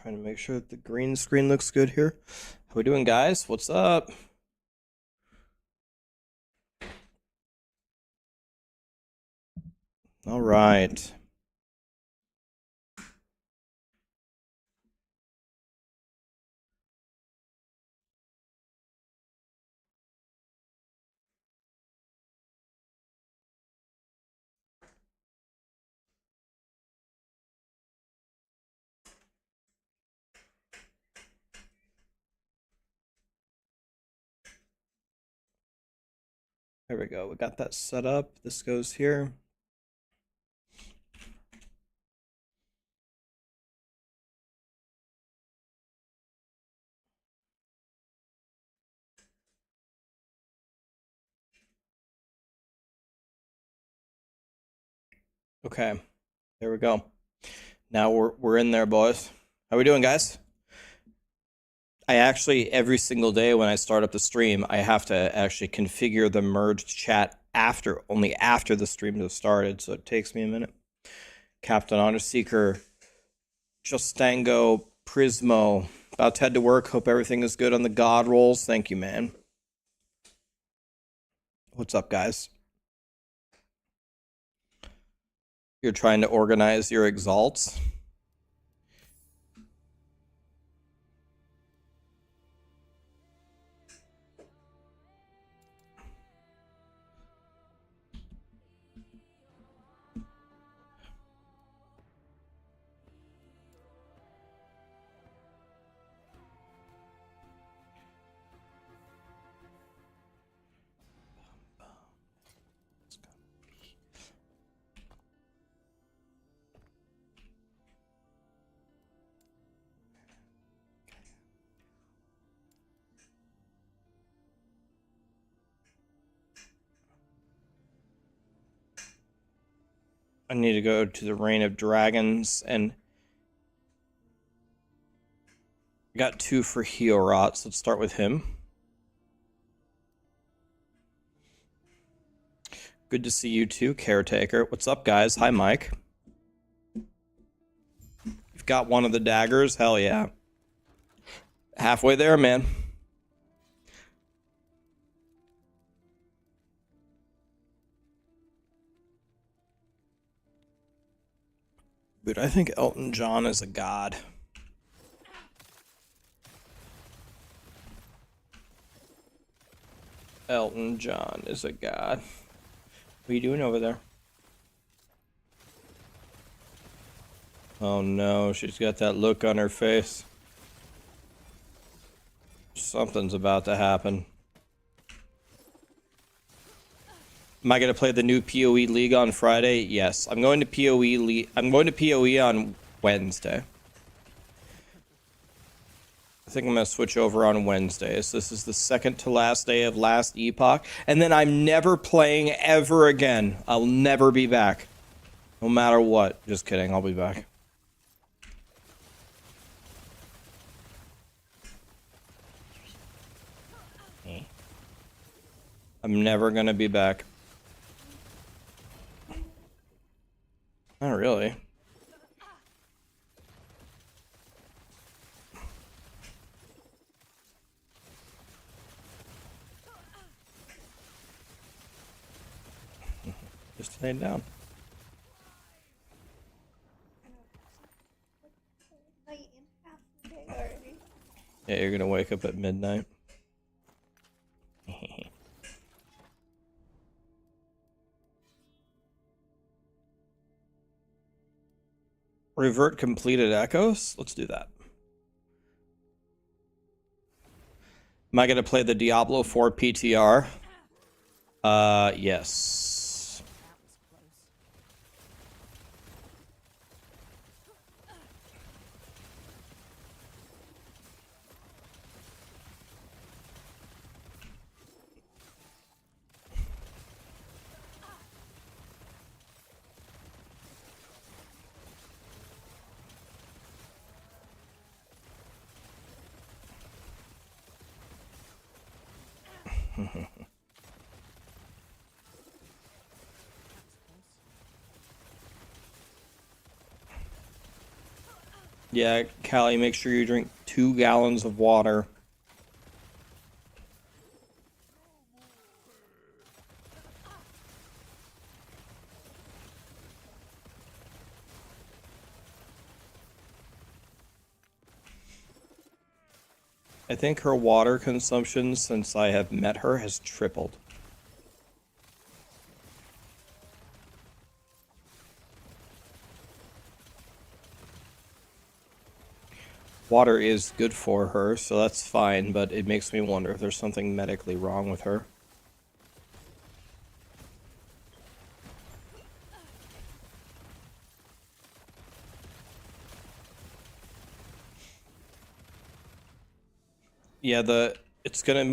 Trying to make sure that the green screen looks good here. How we doing, guys? What's up? All right. There we go. We got that set up. This goes here. Okay. There we go. Now we're in there, boys. How we doing, guys? I actually, every single day when I start up the stream, I have to actually configure the merged chat only after the stream has started, so it takes me a minute. Captain Honor Seeker, Justango, Prismo, about to head to work. Hope everything is good on the God rolls. Thank you, man. What's up, guys? You're trying to organize your exalts? I need to go to the Reign of Dragons, and I got 2 for Heorot, so let's start with him. Good to see you too, Caretaker. What's up, guys? Hi, Mike. You've got one of the daggers? Hell yeah. Halfway there, man. Dude, I think Elton John is a god. Elton John is a god. What are you doing over there? Oh no, she's got that look on her face. Something's about to happen. Am I going to play the new PoE League on Friday? Yes. I'm going to PoE on Wednesday. I think I'm going to switch over on Wednesdays. This is the second to last day of last Epoch. And then I'm never playing ever again. I'll never be back. No matter what. Just kidding. I'll be back. I'm never going to be back. Not really. Just lay down. Yeah, you're gonna wake up at midnight. Revert completed echoes? Let's do that. Am I gonna play the Diablo 4 PTR? Yes. Yeah, Callie, make sure you drink 2 gallons of water. I think her water consumption since I have met her has tripled. Water is good for her, so that's fine, but it makes me wonder if there's something medically wrong with her. Yeah, it's gonna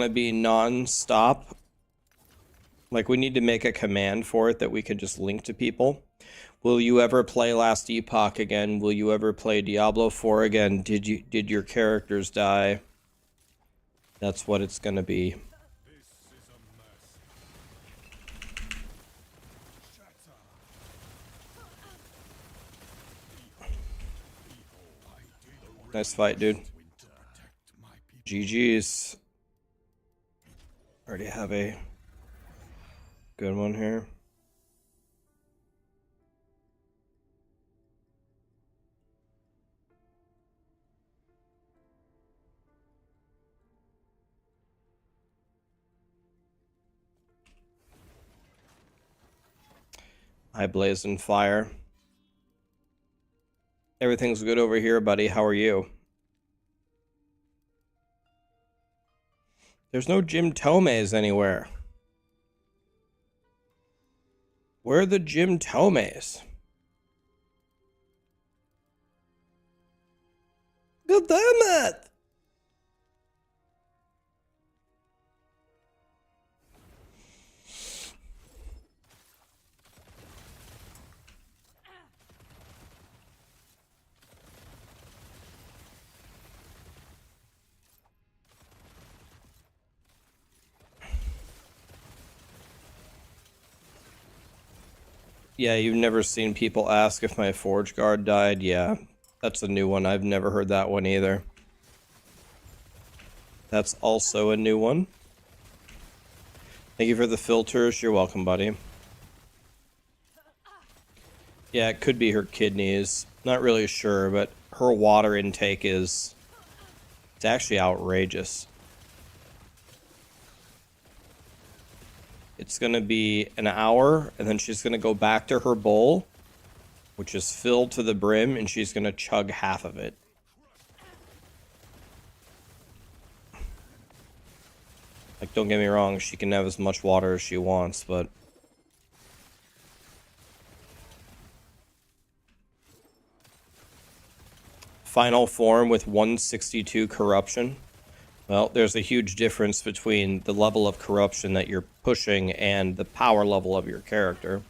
be non-stop. Like, we need to make a command for it that we can just link to people. Will you ever play Last Epoch again? Will you ever play Diablo 4 again? Did your characters die? That's what it's gonna be. Nice fight, dude. GG's. Already have a good one here. Hi, Blazing Fire. Everything's good over here, buddy. How are you? There's no Jim Tomes anywhere. Where are the Jim Tomes? God damn it! Yeah, you've never seen people ask if my Forge Guard died? Yeah, that's a new one. I've never heard that one either. That's also a new one. Thank you for the filters. You're welcome, buddy. Yeah, it could be her kidneys. Not really sure, but her water intake is... It's actually outrageous. It's going to be an hour, and then she's going to go back to her bowl, which is filled to the brim, and she's going to chug half of it. Like, don't get me wrong, she can have as much water as she wants, but... Final form with 162 corruption. Well, there's a huge difference between the level of corruption that you're pushing and the power level of your character.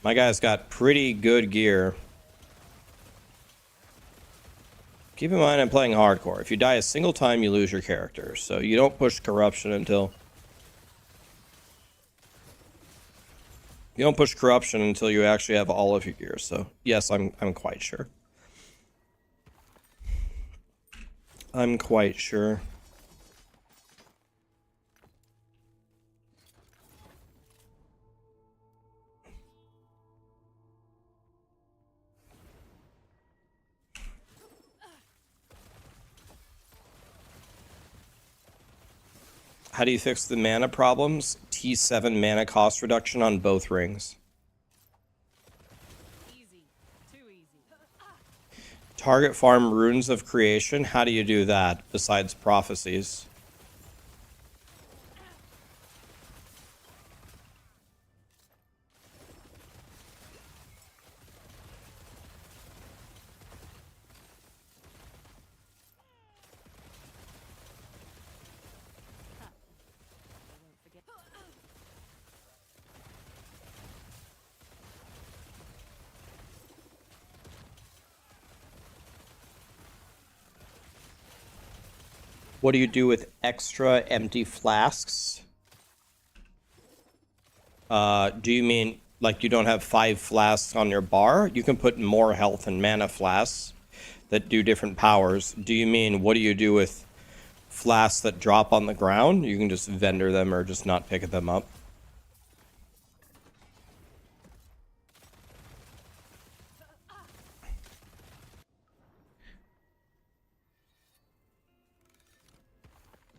My guy's got pretty good gear. Keep in mind I'm playing hardcore. If you die a single time, you lose your character. So you don't push corruption until... You don't push corruption until you actually have all of your gear. So yes, I'm quite sure. I'm quite sure. How do you fix the mana problems? T7 mana cost reduction on both rings. Easy. Too easy. Target farm Runes of Creation. How do you do that besides prophecies? What do you do with extra empty flasks? Do you mean like you don't have 5 flasks on your bar, you can put more health and mana flasks that do different powers. Do you mean, what do you do with flasks that drop on the ground? You can just vendor them or just not pick them up.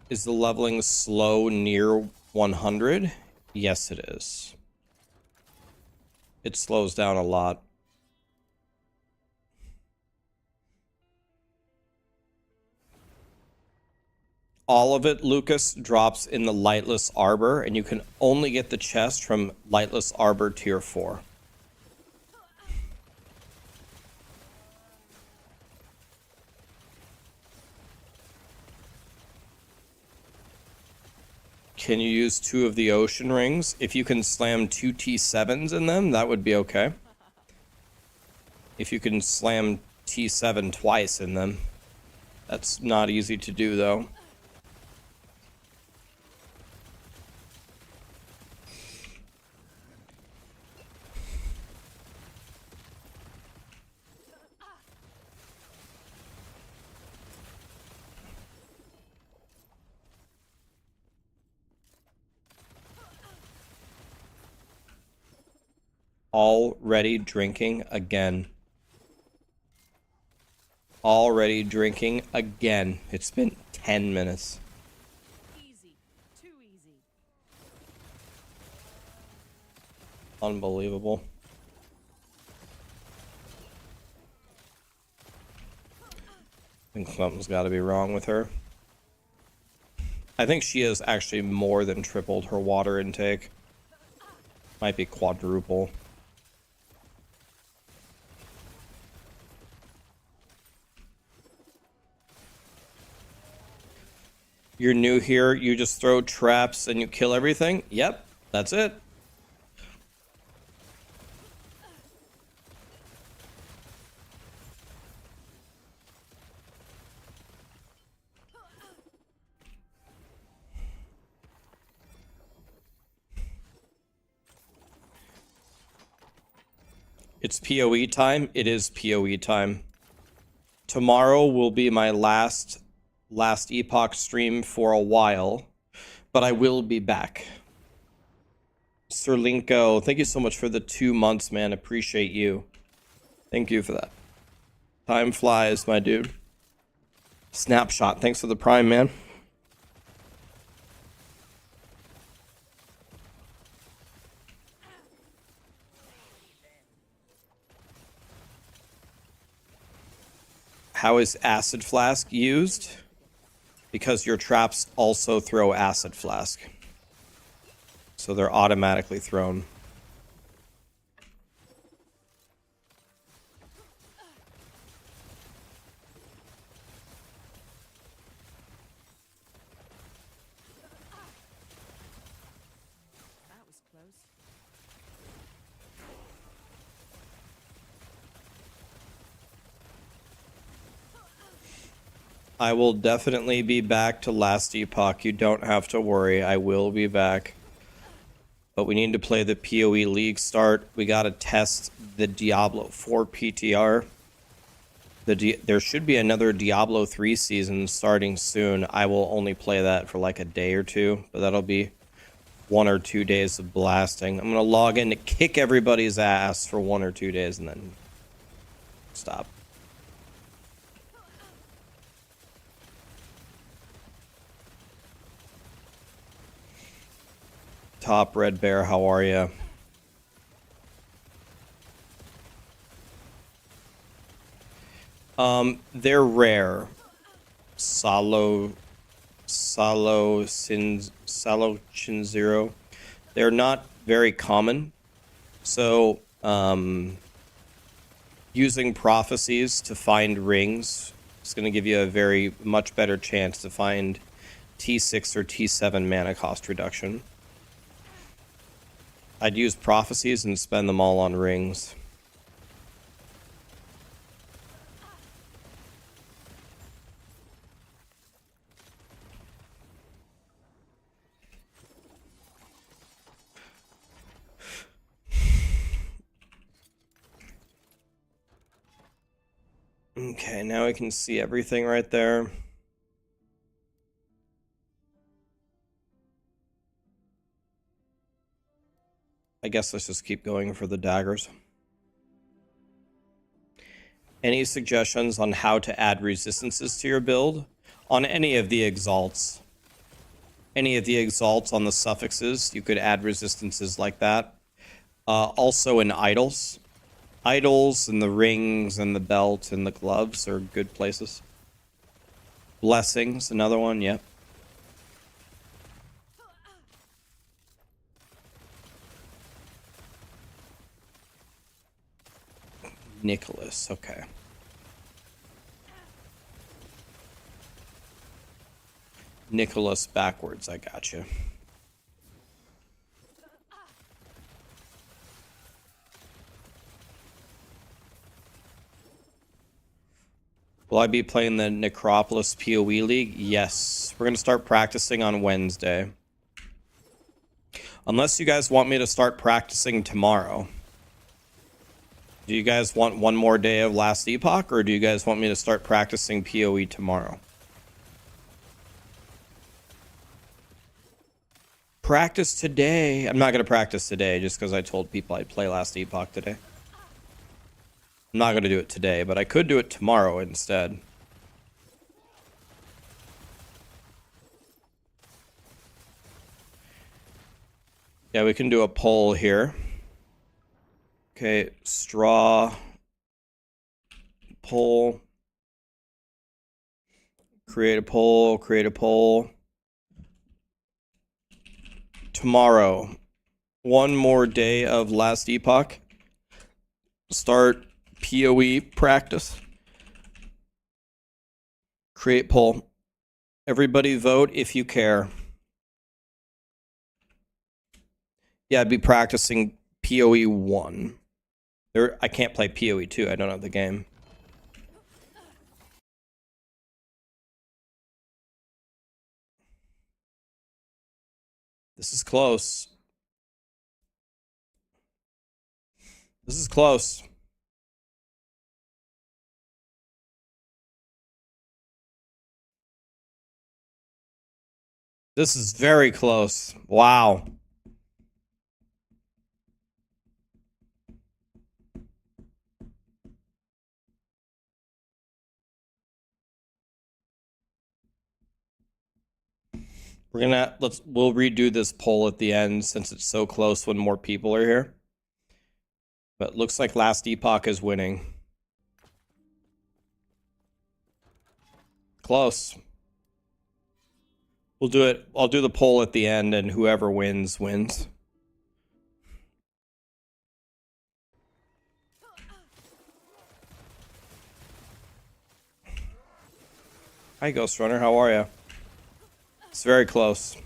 Is the leveling slow near 100? Yes, it is. It slows down a lot. All of it, Lucas, drops in the Lightless Arbor, and you can only get the chest from Lightless Arbor tier 4. Can you use 2 of the ocean rings? If you can slam 2 T7s in them, that would be okay. If you can slam T7 twice in them. That's not easy to do, though. Already drinking again. Already drinking again. It's been 10 minutes. Easy. Too easy. Unbelievable. I think something's got to be wrong with her. I think she has actually more than tripled her water intake. Might be quadruple. You're new here, you just throw traps and you kill everything? Yep, that's it. It's PoE time. It is PoE time. Tomorrow will be my last Epoch stream for a while, but I will be back. Sir Linko, thank you so much for the 2 months, man. Appreciate you. Thank you for that. Time flies, my dude. Snapshot, thanks for the prime, man. How is Acid Flask used? Because your traps also throw Acid Flask. So they're automatically thrown. That was close. I will definitely be back to last Epoch. You don't have to worry. I will be back. But we need to play the PoE League start. We got to test the Diablo 4 PTR. There should be another Diablo 3 season starting soon. I will only play that for like a day or two. But that'll be 1 or 2 days of blasting. I'm going to log in to kick everybody's ass for 1 or 2 days and then stop. Top Red Bear, how are you? They're rare. Salo-Chin-Zero. They're not very common. So, using prophecies to find rings is going to give you a very much better chance to find T6 or T7 mana cost reduction. I'd use prophecies and spend them all on rings. Okay, now we can see everything right there. I guess let's just keep going for the daggers. Any suggestions on how to add resistances to your build? On any of the exalts. Any of the exalts on the suffixes, you could add resistances like that. Also in idols. Idols and the rings and the belt and the gloves are good places. Blessings, another one, yep. Nicholas, okay. Nicholas backwards, I gotcha. Will I be playing the Necropolis PoE League? Yes. We're going to start practicing on Wednesday. Unless you guys want me to start practicing tomorrow. Do you guys want one more day of Last Epoch, or do you guys want me to start practicing PoE tomorrow? Practice today. I'm not going to practice today just because I told people I'd play Last Epoch today. I'm not going to do it today, but I could do it tomorrow instead. Yeah, we can do a poll here. Okay, straw poll. Create a poll, create a poll. Tomorrow, one more day of Last Epoch. Start PoE practice. Create poll. Everybody vote if you care. Yeah, I'd be practicing PoE 1. I can't play PoE 2. I don't have the game. This is close. This is close. This is very close. Wow. We'll redo this poll at the end since it's so close when more people are here. But looks like Last Epoch is winning. Close. We'll do it. I'll do the poll at the end, and whoever wins, wins. Hi, Ghost Runner. How are you? It's very close.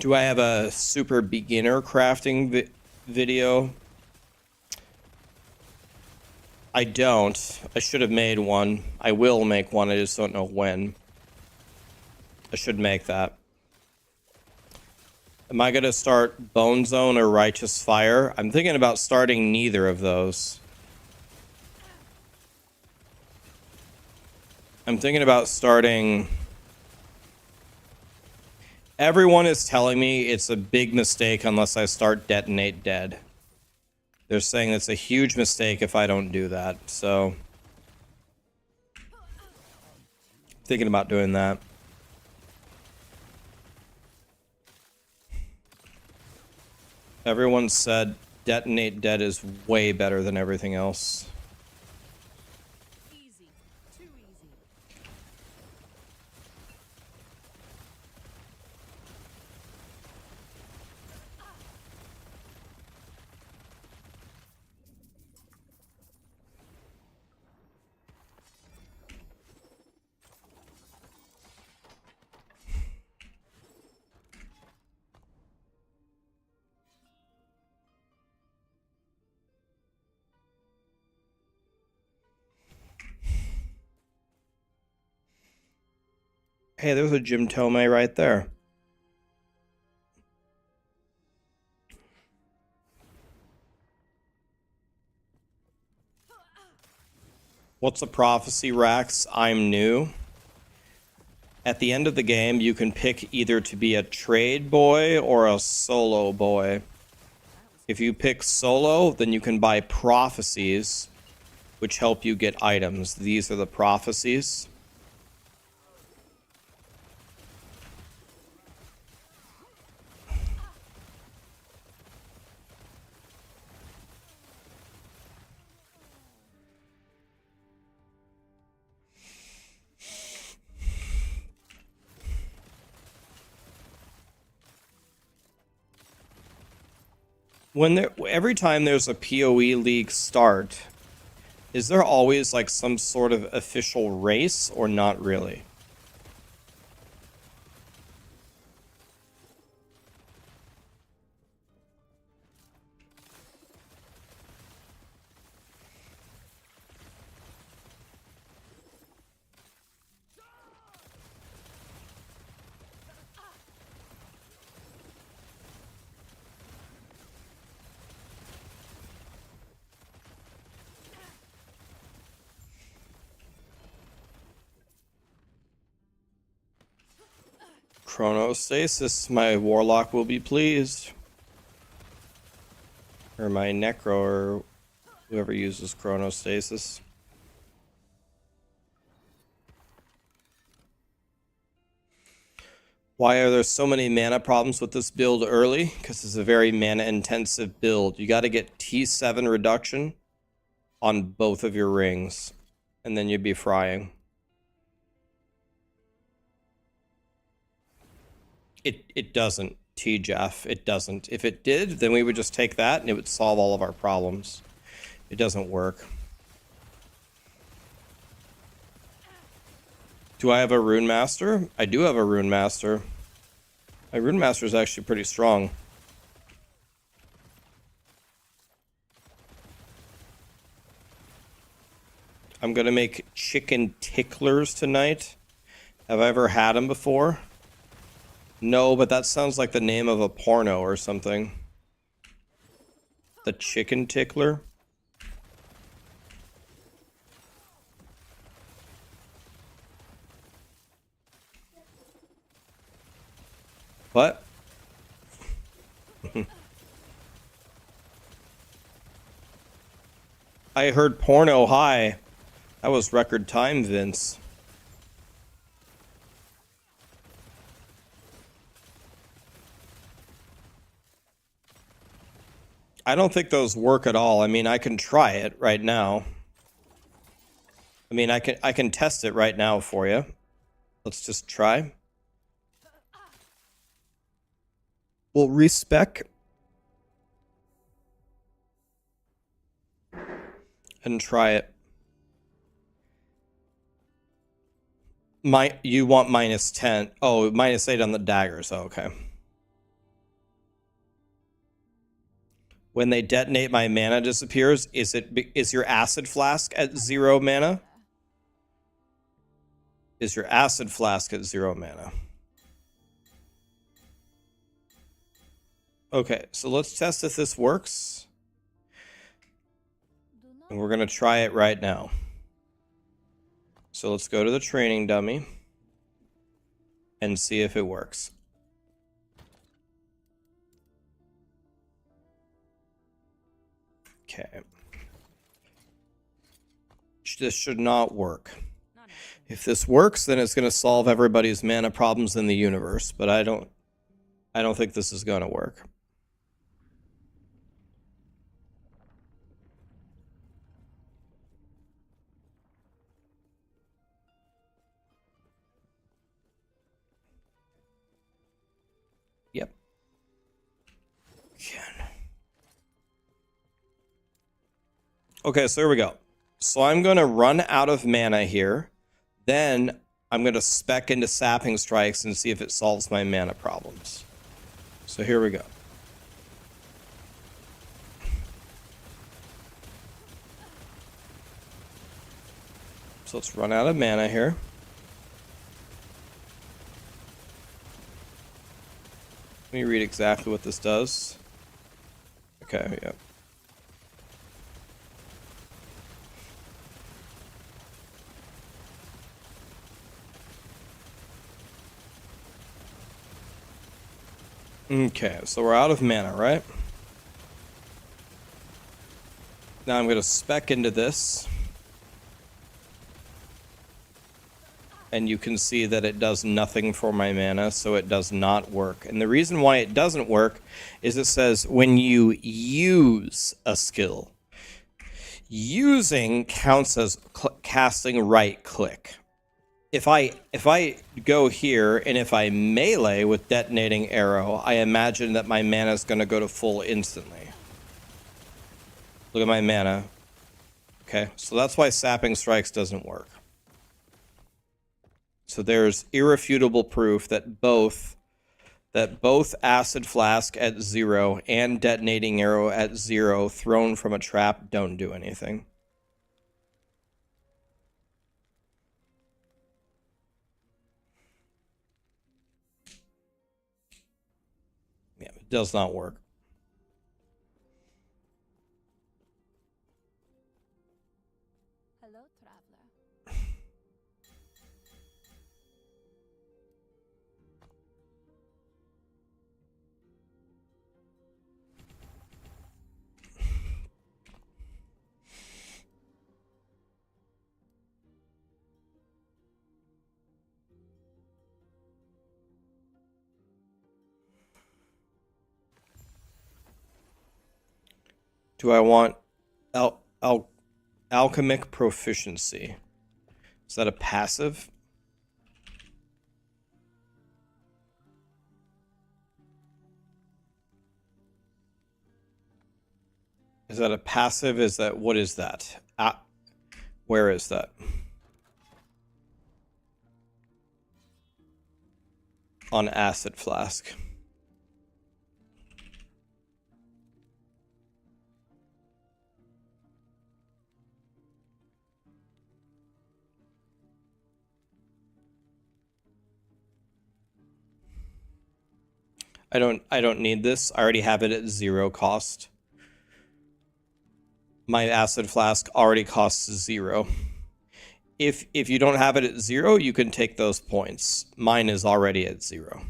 Do I have a super beginner crafting video? I don't. I should have made one. I will make one. I just don't know when. I should make that. Am I going to start Bone Zone or Righteous Fire? I'm thinking about starting neither of those. I'm thinking about starting... Everyone is telling me it's a big mistake unless I start Detonate Dead. They're saying it's a huge mistake if I don't do that, so... Thinking about doing that. Everyone said Detonate Dead is way better than everything else. Easy. Too easy. Hey, there's a Jim Tomei right there. What's a prophecy, Rax? I'm new. At the end of the game, you can pick either to be a trade boy or a solo boy. If you pick solo, then you can buy prophecies, which help you get items. These are the prophecies. Every time there's a PoE league start, is there always like some sort of official race or not really? Chronostasis, my warlock will be pleased. Or my necro, or whoever uses chronostasis. Why are there so many mana problems with this build early? Because it's a very mana intensive build. You got to get T7 reduction on both of your rings, and then you'd be frying. It doesn't, T-Jeff. It doesn't. If it did, then we would just take that and it would solve all of our problems. It doesn't work. Do I have a Rune Master? I do have a Rune Master. My Rune Master is actually pretty strong. I'm going to make chicken ticklers tonight. Have I ever had them before? No, but that sounds like the name of a porno or something. The chicken tickler? What? I heard porno high. That was record time, Vince. I don't think those work at all. I mean, I can try it right now. I mean, I can test it right now for you. Let's just try. We'll respec and try it. You want -10. Oh, -8 on the daggers. Oh, okay. When they detonate, my mana disappears. Is your acid flask at 0 mana? Is your acid flask at 0 mana? Okay, so let's test if this works. And we're gonna try it right now. So let's go to the training dummy and see if it works. Okay. This should not work. If this works, then it's going to solve everybody's mana problems in the universe, but I don't think this is going to work. Yep. Okay, so here we go. So I'm going to run out of mana here. Then I'm going to spec into Sapping Strikes and see if it solves my mana problems. So here we go. So let's run out of mana here. Let me read exactly what this does. Okay, yeah. Okay, so we're out of mana, right? Now I'm going to spec into this. And you can see that it does nothing for my mana, so it does not work. And the reason why it doesn't work is it says when you use a skill. Using counts as casting right click. If I go here and if I melee with detonating arrow, I imagine that my mana is going to go to full instantly. Look at my mana. Okay, so that's why sapping strikes doesn't work. So there's irrefutable proof that both acid flask at 0 and detonating arrow at 0 thrown from a trap don't do anything. Yeah, it does not work. Hello, traveler. Do I want alchemic proficiency? Is that a passive? Is that a passive? Is that, what is that? Where is that? On acid flask. I don't need this. I already have it at 0 cost. My acid flask already costs 0. If you don't have it at 0, you can take those points. Mine is already at 0.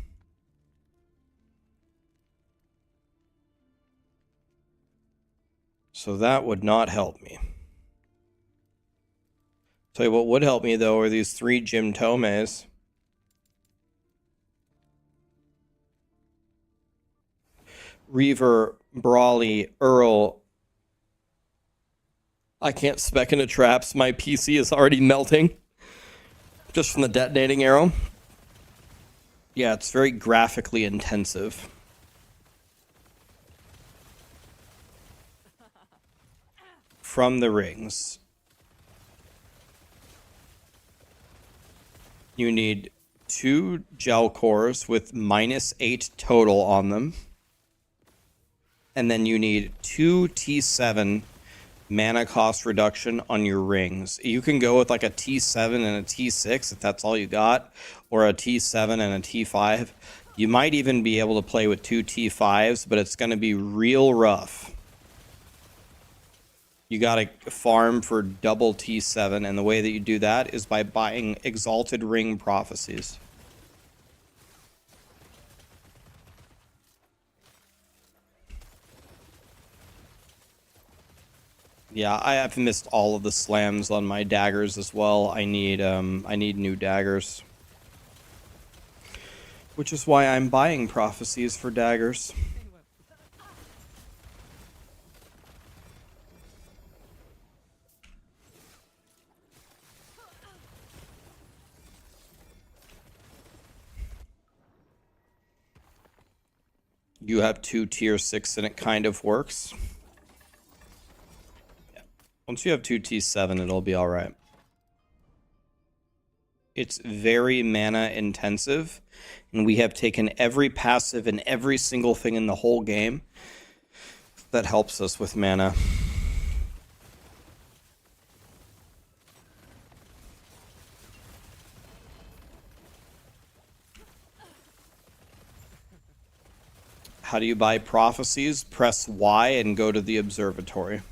So that would not help me. Tell you what would help me though are these 3 Jim Tomes. Reaver, Brawly, Earl. I can't spec into traps. My PC is already melting. Just from the detonating arrow. Yeah, it's very graphically intensive. From the rings. You need 2 gel cores with -8 total on them. And then you need 2 T7 mana cost reduction on your rings. You can go with like a T7 and a T6 if that's all you got, or a T7 and a T5. You might even be able to play with 2 T5s, but it's going to be real rough. You got to farm for double T7, and the way that you do that is by buying Exalted Ring Prophecies. Yeah, I have missed all of the slams on my daggers as well. I need new daggers. Which is why I'm buying prophecies for daggers. You have 2 tier 6 and it kind of works. Yeah. Once you have 2 T7, it'll be alright. It's very mana intensive, and we have taken every passive and every single thing in the whole game that helps us with mana. How do you buy prophecies? Press Y and go to the observatory.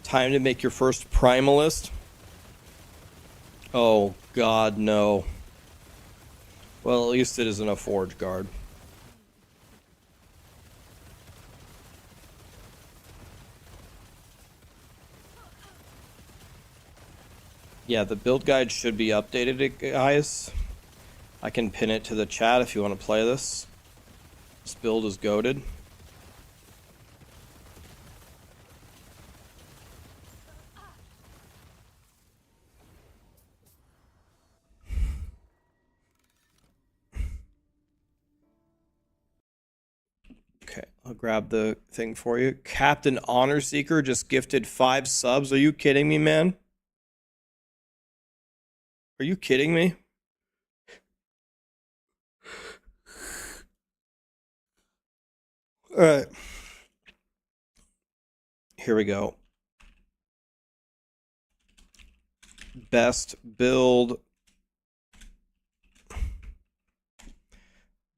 Time to make your first primalist? Oh, God, no. Well, at least it isn't a forge guard. Yeah, the build guide should be updated, guys. I can pin it to the chat if you want to play this. This build is goated. Okay, I'll grab the thing for you. Captain Honor Seeker just gifted 5 subs. Are you kidding me, man? Are you kidding me? All right. Here we go. Best build.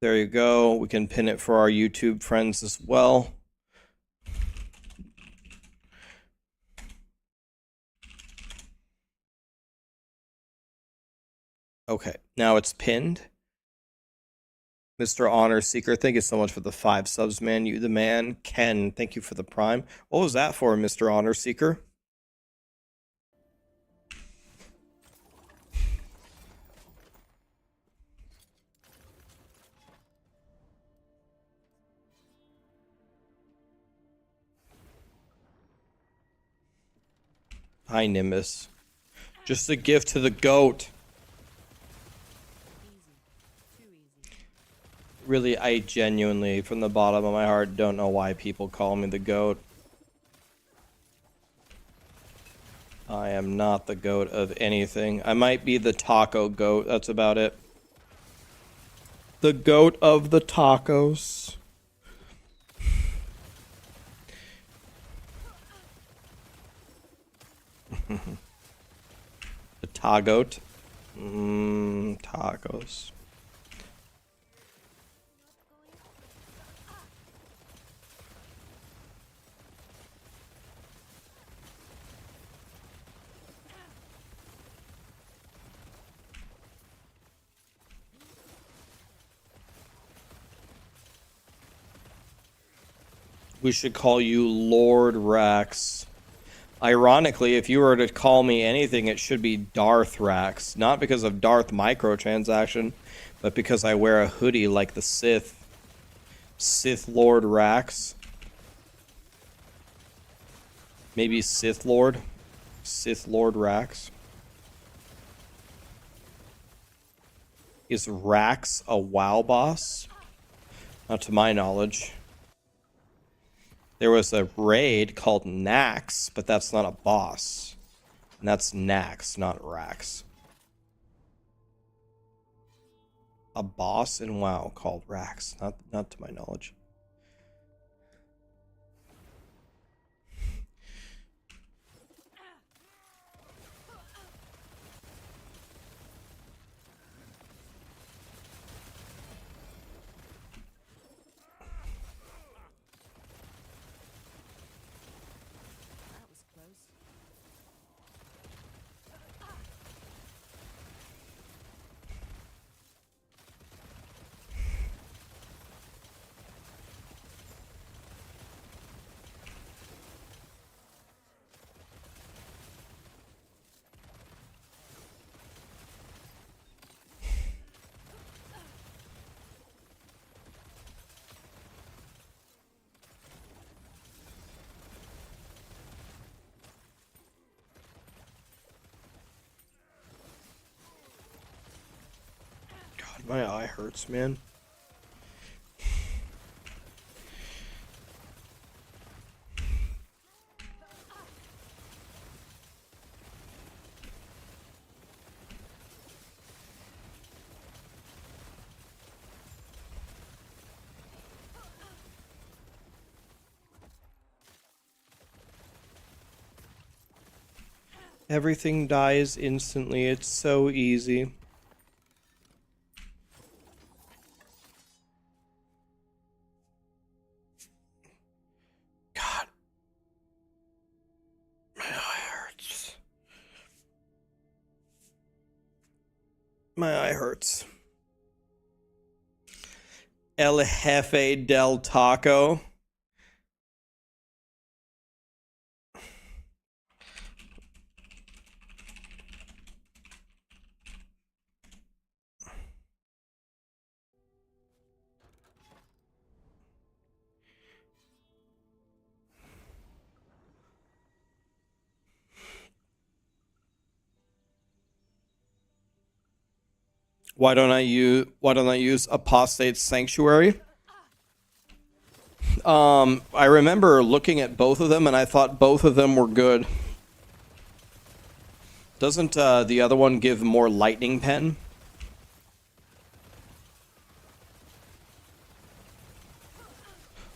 There you go. We can pin it for our YouTube friends as well. Okay, now it's pinned. Mr. Honor Seeker, thank you so much for the 5 subs, man. You the man. Ken, thank you for the prime. What was that for, Mr. Honor Seeker? Hi, Nimbus. Just a gift to the goat. Really, I genuinely, from the bottom of my heart, don't know why people call me the goat. I am not the goat of anything. I might be the taco goat. That's about it. The goat of the tacos. The tagoat. Tacos. We should call you Lord Rax. Ironically, if you were to call me anything, it should be Darth Rax. Not because of Darth microtransaction, but because I wear a hoodie like the Sith. Sith Lord Rax. Maybe Sith Lord. Sith Lord Rax. Is Rax a WoW boss? Not to my knowledge. There was a raid called Nax, but that's not a boss. And that's Nax, not Rax. A boss in WoW called Rax, not to my knowledge. My eye hurts, man. Everything dies instantly. It's so easy. God. My eye hurts. My eye hurts. El Jefe del Taco. Why don't I use Apostate Sanctuary? I remember looking at both of them and I thought both of them were good. Doesn't the other one give more lightning pen?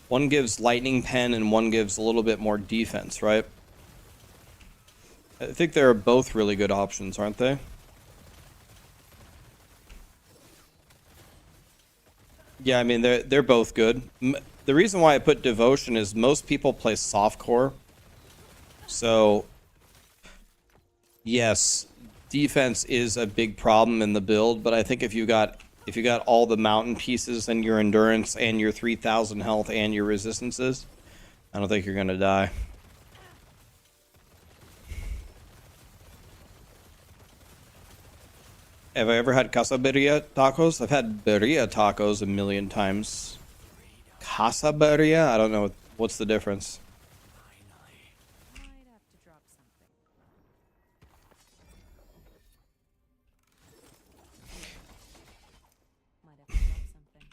One gives lightning pen and one gives a little bit more defense, right? I think they're both really good options, aren't they? Yeah, I mean they're both good. The reason why I put devotion is most people play softcore. So yes, defense is a big problem in the build, but I think if you got all the mountain pieces and your endurance and your 3,000 health and your resistances, I don't think you're gonna die. Have I ever had Casa Birria tacos? I've had birria tacos a million times. Casa Birria? I don't know. What's the difference? Might have to drop something. Might have to drop something.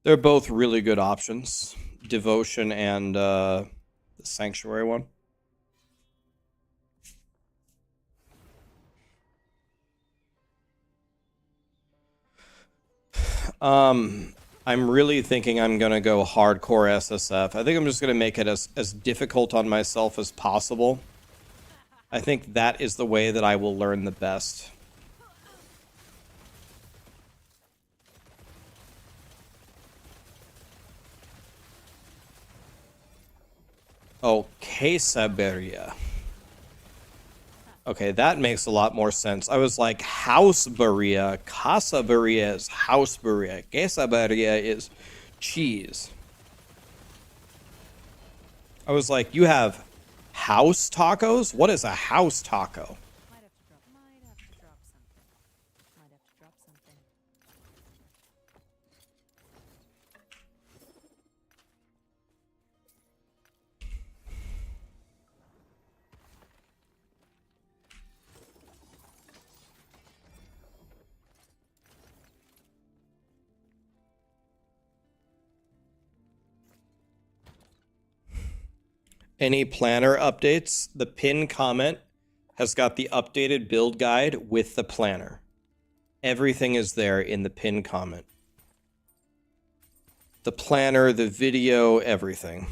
They're both really good options. Devotion and the Sanctuary one. I'm really thinking I'm gonna go hardcore SSF. I think I'm just gonna make it as difficult on myself as possible. I think that is the way that I will learn the best. Oh, Quesaberia. Okay, that makes a lot more sense. I was like, Houseberia. Casaberia is Houseberia. Quesaberia is cheese. I was like, you have house tacos? What is a house taco? Might have to drop something. Might have to drop something. Any planner updates? The pin comment has got the updated build guide with the planner. Everything is there in the pin comment. The planner, the video, everything.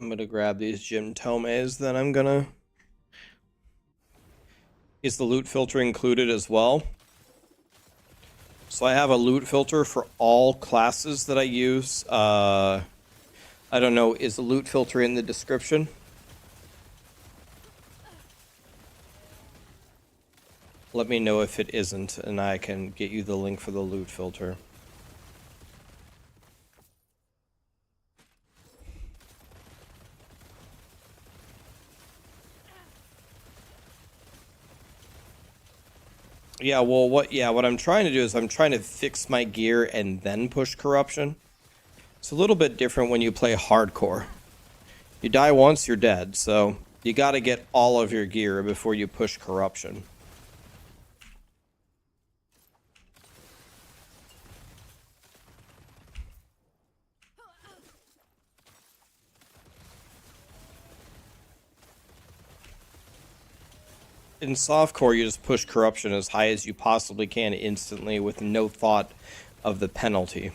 I'm gonna grab these Jim Tomes, then I'm gonna... Is the loot filter included as well? So I have a loot filter for all classes that I use. I don't know, is the loot filter in the description? Let me know if it isn't, and I can get you the link for the loot filter. Yeah, well, what I'm trying to do is I'm trying to fix my gear and then push corruption. It's a little bit different when you play hardcore. You die once, you're dead, so you got to get all of your gear before you push corruption. In softcore, you just push corruption as high as you possibly can instantly with no thought of the penalty.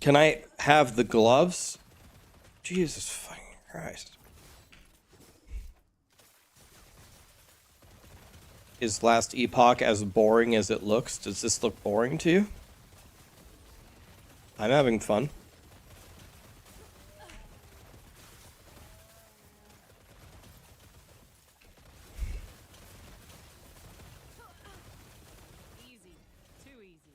Can I have the gloves? Jesus fucking Christ. Is Last Epoch as boring as it looks? Does this look boring to you? I'm having fun. Easy. Too easy.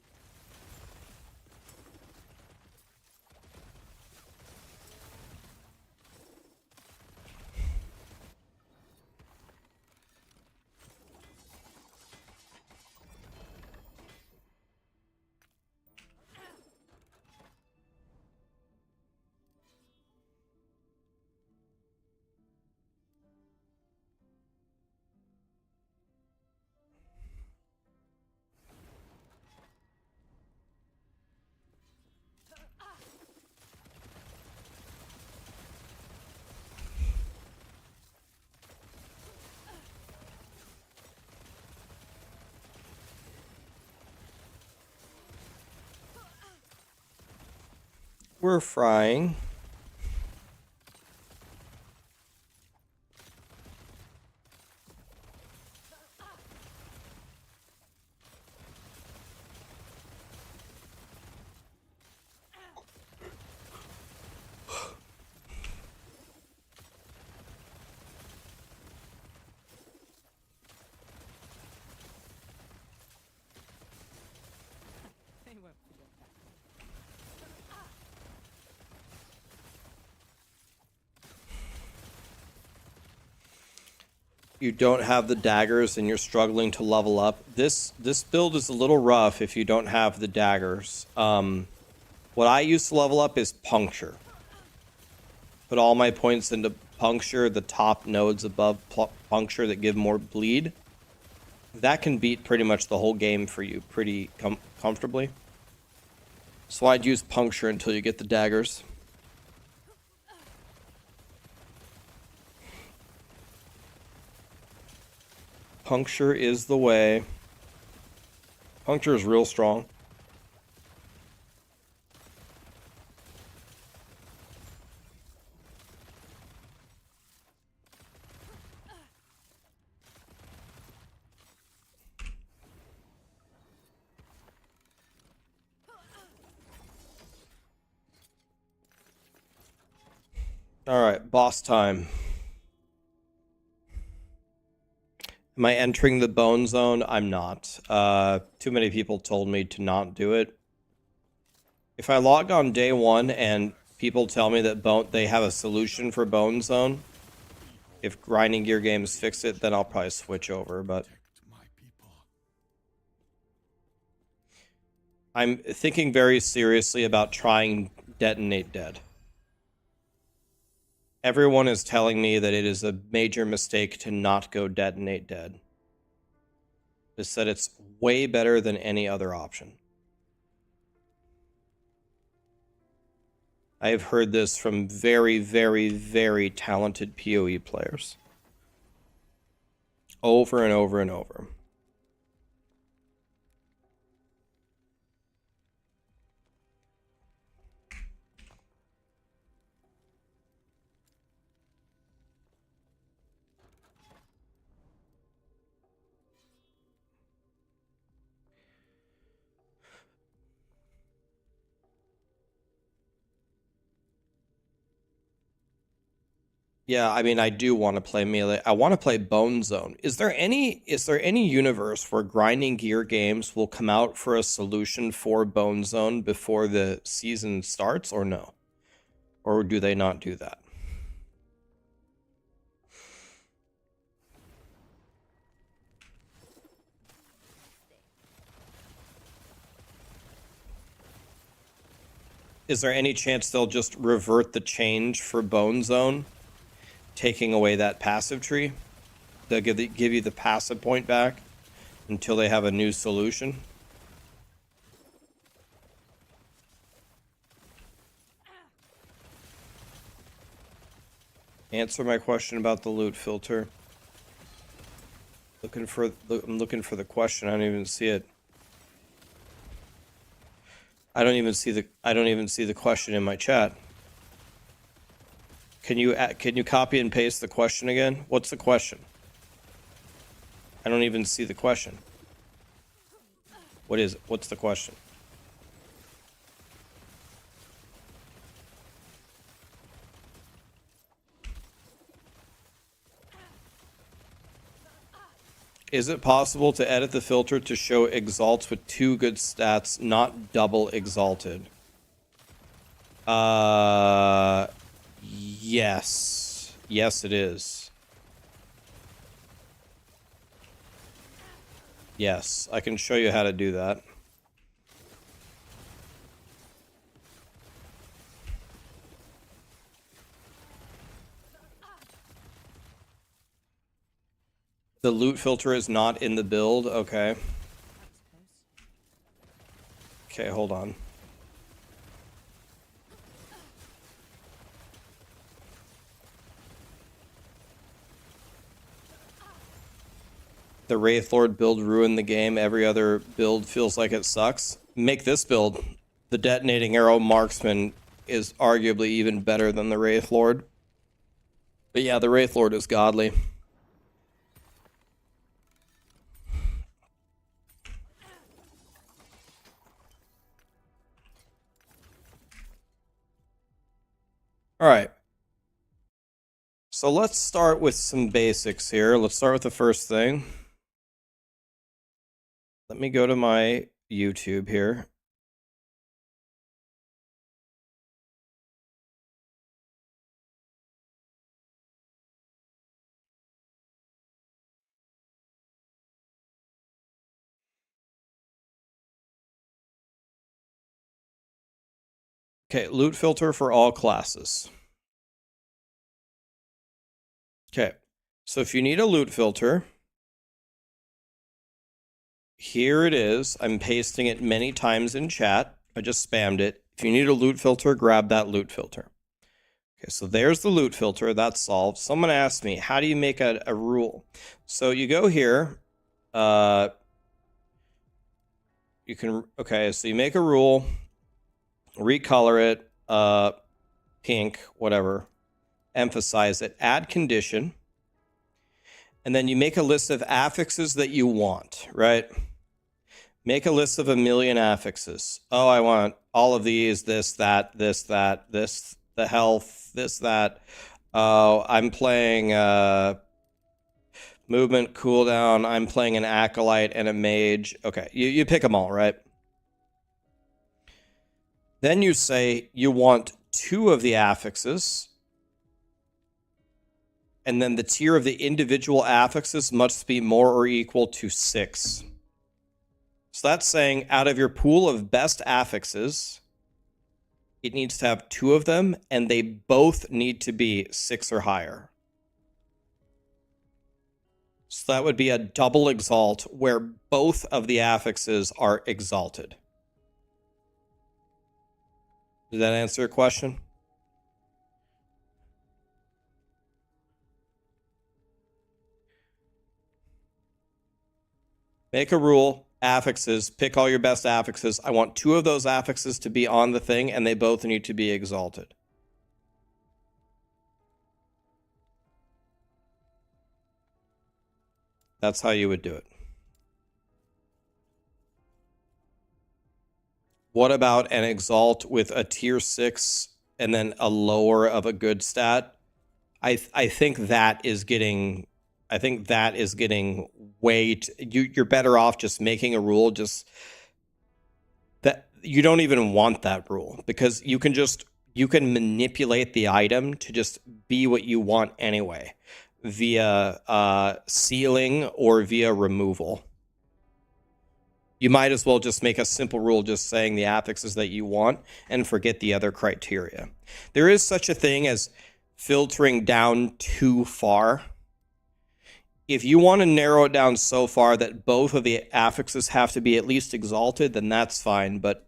We're frying. They won't forget that. You don't have the daggers and you're struggling to level up. This build is a little rough if you don't have the daggers. What I use to level up is puncture. Put all my points into puncture, the top nodes above puncture that give more bleed. That can beat pretty much the whole game for you pretty comfortably. So I'd use puncture until you get the daggers. Puncture is the way. Puncture is real strong. Alright, boss time. Am I entering the bone zone? I'm not. Too many people told me to not do it. If I log on day one and people tell me that they have a solution for bone zone, if grinding gear games fix it, then I'll probably switch over, but I'm thinking very seriously about trying Detonate Dead. Everyone is telling me that it is a major mistake to not go Detonate Dead. They said it's way better than any other option. I have heard this from very, very, very talented PoE players. over and over and over. Yeah, I mean, I do want to play Melee. I want to play Bone Zone. Is there any universe where grinding gear games will come out for a solution for Bone Zone before the season starts, or no? Or do they not do that? Is there any chance they'll just revert the change for Bone Zone, taking away that passive tree? They'll give you the passive point back until they have a new solution. Answer my question about the loot filter. I'm looking for the question. I don't even see it. I don't even see the question in my chat. Can you copy and paste the question again? What's the question? I don't even see the question. What is it? What's the question? Is it possible to edit the filter to show exalts with 2 good stats, not double exalted? Yes. Yes, it is. Yes, I can show you how to do that. The loot filter is not in the build. Okay. Okay, hold on. The Wraith Lord build ruined the game. Every other build feels like it sucks. Make this build. The detonating arrow Marksman is arguably even better than the Wraith Lord. But yeah, the Wraith Lord is godly. All right. So let's start with some basics here. Let's start with the first thing. Let me go to my YouTube here. Okay, loot filter for all classes. Okay, so if you need a loot filter, here it is. I'm pasting it many times in chat. I just spammed it. If you need a loot filter, grab that loot filter. Okay, so there's the loot filter. That's solved. Someone asked me, how do you make a rule? So you go here. You can, okay, so you make a rule, recolor it, pink, whatever, emphasize it, add condition, and then you make a list of affixes that you want, right? Make a list of 1,000,000 affixes. Oh, I want all of these, this, this, the health, this, that. Oh, I'm playing movement cooldown. I'm playing an acolyte and a mage. Okay, you pick them all, right? Then you say you want 2 of the affixes. And then the tier of the individual affixes must be more or equal to 6. So that's saying out of your pool of best affixes, it needs to have 2 of them, and they both need to be 6 or higher. So that would be a double exalt where both of the affixes are exalted. Did that answer your question? Make a rule, affixes, pick all your best affixes. I want 2 of those affixes to be on the thing, and they both need to be exalted. That's how you would do it. What about an exalt with a tier 6 and then a lower of a good stat? I think that is getting way you're better off just making a rule just that you don't even want that rule, because you can manipulate the item to just be what you want anyway, via sealing or via removal. You might as well just make a simple rule just saying the affixes that you want and forget the other criteria. There is such a thing as filtering down too far. If you want to narrow it down so far that both of the affixes have to be at least exalted, then that's fine. But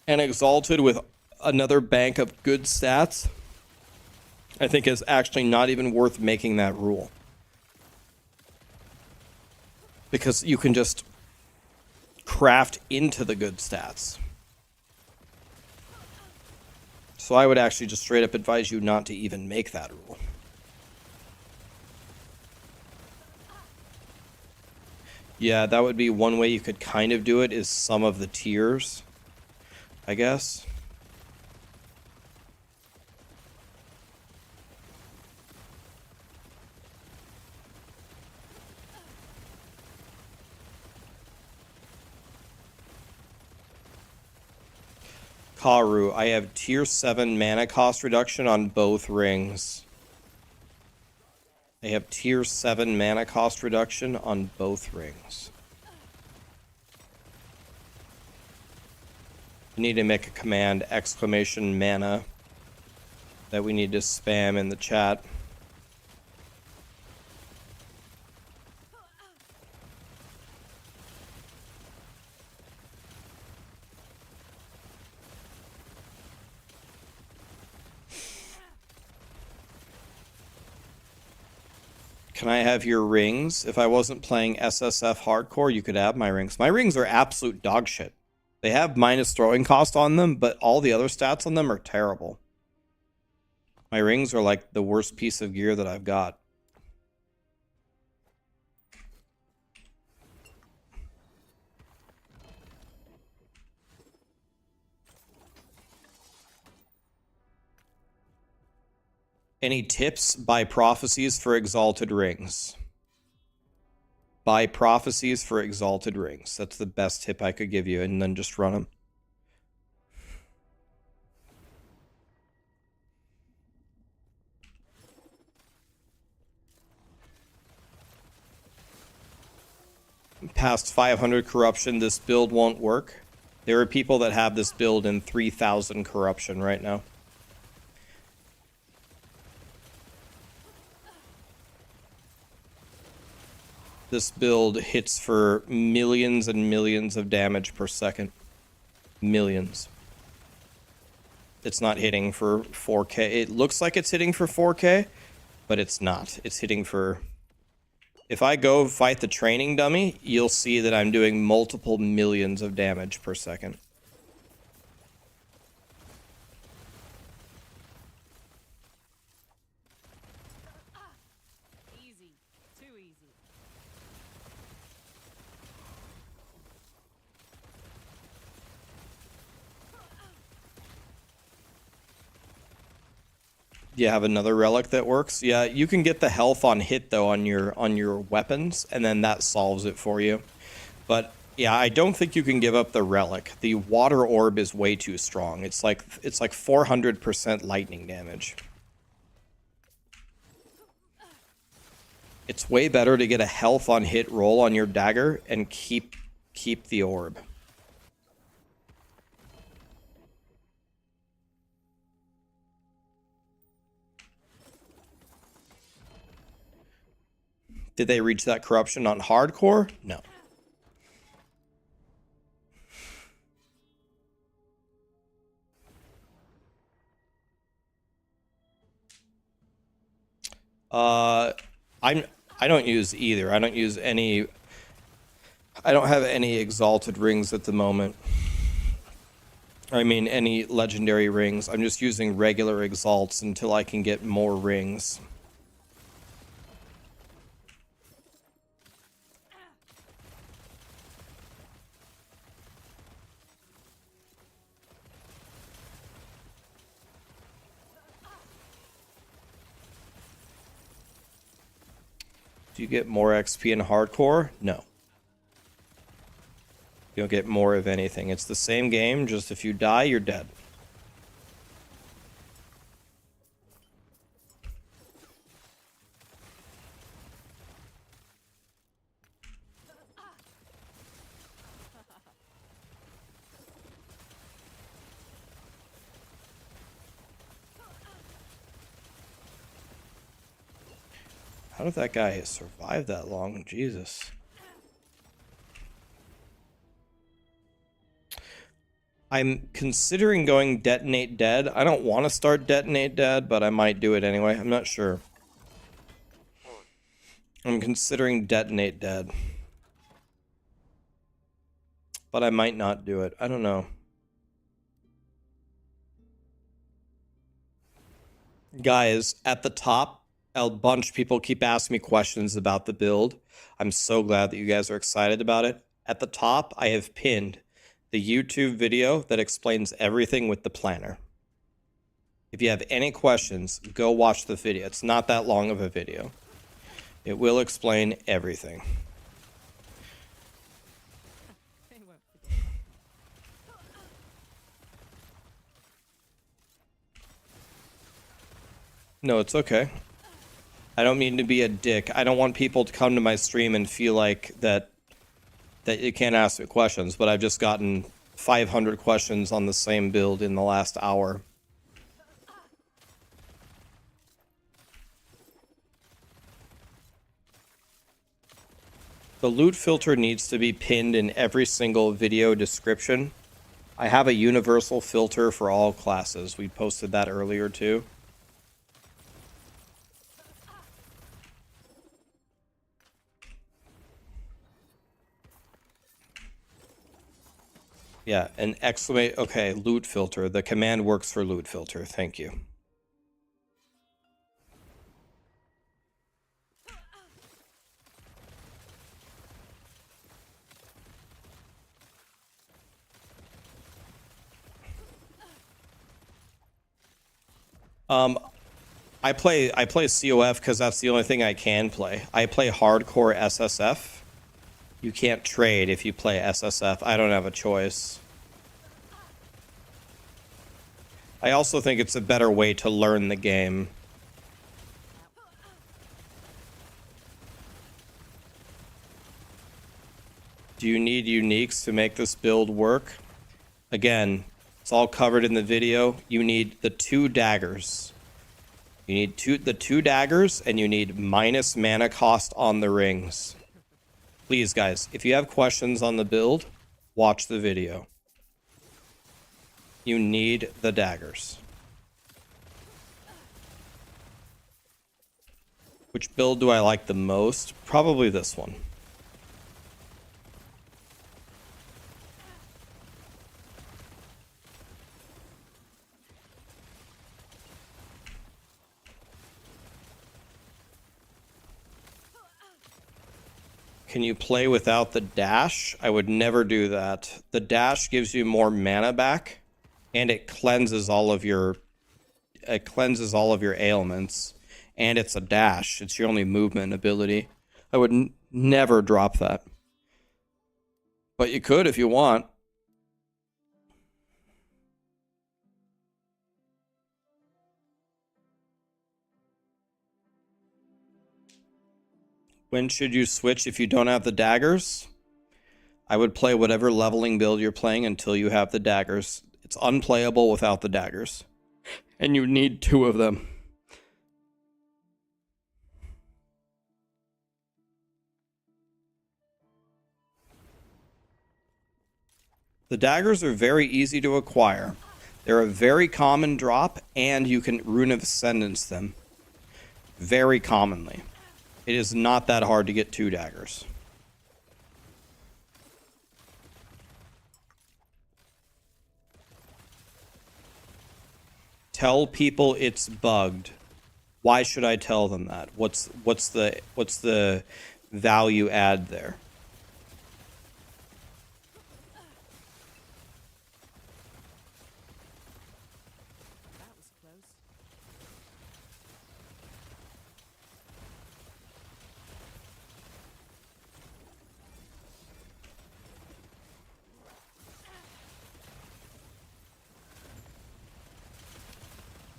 an exalted with another bank of good stats, I think is actually not even worth making that rule. Because you can just craft into the good stats. So I would actually just straight up advise you not to even make that rule. Yeah, that would be one way you could kind of do it, is some of the tiers, I guess. Karu, I have tier 7 mana cost reduction on both rings. I have tier 7 mana cost reduction on both rings. You need to make a command, exclamation mana, that we need to spam in the chat. Can I have your rings? If I wasn't playing SSF hardcore, you could have my rings. My rings are absolute dog shit. They have minus throwing cost on them, but all the other stats on them are terrible. My rings are like the worst piece of gear that I've got. Any tips? Buy prophecies for exalted rings. Buy prophecies for exalted rings. That's the best tip I could give you, and then just run them. Past 500 corruption, this build won't work. There are people that have this build in 3,000 corruption right now. This build hits for millions and millions of damage per second. Millions. It's not hitting for 4K. It looks like it's hitting for 4K, but it's not. It's hitting for... If I go fight the training dummy, you'll see that I'm doing multiple millions of damage per second. Easy. Too easy. Do you have another relic that works? Yeah, you can get the health on hit though on your weapons, and then that solves it for you. But yeah, I don't think you can give up the relic. The water orb is way too strong. It's like 400% lightning damage. It's way better to get a health on hit roll on your dagger and keep the orb. Did they reach that corruption on hardcore? No. I don't use either. I don't use any. I don't have any exalted rings at the moment. I mean, any legendary rings. I'm just using regular exalts until I can get more rings. Do you get more XP in hardcore? No. You don't get more of anything. It's the same game, just if you die, you're dead. How did that guy survive that long? Jesus. I'm considering going detonate dead. I don't want to start detonate dead, but I might do it anyway. I'm not sure. I'm considering detonate dead. But I might not do it. I don't know. Guys, at the top, a bunch of people keep asking me questions about the build. I'm so glad that you guys are excited about it. At the top, I have pinned the YouTube video that explains everything with the planner. If you have any questions, go watch the video. It's not that long of a video. It will explain everything. They won't forget. No, it's okay. I don't mean to be a dick. I don't want people to come to my stream and feel like that you can't ask me questions, but I've just gotten 500 questions on the same build in the last hour. The loot filter needs to be pinned in every single video description. I have a universal filter for all classes. We posted that earlier too. Yeah, an exclamation. Okay, loot filter. The command works for loot filter. Thank you. I play COF because that's the only thing I can play. I play hardcore SSF. You can't trade if you play SSF. I don't have a choice. I also think it's a better way to learn the game. Do you need uniques to make this build work? Again, it's all covered in the video. You need the 2 daggers. You need the two daggers, and you need minus mana cost on the rings. Please, guys, if you have questions on the build, watch the video. You need the daggers. Which build do I like the most? Probably this one. Can you play without the dash? I would never do that. The dash gives you more mana back, and it cleanses all of your ailments. And it's a dash. It's your only movement ability. I would never drop that. But you could if you want. When should you switch if you don't have the daggers? I would play whatever leveling build you're playing until you have the daggers. It's unplayable without the daggers. And you need 2 of them. The daggers are very easy to acquire. They're a very common drop, and you can Rune of Ascendance them. Very commonly. It is not that hard to get 2 daggers. Tell people it's bugged. Why should I tell them that? What's the value add there? That was close.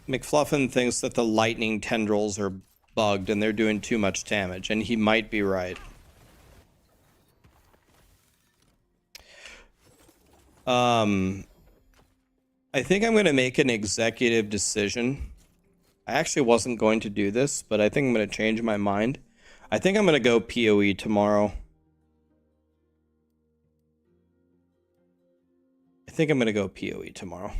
McFluffin thinks that the lightning tendrils are bugged and they're doing too much damage, and he might be right. I think I'm going to make an executive decision. I actually wasn't going to do this, but I think I'm going to change my mind. I think I'm going to go PoE tomorrow. I think I'm going to go PoE tomorrow.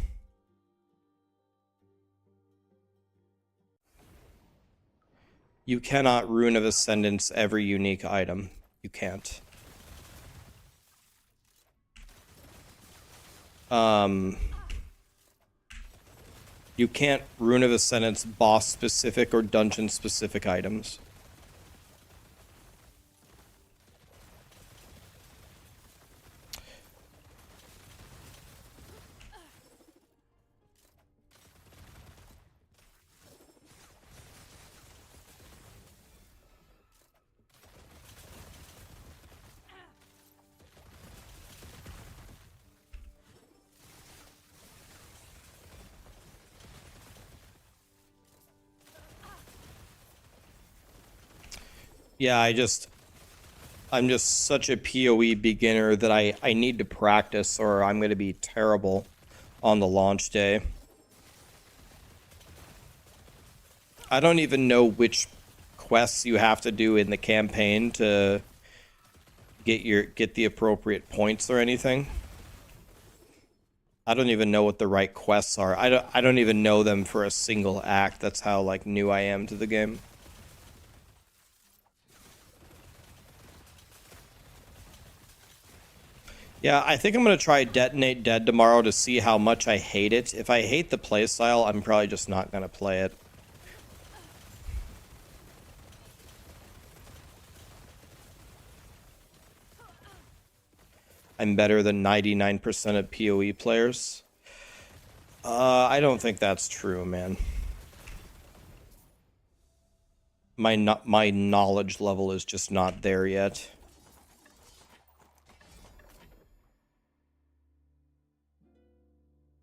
You cannot Rune of Ascendance every unique item. You can't. You can't Rune of Ascendance boss specific or dungeon specific items. Yeah, I'm just such a PoE beginner that I need to practice or I'm going to be terrible on the launch day. I don't even know which quests you have to do in the campaign to get the appropriate points or anything. I don't even know what the right quests are. I don't even know them for a single act. That's how like new I am to the game. Yeah, I think I'm going to try Detonate Dead tomorrow to see how much I hate it. If I hate the playstyle, I'm probably just not going to play it. I'm better than 99% of PoE players. I don't think that's true, man. My knowledge level is just not there yet.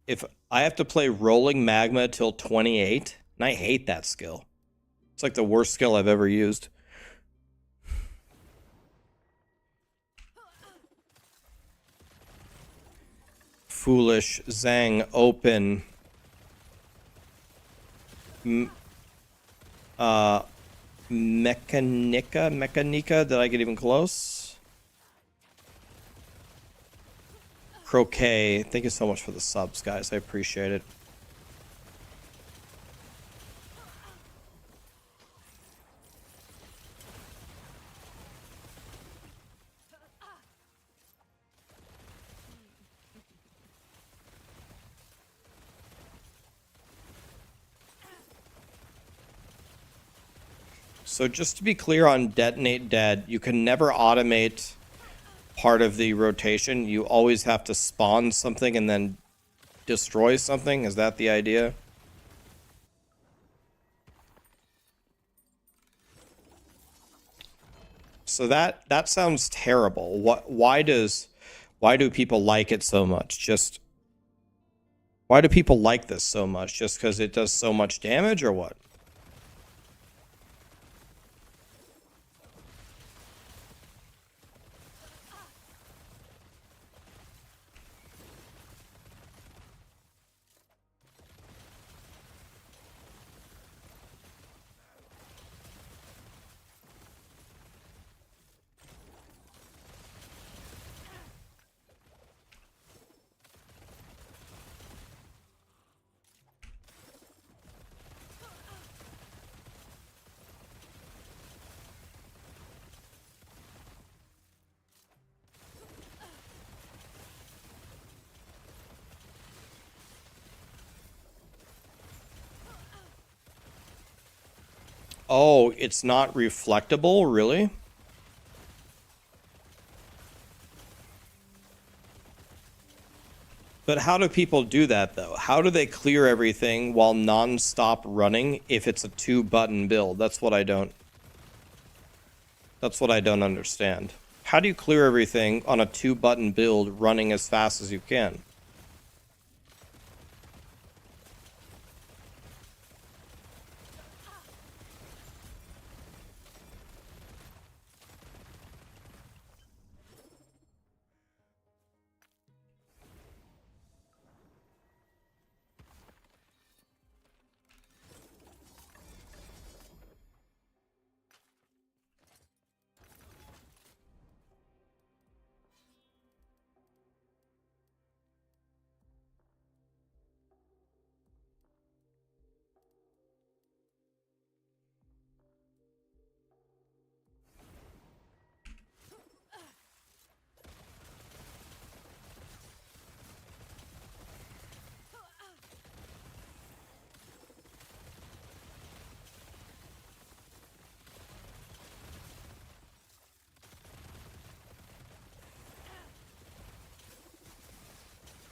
If I have to play Rolling Magma till 28, and I hate that skill. It's like the worst skill I've ever used. Foolish, Zhang, Open. Mechanica, did I get even close? Croquet, thank you so much for the subs, guys. I appreciate it. So just to be clear on Detonate Dead, you can never automate part of the rotation. You always have to spawn something and then destroy something. Is that the idea? So that sounds terrible. Why do people like it so much? Why do people like this so much? Just because it does so much damage or what? Oh, it's not reflectable, really? But how do people do that, though? How do they clear everything while non-stop running if it's a 2-button build? That's what I don't understand. How do you clear everything on a 2-button build running as fast as you can?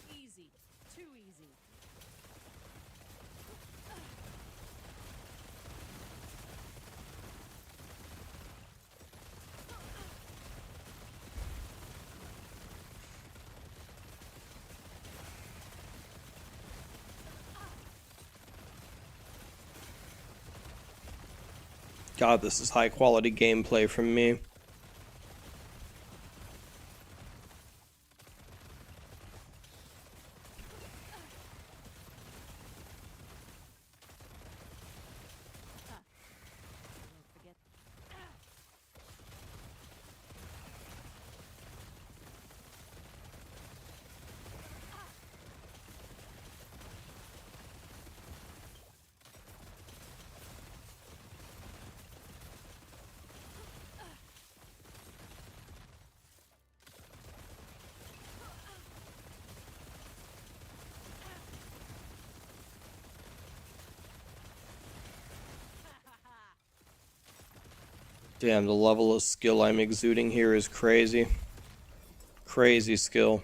Easy. Too easy. God, this is high quality gameplay from me. Don't forget. Damn, the level of skill I'm exuding here is crazy. Crazy skill.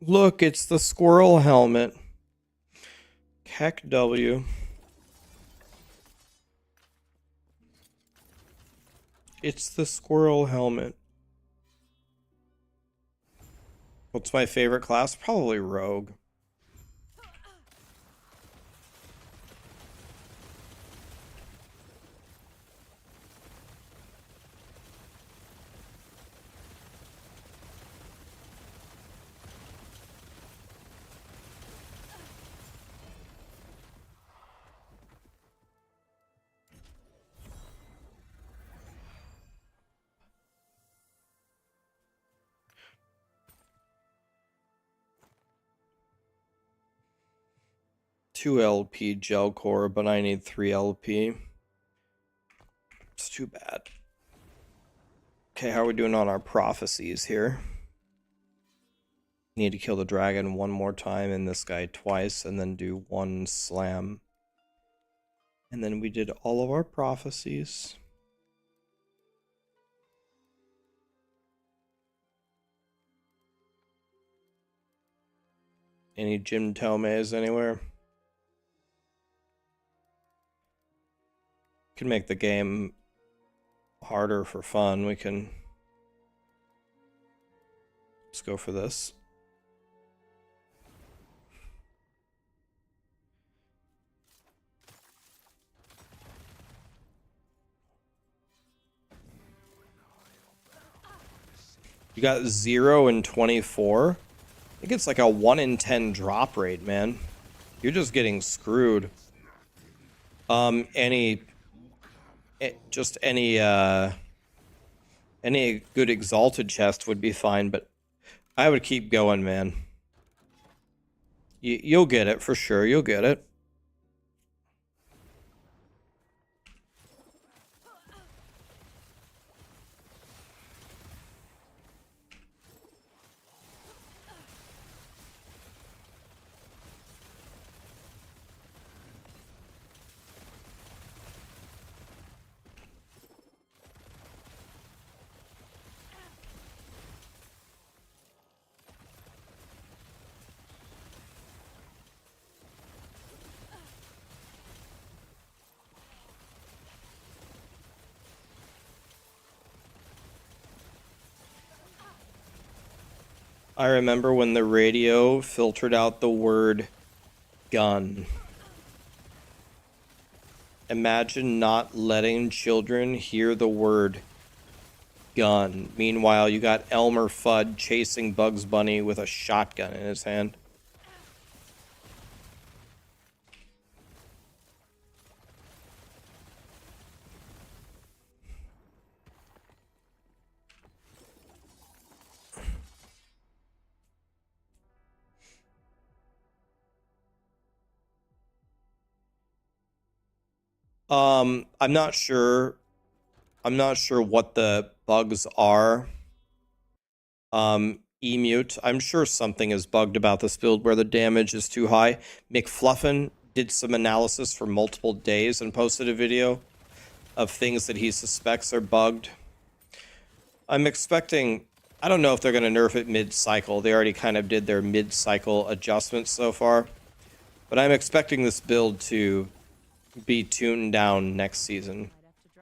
Look, it's the squirrel helmet. Heck W. It's the squirrel helmet. What's my favorite class? Probably rogue. 2 LP gel core, but I need 3 LP. It's too bad. Okay, how are we doing on our prophecies here? Need to kill the dragon one more time and this guy twice, and then do 1 slam. And then we did all of our prophecies. Any Jim Tomes anywhere? Can make the game harder for fun. We can... Let's go for this. You got 0 and 24? I think it's like a 1 in 10 drop rate, man. You're just getting screwed. Any good exalted chest would be fine, but I would keep going, man. You'll get it for sure. You'll get it. I remember when the radio filtered out the word gun. Imagine not letting children hear the word gun. Meanwhile, you got Elmer Fudd chasing Bugs Bunny with a shotgun in his hand. I'm not sure. I'm not sure what the bugs are. Emute. I'm sure something is bugged about this build where the damage is too high. McFluffin did some analysis for multiple days and posted a video of things that he suspects are bugged. I'm expecting... I don't know if they're going to nerf it mid-cycle. They already kind of did their mid-cycle adjustments so far. But I'm expecting this build to be tuned down next season.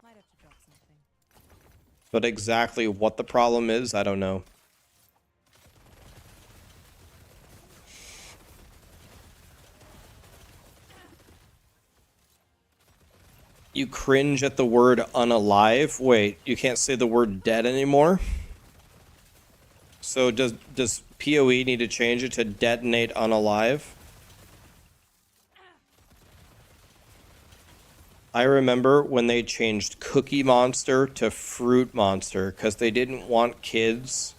Might have to drop something. But exactly what the problem is, I don't know. You cringe at the word unalive? Wait, you can't say the word dead anymore? So does PoE need to change it to detonate unalive? I remember when they changed Cookie Monster to Fruit Monster because they didn't want kids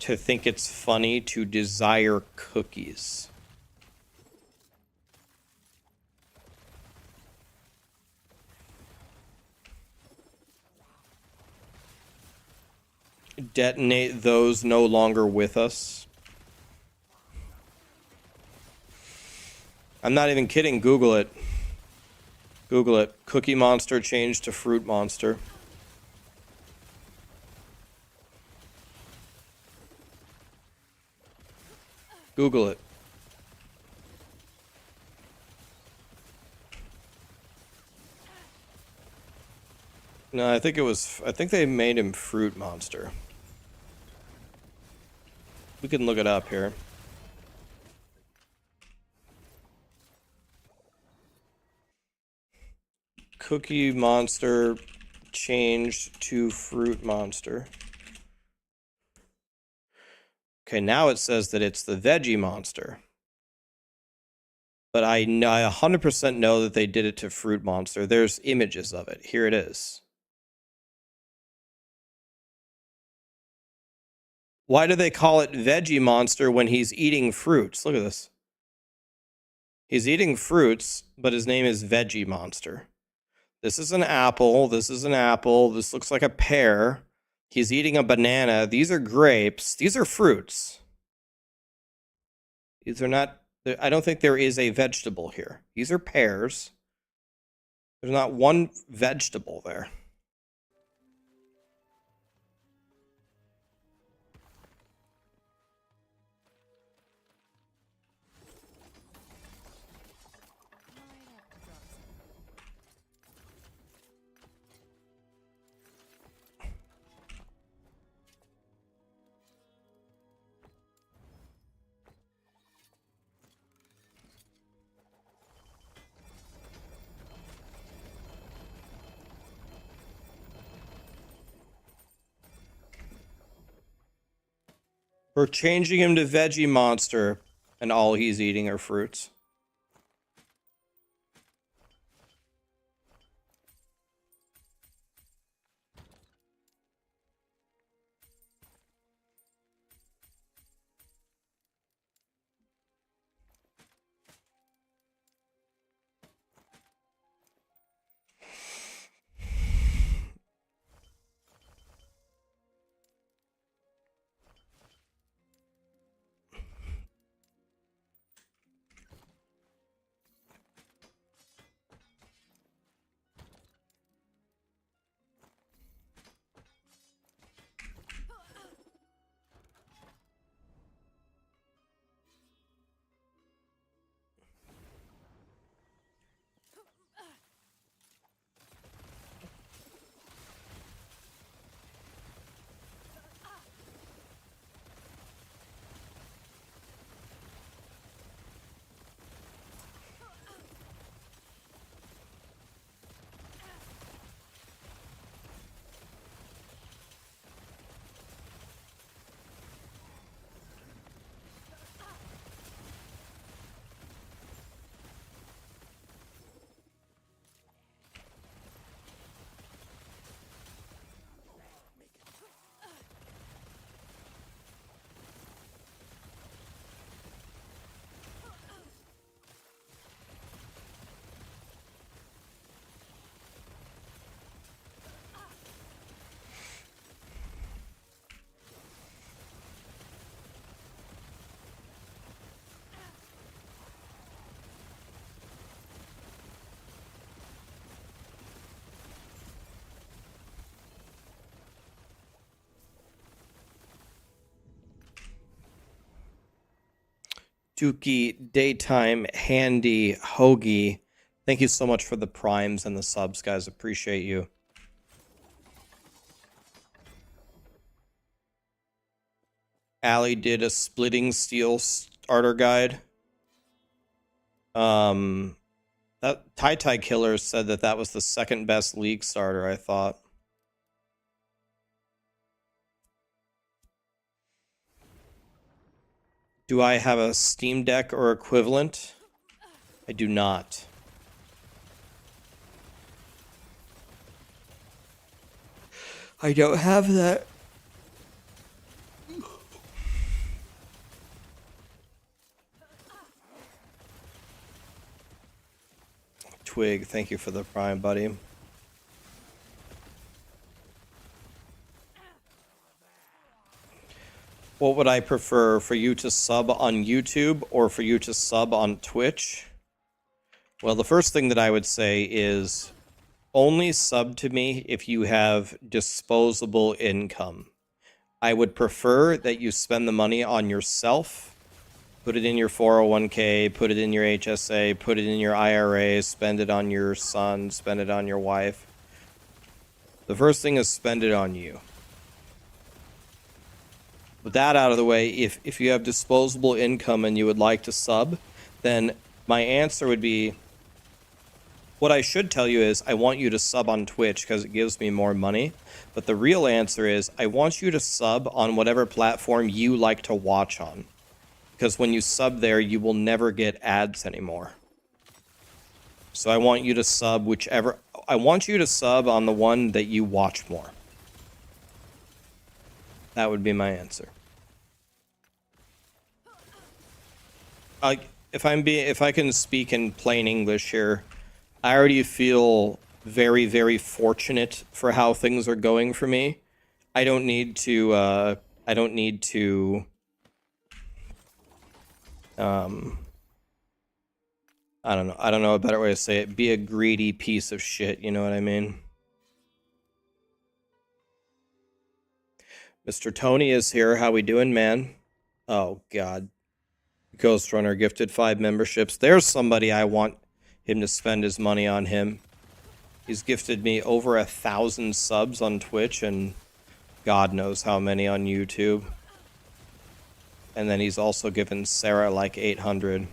to think it's funny to desire cookies. Detonate those no longer with us. I'm not even kidding. Google it. Google it. Cookie Monster changed to Fruit Monster. Google it. No, I think it was... I think they made him Fruit Monster. We can look it up here. Cookie Monster changed to Fruit Monster. Okay, now it says that it's the Veggie Monster. But I 100% know that they did it to Fruit Monster. There's images of it. Here it is. Why do they call it Veggie Monster when he's eating fruits? Look at this. He's eating fruits, but his name is Veggie Monster. This is an apple. This is an apple. This looks like a pear. He's eating a banana. These are grapes. These are fruits. These are not... I don't think there is a vegetable here. These are pears. There's not one vegetable there. We're changing him to Veggie Monster, and all he's eating are fruits. Dookie, Daytime, Handy, Hoagie. Thank you so much for the primes and the subs, guys. Appreciate you. Allie did a splitting steel starter guide. That Tai Killer said that was the second best league starter, I thought. Do I have a Steam Deck or equivalent? I do not. I don't have that. Twig, thank you for the prime, buddy. What would I prefer, for you to sub on YouTube or for you to sub on Twitch? Well, the first thing that I would say is only sub to me if you have disposable income. I would prefer that you spend the money on yourself, put it in your 401k, put it in your HSA, put it in your IRA, spend it on your son, spend it on your wife. The first thing is spend it on you. With that out of the way, if you have disposable income and you would like to sub, then my answer would be, what I should tell you is I want you to sub on Twitch because it gives me more money. But the real answer is I want you to sub on whatever platform you like to watch on. Because when you sub there, you will never get ads anymore. So I want you to sub whichever... I want you to sub on the one that you watch more. That would be my answer. if I can speak in plain English here, I already feel very, very fortunate for how things are going for me. I don't need to I don't need to I don't know a better way to say it. Be a greedy piece of shit, you know what I mean? Mr. Tony is here. How we doing, man? Oh god. Ghost Runner gifted 5 memberships. There's somebody I want him to spend his money on him. He's gifted me over 1,000 subs on Twitch and God knows how many on YouTube. And then he's also given Sarah like 800.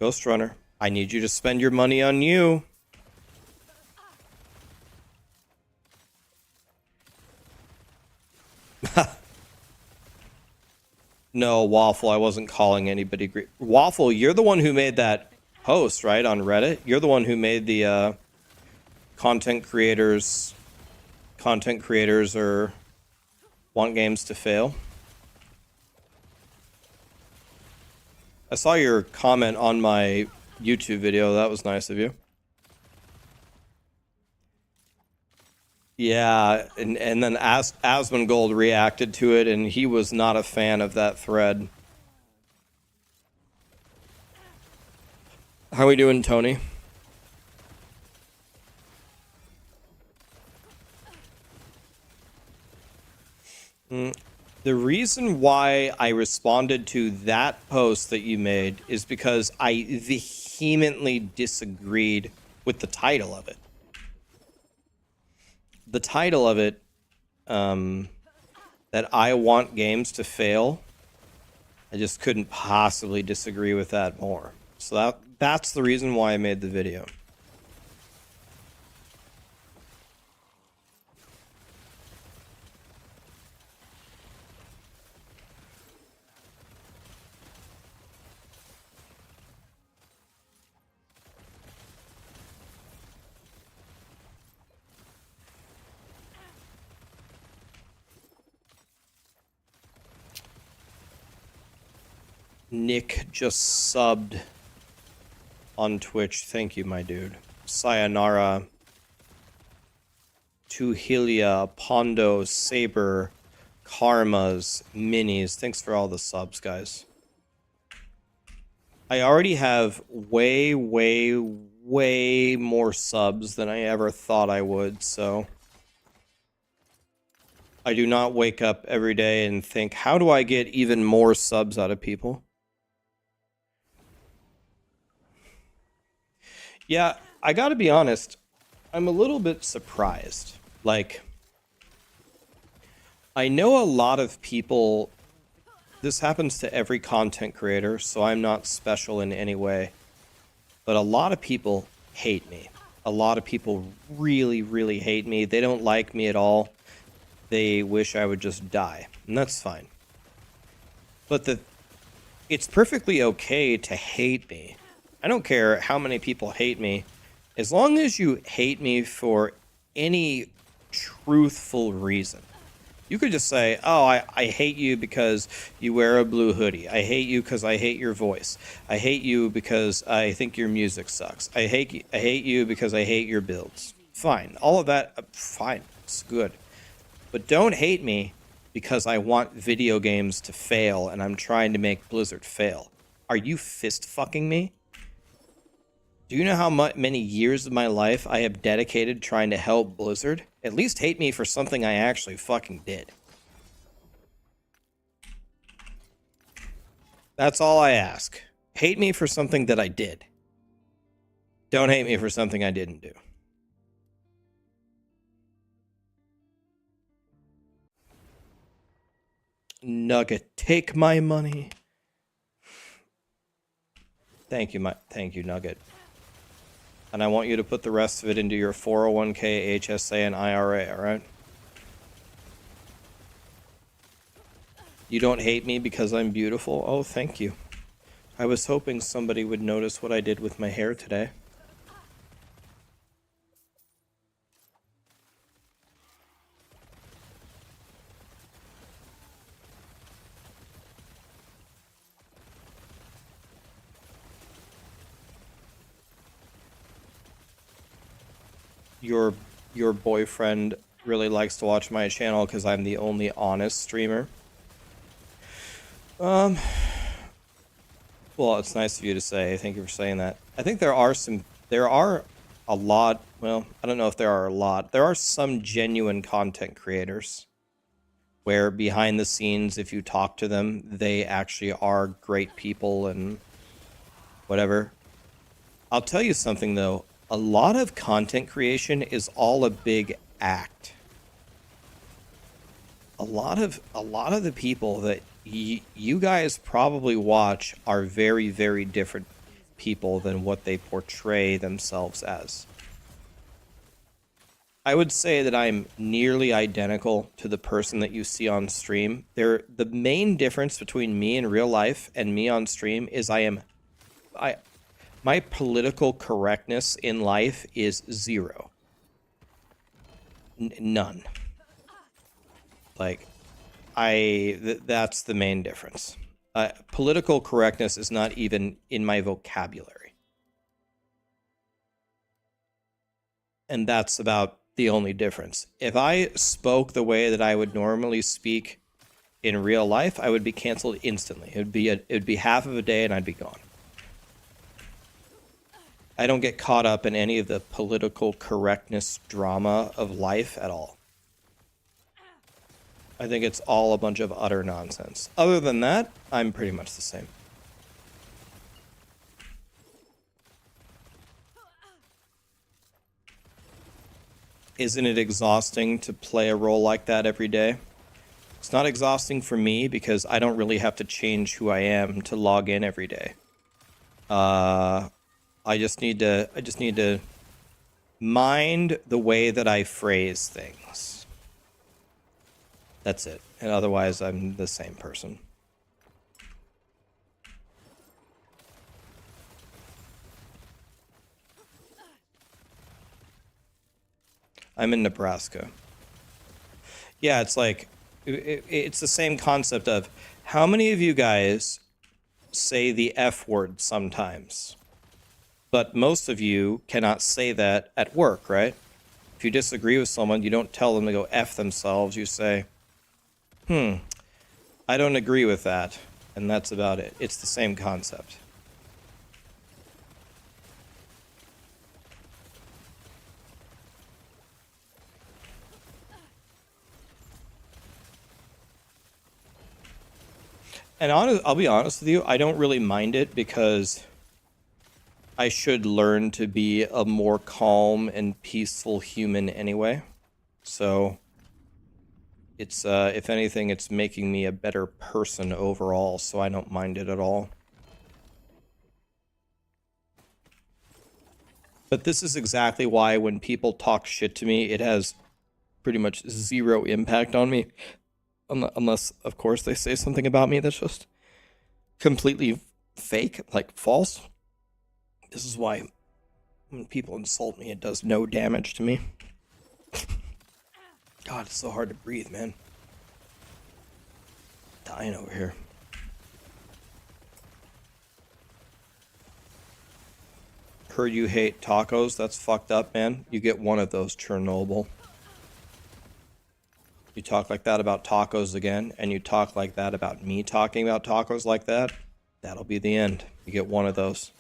Ghost Runner, I need you to spend your money on you. No, Waffle, I wasn't calling anybody great. Waffle, you're the one who made that post, right, on Reddit? You're the one who made the content creators or want games to fail. I saw your comment on my YouTube video. That was nice of you. Yeah, and then Asmongold reacted to it, and he was not a fan of that thread. How we doing, Tony? The reason why I responded to that post that you made is because I vehemently disagreed with the title of it. The title of it, that I want games to fail, I just couldn't possibly disagree with that more. So that's the reason why I made the video. Nick just subbed on Twitch. Thank you, my dude. Sayonara. Tuhilia, Pondo, Saber, Karmas, Minis. Thanks for all the subs, guys. I already have way, way, way more subs than I ever thought I would, so I do not wake up every day and think, how do I get even more subs out of people? Yeah, I gotta be honest, I'm a little bit surprised. Like, I know a lot of people, this happens to every content creator, so I'm not special in any way, but a lot of people hate me. A lot of people really, really hate me. They don't like me at all. They wish I would just die, and that's fine. But it's perfectly okay to hate me. I don't care how many people hate me, as long as you hate me for any truthful reason. You could just say, oh, I hate you because you wear a blue hoodie. I hate you because I hate your voice. I hate you because I think your music sucks. I hate you because I hate your builds. Fine. All of that, fine. It's good. But don't hate me because I want video games to fail and I'm trying to make Blizzard fail. Are you fist fucking me? Do you know how many years of my life I have dedicated trying to help Blizzard? At least hate me for something I actually fucking did. That's all I ask. Hate me for something that I did. Don't hate me for something I didn't do. Nugget, take my money. Thank you, Nugget. And I want you to put the rest of it into your 401k, HSA, and IRA, alright? You don't hate me because I'm beautiful? Oh, thank you. I was hoping somebody would notice what I did with my hair today. your boyfriend really likes to watch my channel because I'm the only honest streamer. Well, it's nice of you to say. Thank you for saying that. I think there are a lot, well, I don't know if there are a lot. There are some genuine content creators where behind the scenes, if you talk to them, they actually are great people and whatever. I'll tell you something though, a lot of content creation is all a big act. A lot of the people that you guys probably watch are very, very different people than what they portray themselves as. I would say that I'm nearly identical to the person that you see on stream. The main difference between me in real life and me on stream is my political correctness in life is zero. None. Like, that's the main difference. Political correctness is not even in my vocabulary. And that's about the only difference. If I spoke the way that I would normally speak in real life, I would be canceled instantly. It would be half of a day and I'd be gone. I don't get caught up in any of the political correctness drama of life at all. I think it's all a bunch of utter nonsense. Other than that, I'm pretty much the same. Isn't it exhausting to play a role like that every day? It's not exhausting for me because I don't really have to change who I am to log in every day. I just need to mind the way that I phrase things. That's it. And otherwise, I'm the same person. I'm in Nebraska. Yeah, it's like, it's the same concept of how many of you guys say the F word sometimes? But most of you cannot say that at work, right? If you disagree with someone, you don't tell them to go F themselves. You say, I don't agree with that. And that's about it. It's the same concept. And I'll be honest with you, I don't really mind it because I should learn to be a more calm and peaceful human anyway. So it's if anything, it's making me a better person overall, so I don't mind it at all. But this is exactly why when people talk shit to me, it has pretty much zero impact on me. Unless, of course, they say something about me that's just completely fake, like false. This is why when people insult me, it does no damage to me. God, it's so hard to breathe, man. Dying over here. Heard you hate tacos. That's fucked up, man. You get one of those, Chernobyl. You talk like that about tacos again, and you talk like that about me talking about tacos like that, that'll be the end. You get one of those.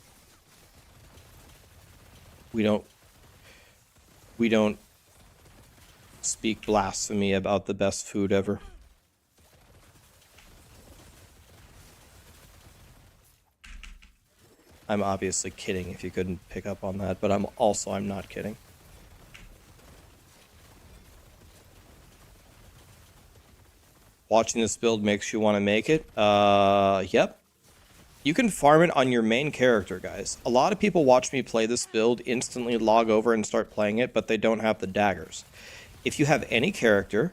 We don't speak blasphemy about the best food ever. I'm obviously kidding if you couldn't pick up on that, but I'm not kidding. Watching this build makes you want to make it? Yep. You can farm it on your main character, guys. A lot of people watch me play this build, instantly log over and start playing it, but they don't have the daggers. If you have any character,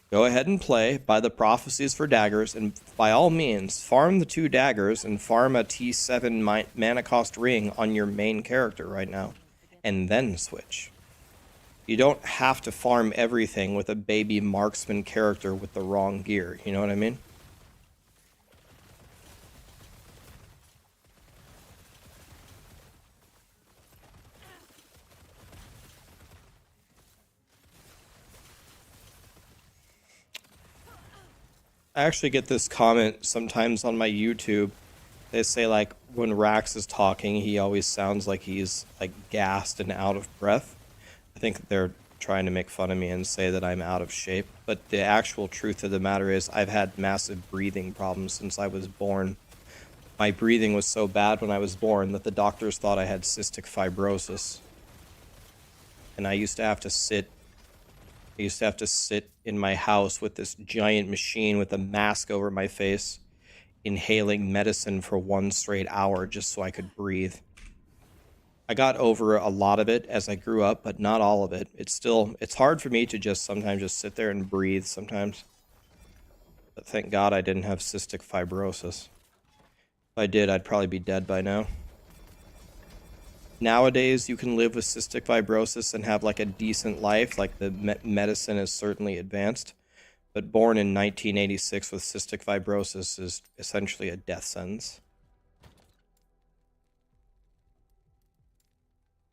go ahead and play, buy the prophecies for daggers, and by all means, farm the 2 daggers and farm a T7 mana cost ring on your main character right now, and then switch. You don't have to farm everything with a baby marksman character with the wrong gear, you know what I mean? I actually get this comment sometimes on my YouTube. They say like when Rax is talking, he always sounds like he's like gassed and out of breath. I think they're trying to make fun of me and say that I'm out of shape. But the actual truth of the matter is I've had massive breathing problems since I was born. My breathing was so bad when I was born that the doctors thought I had cystic fibrosis. And I used to have to sit in my house with this giant machine with a mask over my face, inhaling medicine for 1 straight hour just so I could breathe. I got over a lot of it as I grew up, but not all of it. It's hard for me to just sometimes just sit there and breathe sometimes. But thank God I didn't have cystic fibrosis. If I did, I'd probably be dead by now. Nowadays, you can live with cystic fibrosis and have like a decent life, like the medicine is certainly advanced. But born in 1986 with cystic fibrosis is essentially a death sentence.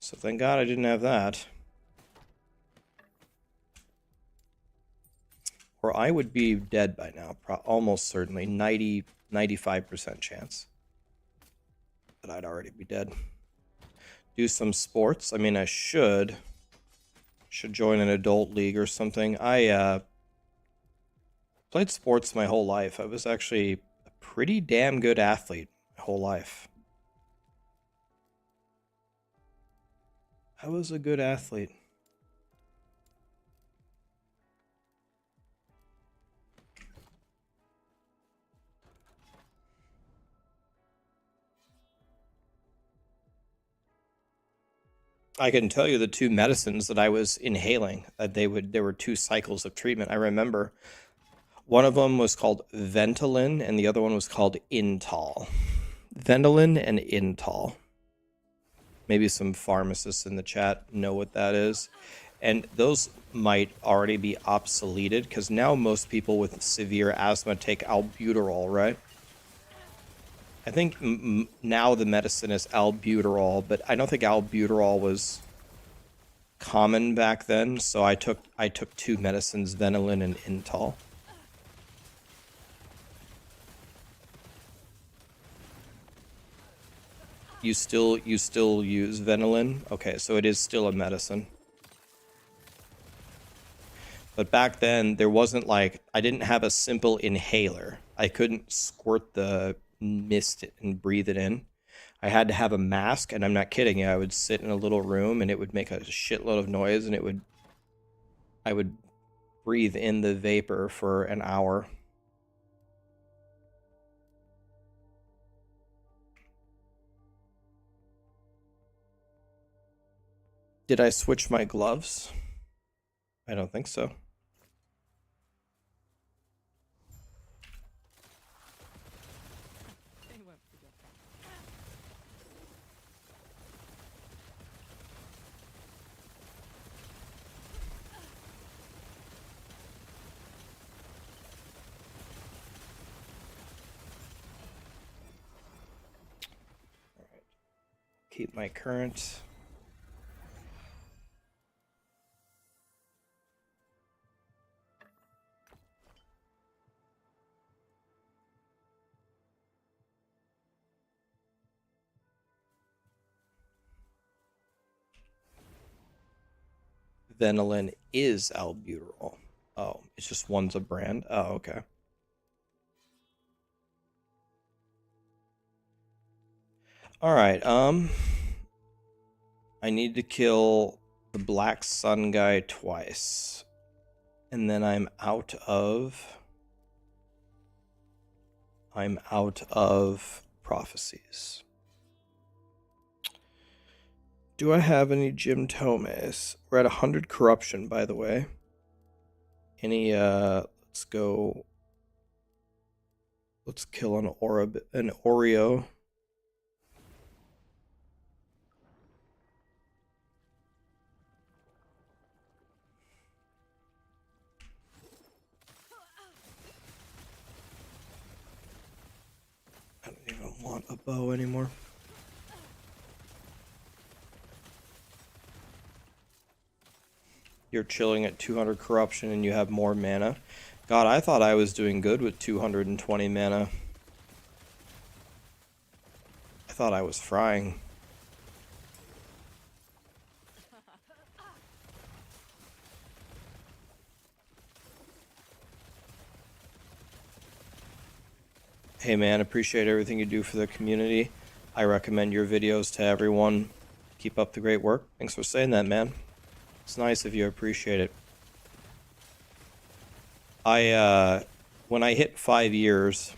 So thank God I didn't have that. Or I would be dead by now, almost certainly, 95% chance that I'd already be dead. Do some sports. I mean, I should join an adult league or something. I played sports my whole life. I was actually a pretty damn good athlete my whole life. I was a good athlete. I can tell you the two medicines that I was inhaling. There were 2 cycles of treatment. I remember one of them was called Ventolin, and the other one was called Intol. Ventolin and Intol. Maybe some pharmacists in the chat know what that is. And those might already be obsoleted because now most people with severe asthma take albuterol, right? I think now the medicine is albuterol, but I don't think albuterol was common back then. So I took 2 medicines, Ventolin and Intol. You still use Ventolin? Okay, so it is still a medicine. But back then, there wasn't like, I didn't have a simple inhaler. I couldn't squirt the mist and breathe it in. I had to have a mask, and I'm not kidding you. I would sit in a little room, and it would make a shitload of noise, and I would breathe in the vapor for an hour. Did I switch my gloves? I don't think so. They won't forget that. Keep my current. Ventolin is albuterol. Oh, it's just one's a brand. Oh, okay. All right. I need to kill the Black Sun guy twice, and then I'm out of prophecies. Do I have any Jim Tomes? We're at 100 corruption, by the way. Any let's go. Let's kill an Oreo. I don't even want a bow anymore. You're chilling at 200 corruption and you have more mana. God, I thought I was doing good with 220 mana. I thought I was frying. Hey man, appreciate everything you do for the community. I recommend your videos to everyone. Keep up the great work. Thanks for saying that, man. It's nice of you. Appreciate it. When I hit 5 years,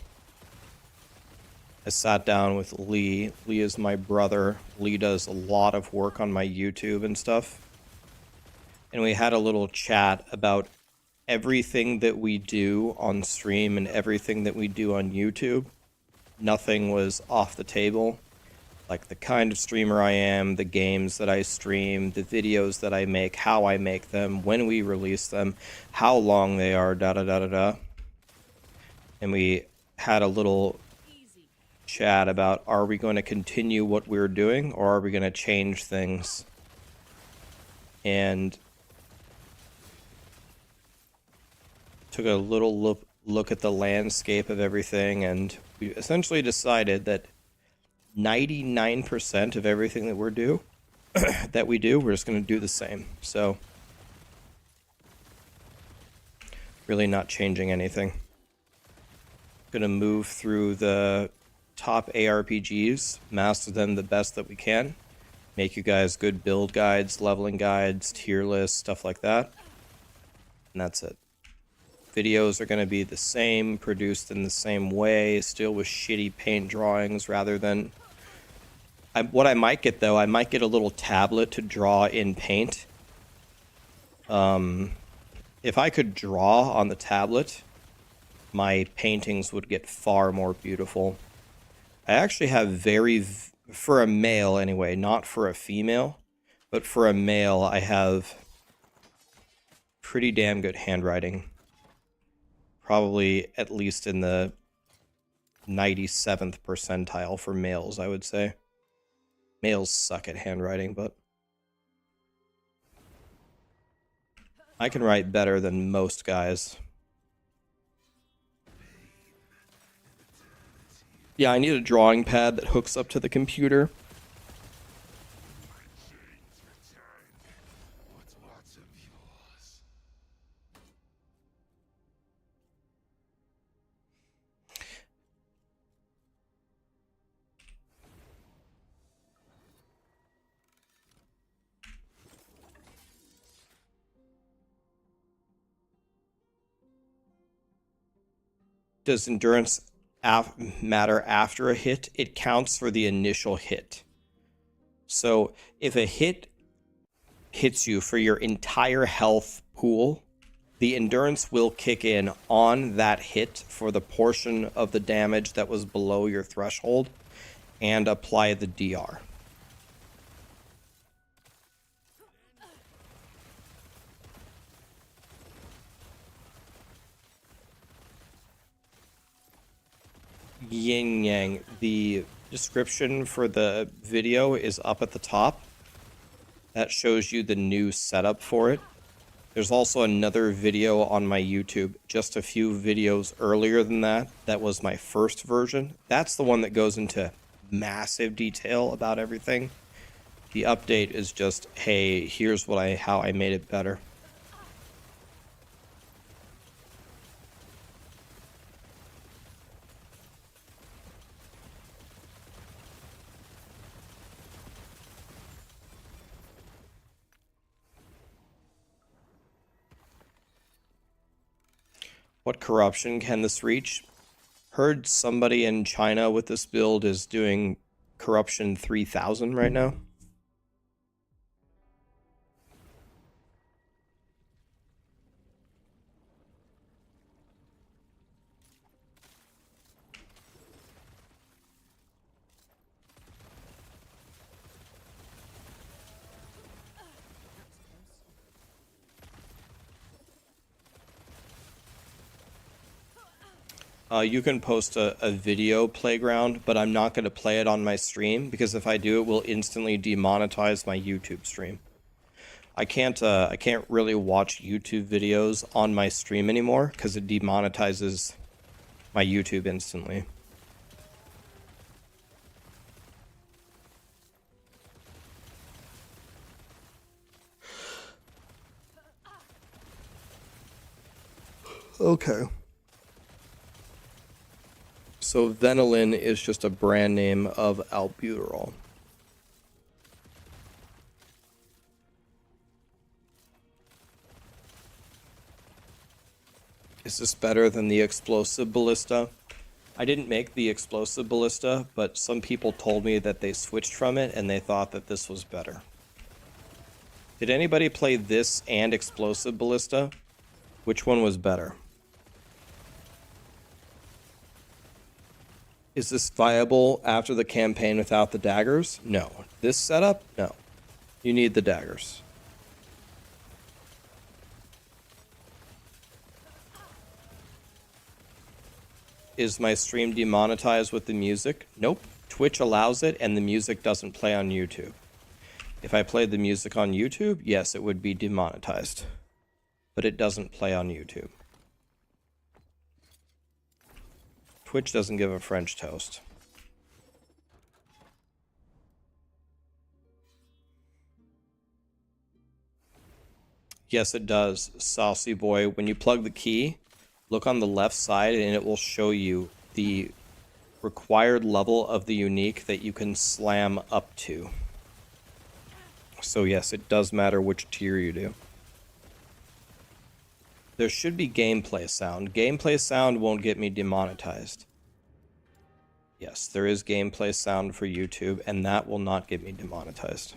I sat down with Lee. Lee is my brother. Lee does a lot of work on my YouTube and stuff. And we had a little chat about everything that we do on stream and everything that we do on YouTube. Nothing was off the table. Like the kind of streamer I am, the games that I stream, the videos that I make, how I make them, when we release them, how long they are, da-da-da-da-da. And we had a little chat about, are we going to continue what we're doing or are we going to change things? And took a little look at the landscape of everything, and we essentially decided that 99% of everything that we're we're just going to do the same. So really not changing anything. Going to move through the top ARPGs, master them the best that we can, make you guys good build guides, leveling guides, tier lists, stuff like that. And that's it. Videos are going to be the same, produced in the same way, still with shitty paint drawings rather than... what I might get, though, I might get a little tablet to draw in paint. If I could draw on the tablet, my paintings would get far more beautiful. I actually have for a male anyway, not for a female, but for a male, I have pretty damn good handwriting. Probably at least in the 97th percentile for males, I would say. Males suck at handwriting, but I can write better than most guys. Yeah, I need a drawing pad that hooks up to the computer. Does endurance matter after a hit? It counts for the initial hit. So if a hit hits you for your entire health pool, the endurance will kick in on that hit for the portion of the damage that was below your threshold and apply the DR. Yin Yang, the description for the video is up at the top. That shows you the new setup for it. There's also another video on my YouTube, just a few videos earlier than that. That was my first version. That's the one that goes into massive detail about everything. The update is just, hey, here's how I made it better. What corruption can this reach? Heard somebody in China with this build is doing corruption 3000 right now. You can post a video playground, but I'm not going to play it on my stream because if I do, it will instantly demonetize my YouTube stream. I can't really watch YouTube videos on my stream anymore because it demonetizes my YouTube instantly. Okay. So Venolin is just a brand name of albuterol. Is this better than the explosive ballista? I didn't make the explosive ballista, but some people told me that they switched from it and they thought that this was better. Did anybody play this and explosive ballista? Which one was better? Is this viable after the campaign without the daggers? No. This setup? No. You need the daggers. Is my stream demonetized with the music? Nope. Twitch allows it and the music doesn't play on YouTube. If I played the music on YouTube, yes, it would be demonetized. But it doesn't play on YouTube. Twitch doesn't give a French toast. Yes, it does, Saucy Boy. When you plug the key, look on the left side and it will show you the required level of the unique that you can slam up to. So yes, it does matter which tier you do. There should be gameplay sound. Gameplay sound won't get me demonetized. Yes, there is gameplay sound for YouTube, and that will not get me demonetized.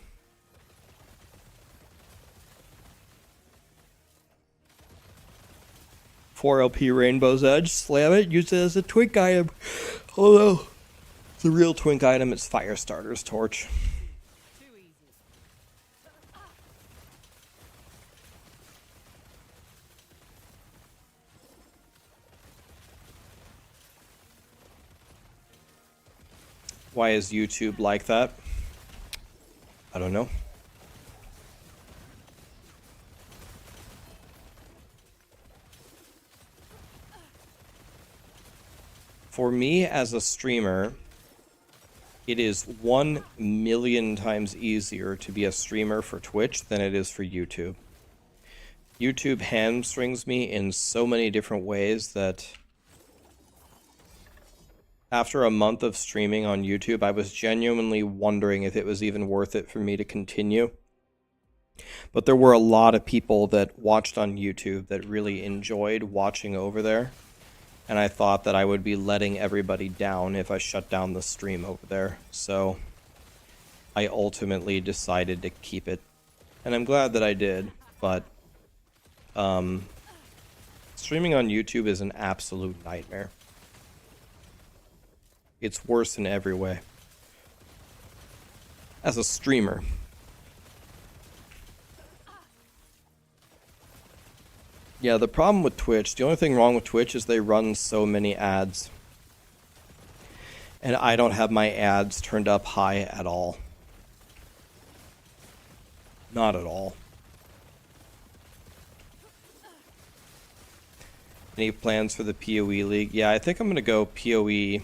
"4LP Rainbow's Edge, slam it, use it as a twink item." Although, the real twink item is Firestarter's torch. Too easy. Why is YouTube like that? I don't know. For me as a streamer, it is 1,000,000 times easier to be a streamer for Twitch than it is for YouTube. YouTube hamstrings me in so many different ways that after a month of streaming on YouTube, I was genuinely wondering if it was even worth it for me to continue. But there were a lot of people that watched on YouTube that really enjoyed watching over there. And I thought that I would be letting everybody down if I shut down the stream over there. So I ultimately decided to keep it. And I'm glad that I did. But streaming on YouTube is an absolute nightmare. It's worse in every way. As a streamer. Yeah, the problem with Twitch, the only thing wrong with Twitch is they run so many ads. And I don't have my ads turned up high at all. Not at all. Any plans for the PoE League? Yeah, I think I'm going to go PoE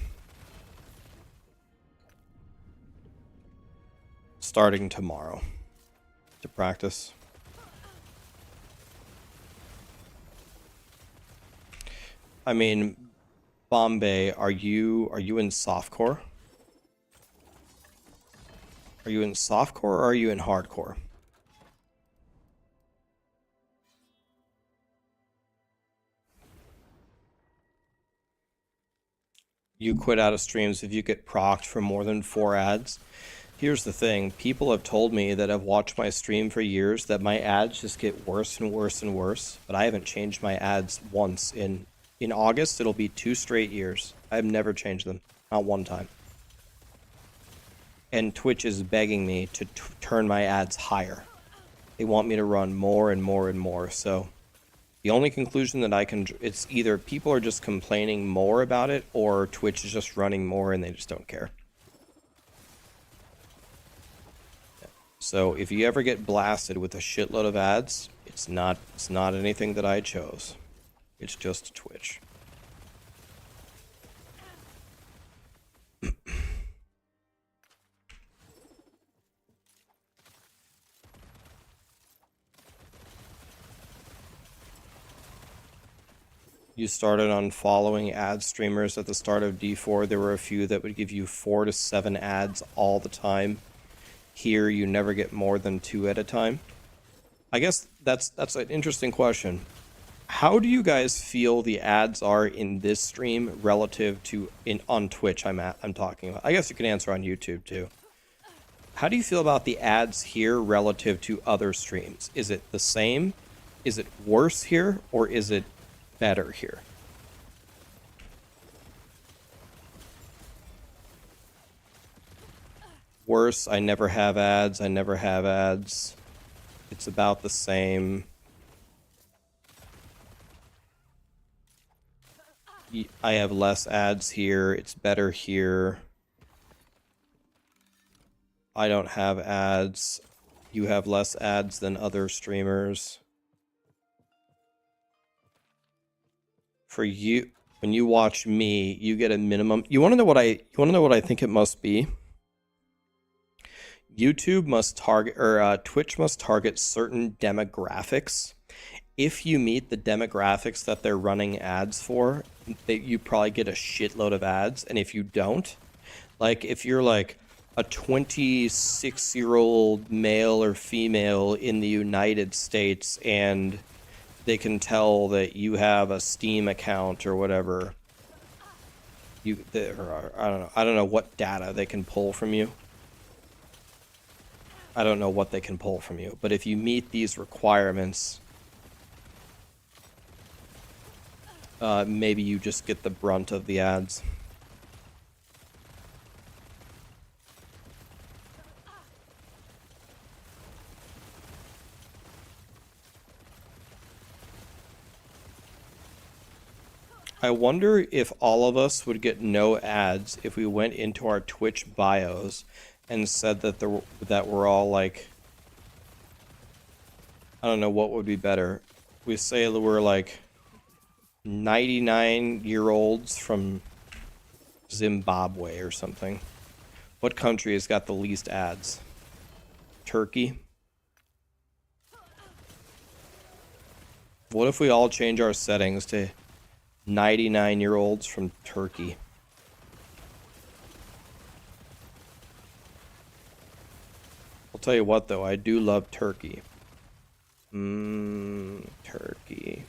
starting tomorrow to practice. I mean, Bombay, are you in softcore? Are you in softcore or are you in hardcore? You quit out of streams if you get procced for more than 4 ads. Here's the thing, people have told me that have watched my stream for years that my ads just get worse and worse and worse, but I haven't changed my ads once. In August, it'll be 2 straight years. I've never changed them, not one time. And Twitch is begging me to turn my ads higher. They want me to run more and more and more, so the only conclusion that I can, it's either people are just complaining more about it or Twitch is just running more and they just don't care. So if you ever get blasted with a shitload of ads, it's not anything that I chose. It's just Twitch. You started on following ad streamers at the start of D4. There were a few that would give you 4 to 7 ads all the time. Here, you never get more than 2 at a time. I guess that's an interesting question. How do you guys feel the ads are in this stream relative to on Twitch? I'm talking about. I guess you can answer on YouTube too. How do you feel about the ads here relative to other streams? Is it the same? Is it worse here, or is it better here? Worse, I never have ads. I never have ads. It's about the same. I have less ads here. It's better here. I don't have ads. You have less ads than other streamers. For you, when you watch me, you get a minimum. You want to know what I think it must be? YouTube must target, or Twitch must target certain demographics. If you meet the demographics that they're running ads for, you probably get a shitload of ads. And if you don't, like if you're like a 26-year-old male or female in the United States and they can tell that you have a Steam account or whatever, I don't know what data they can pull from you. I don't know what they can pull from you, but if you meet these requirements, maybe you just get the brunt of the ads. I wonder if all of us would get no ads if we went into our Twitch bios and said that that we're all like, I don't know what would be better. We say that we're like 99-year-olds from Zimbabwe or something. What country has got the least ads? Turkey? What if we all change our settings to 99-year-olds from Turkey? I'll tell you what, though, I do love turkey. Turkey.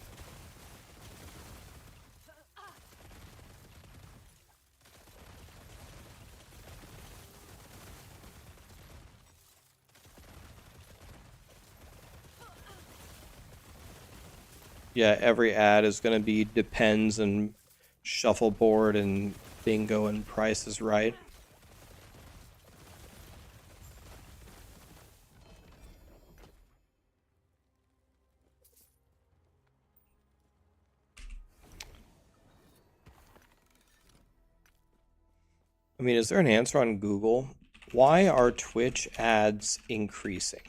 Yeah, every ad is going to be Depends and Shuffleboard and Bingo and Price is Right. I mean, is there an answer on Google? Why are Twitch ads increasing?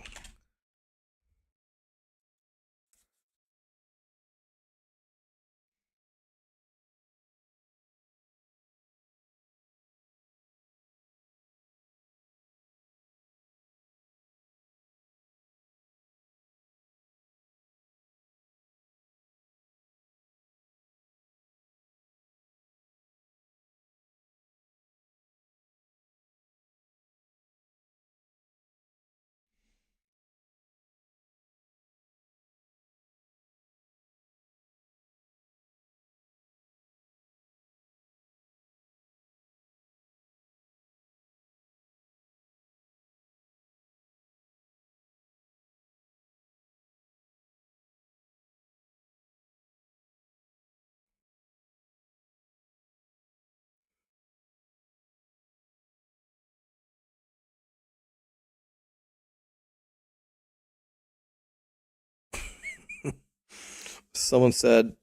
Someone said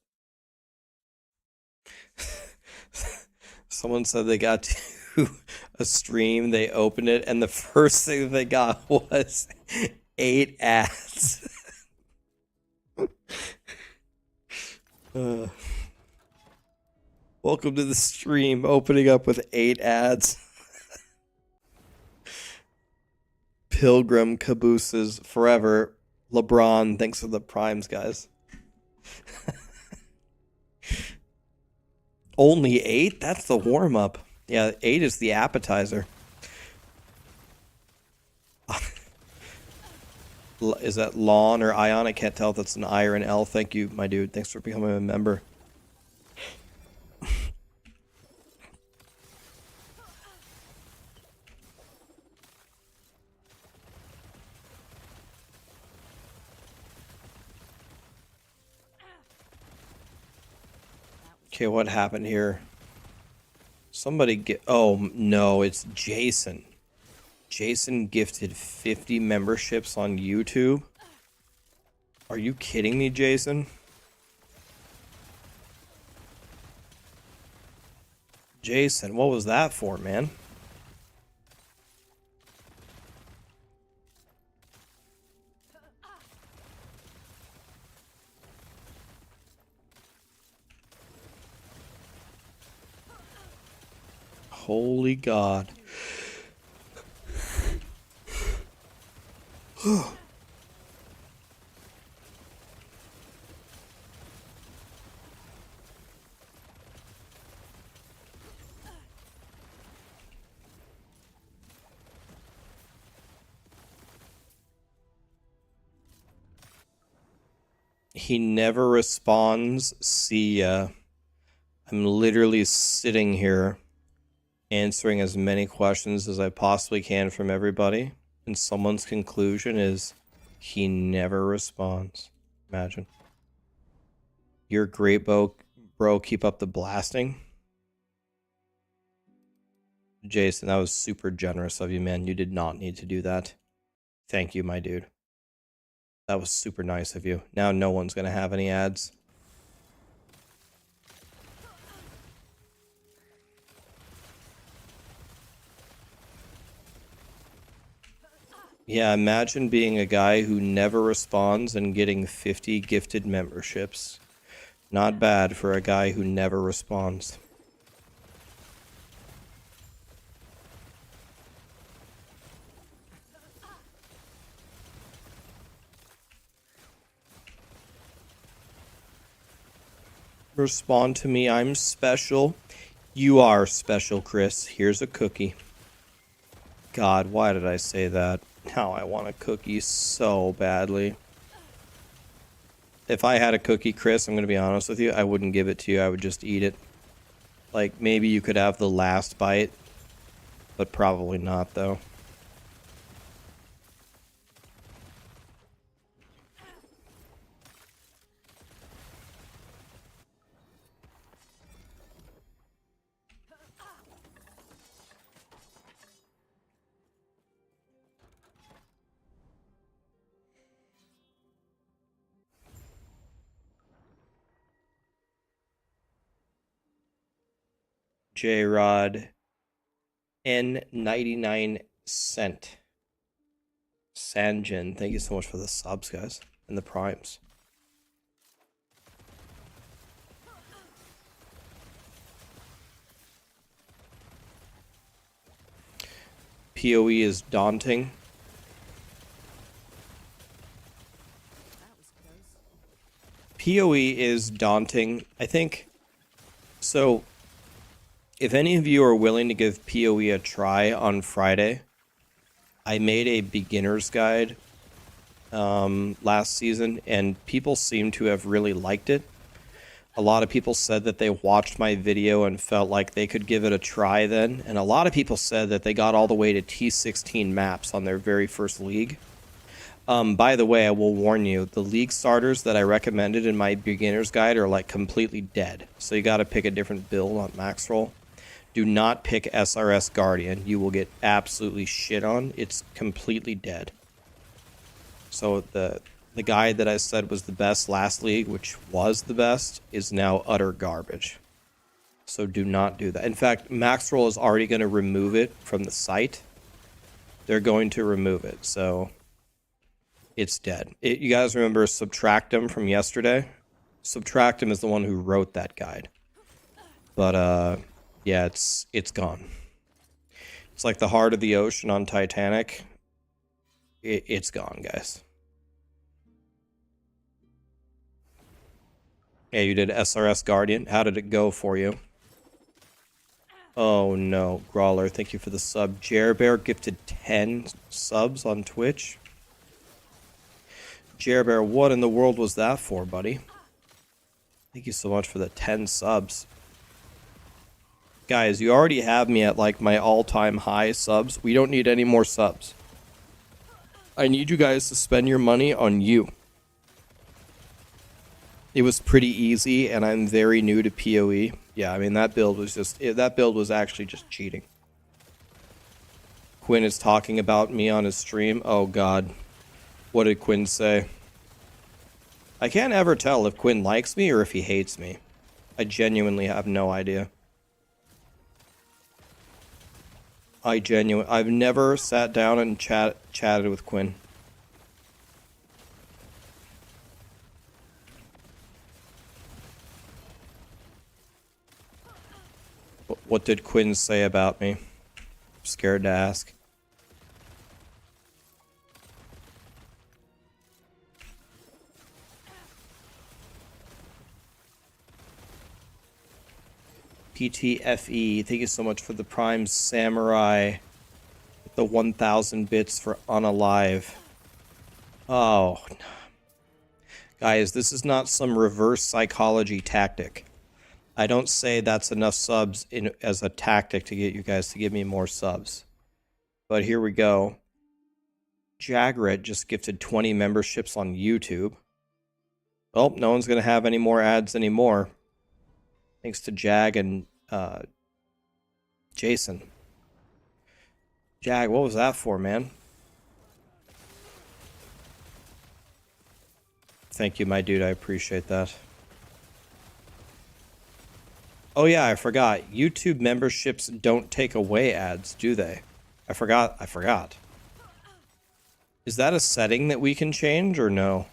they got to a stream, they opened it, and the first thing they got was 8 ads. Welcome to the stream, opening up with 8 ads. Pilgrim cabooses forever. LeBron, thanks for the primes, guys. Only 8? That's the warm-up. Yeah, 8 is the appetizer. Is that Lawn or Ion? I can't tell if that's an I or an L. Thank you, my dude. Thanks for becoming a member. Okay, what happened here? Somebody get... Oh, no, it's Jason. Jason gifted 50 memberships on YouTube. Are you kidding me, Jason? Jason, what was that for, man? Holy God. He never responds. See ya. I'm literally sitting here answering as many questions as I possibly can from everybody, and someone's conclusion is he never responds. Imagine. You're great, bro. Keep up the blasting. Jason, that was super generous of you, man. You did not need to do that. Thank you, my dude. That was super nice of you. Now no one's going to have any ads. Yeah, imagine being a guy who never responds and getting 50 gifted memberships. Not bad for a guy who never responds. Respond to me, I'm special. You are special, Chris. Here's a cookie. God, why did I say that? Now I want a cookie so badly. If I had a cookie, Chris, I'm going to be honest with you, I wouldn't give it to you. I would just eat it. Like, maybe you could have the last bite, but probably not, though. J-Rod N99 cent. Sanjin, thank you so much for the subs, guys, and the primes. PoE is daunting. PoE is daunting. I think so. If any of you are willing to give PoE a try on Friday, I made a beginner's guide last season, and people seem to have really liked it. A lot of people said that they watched my video and felt like they could give it a try then, and a lot of people said that they got all the way to T16 maps on their very first league. By the way, I will warn you, the league starters that I recommended in my beginner's guide are like completely dead, so you got to pick a different build on Maxroll. Do not pick SRS Guardian. You will get absolutely shit on. It's completely dead. So the guide that I said was the best last league, which was the best, is now utter garbage. So do not do that. In fact, Maxroll is already going to remove it from the site. They're going to remove it, so it's dead. You guys remember Subtractem from yesterday? Subtractem is the one who wrote that guide. But yeah, it's gone. It's like the heart of the ocean on Titanic. It's gone, guys. Yeah, you did SRS Guardian. How did it go for you? Oh no, Grawler, thank you for the sub. Jerbear gifted 10 subs on Twitch. Jerbear, what in the world was that for, buddy? Thank you so much for the 10 subs. Guys, you already have me at like my all-time high subs. We don't need any more subs. I need you guys to spend your money on you. It was pretty easy, and I'm very new to PoE. Yeah, I mean, that build was just... that build was actually just cheating. Quinn is talking about me on his stream. Oh, God. What did Quinn say? I can't ever tell if Quinn likes me or if he hates me. I genuinely have no idea. I've never sat down and chatted with Quinn. What did Quinn say about me? I'm scared to ask. PTFE, thank you so much for the Prime Samurai. The 1,000 bits for Unalive. Oh. Guys, this is not some reverse psychology tactic. I don't say that's enough subs as a tactic to get you guys to give me more subs. But here we go. Jagret just gifted 20 memberships on YouTube. Oh, no one's going to have any more ads anymore. Thanks to Jag and Jason. Jag, what was that for, man? Thank you, my dude. I appreciate that. Oh, yeah, I forgot. YouTube memberships don't take away ads, do they? I forgot. Is that a setting that we can change, or no?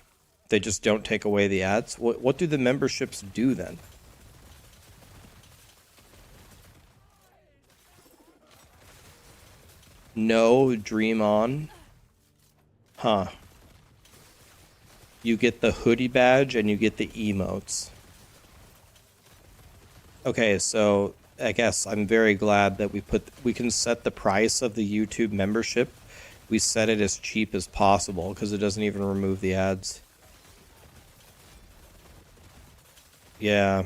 They just don't take away the ads? What do the memberships do, then? No, dream on. Huh. You get the hoodie badge and you get the emotes. Okay, so I guess I'm very glad that we can set the price of the YouTube membership. We set it as cheap as possible because it doesn't even remove the ads. Yeah.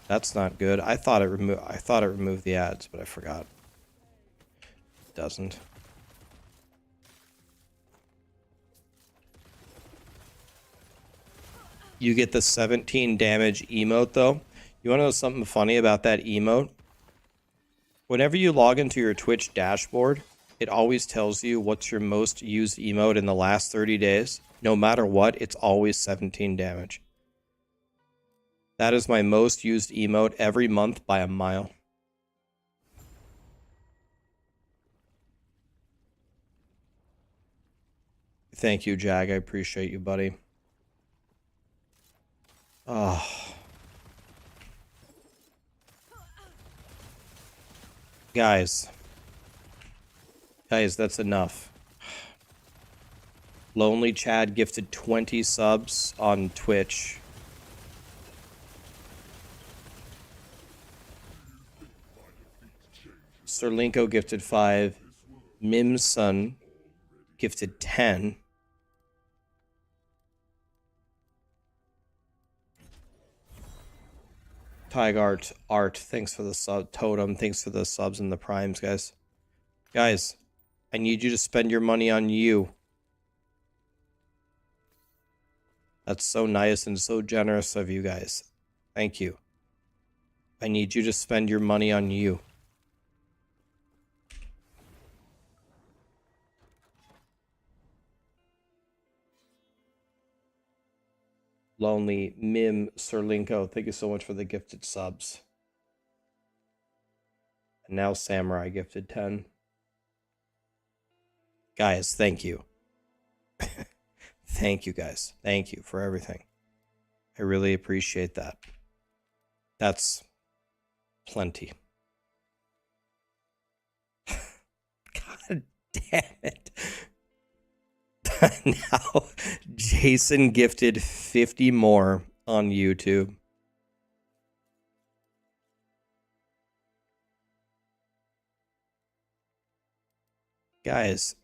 That's not good. I thought it removed the ads, but I forgot. It doesn't. You get the 17 damage emote though. You want to know something funny about that emote? Whenever you log into your Twitch dashboard, it always tells you what's your most used emote in the last 30 days. No matter what, it's always 17 damage. That is my most used emote every month by a mile. Thank you, Jag. I appreciate you, buddy. Oh. Guys, that's enough. Lonely Chad gifted 20 subs on Twitch. Serlinko gifted 5. Mimson gifted 10. Tigart Art, thanks for the sub. Totem, thanks for the subs and the primes, guys. Guys, I need you to spend your money on you. That's so nice and so generous of you guys. Thank you. I need you to spend your money on you. Lonely, Mim, Serlinko, thank you so much for the gifted subs. And now Samurai gifted 10. Guys, thank you. Thank you, guys. Thank you for everything. I really appreciate that. That's plenty. God damn it. Now, Jason gifted 50 more on YouTube. Guys.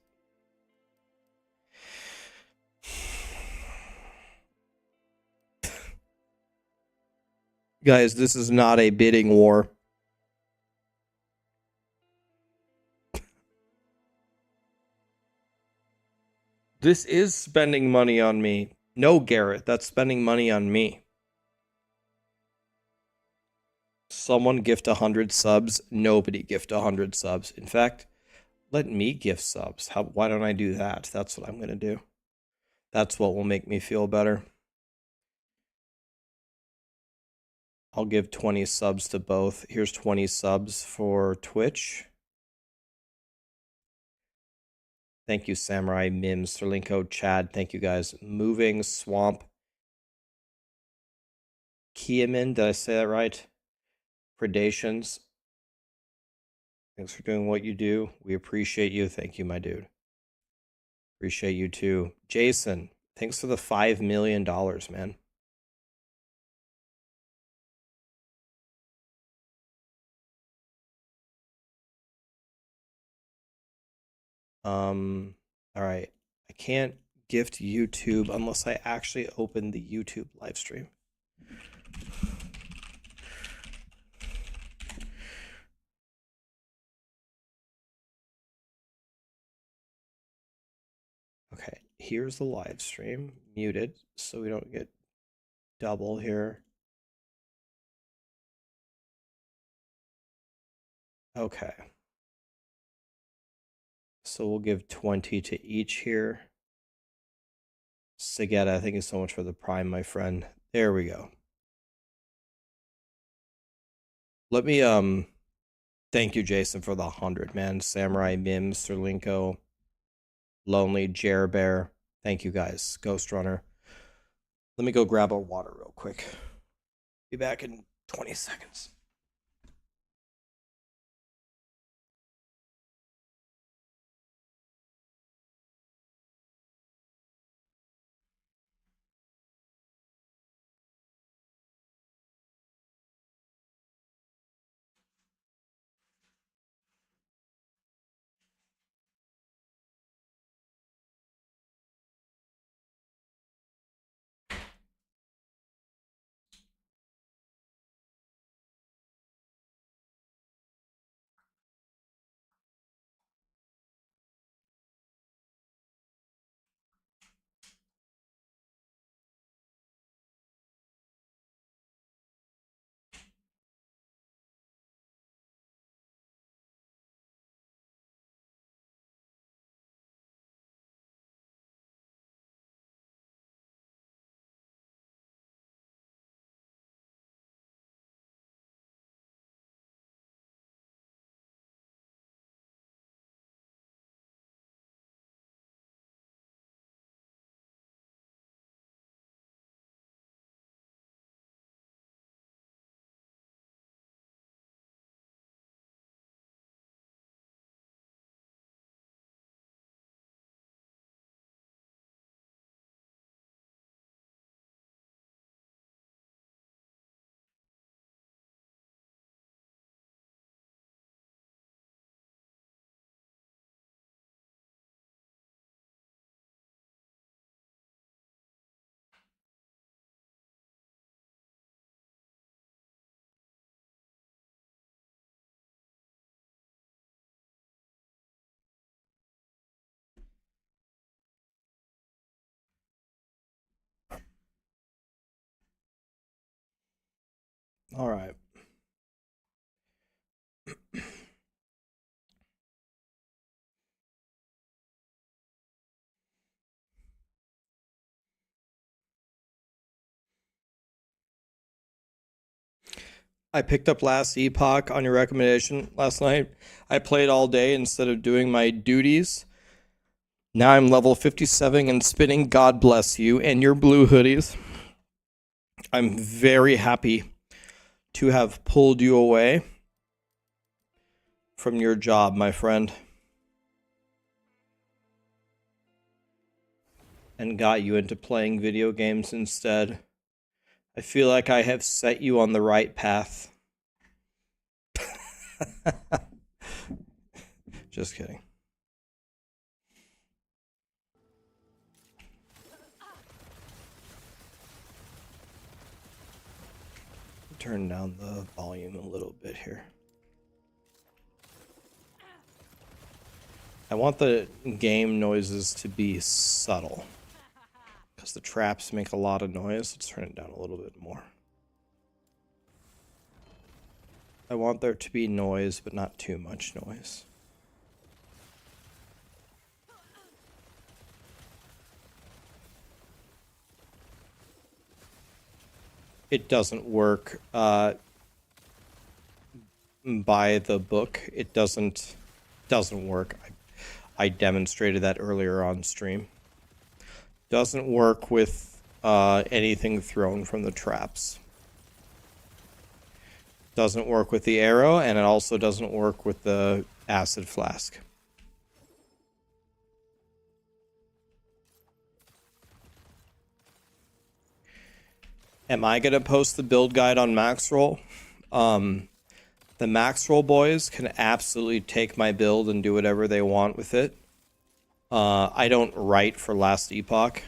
Guys, this is not a bidding war. This is spending money on me. No, Garrett, that's spending money on me. Someone gift 100 subs. Nobody gift 100 subs. In fact, let me gift subs. Why don't I do that? That's what I'm going to do. That's what will make me feel better. I'll give 20 subs to both. Here's 20 subs for Twitch. Thank you, Samurai, Mims, Sterlinko, Chad. Thank you, guys. Moving, Swamp, Kiamin. Did I say that right? Predations. Thanks for doing what you do. We appreciate you. Thank you, my dude. Appreciate you too. Jason, thanks for the $5 million, man. All right. I can't gift YouTube unless I actually open the YouTube live stream. Okay, here's the live stream, muted, so we don't get double here. Okay. So we'll give 20 to each here. Sagetta, thank you so much for the prime, my friend. There we go. Let me thank you, Jason, for the 100, man. Samurai, Mims, Sterlinko, Lonely, Jer Bear. Thank you, guys. Ghost Runner. Let me go grab a water real quick. Be back in 20 seconds. All right. I picked up last Epoch on your recommendation last night. I played all day instead of doing my duties. Now I'm level 57 and spinning. God bless you and your blue hoodies. I'm very happy to have pulled you away from your job, my friend, and got you into playing video games instead. I feel like I have set you on the right path. Just kidding. Turn down the volume a little bit here. I want the game noises to be subtle, because the traps make a lot of noise. Let's turn it down a little bit more. I want there to be noise, but not too much noise. It doesn't work by the book. It doesn't work. I demonstrated that earlier on stream. Doesn't work with anything thrown from the traps. Doesn't work with the arrow, and it also doesn't work with the acid flask. Am I going to post the build guide on Maxroll? The Maxroll boys can absolutely take my build and do whatever they want with it. I don't write for Last Epoch,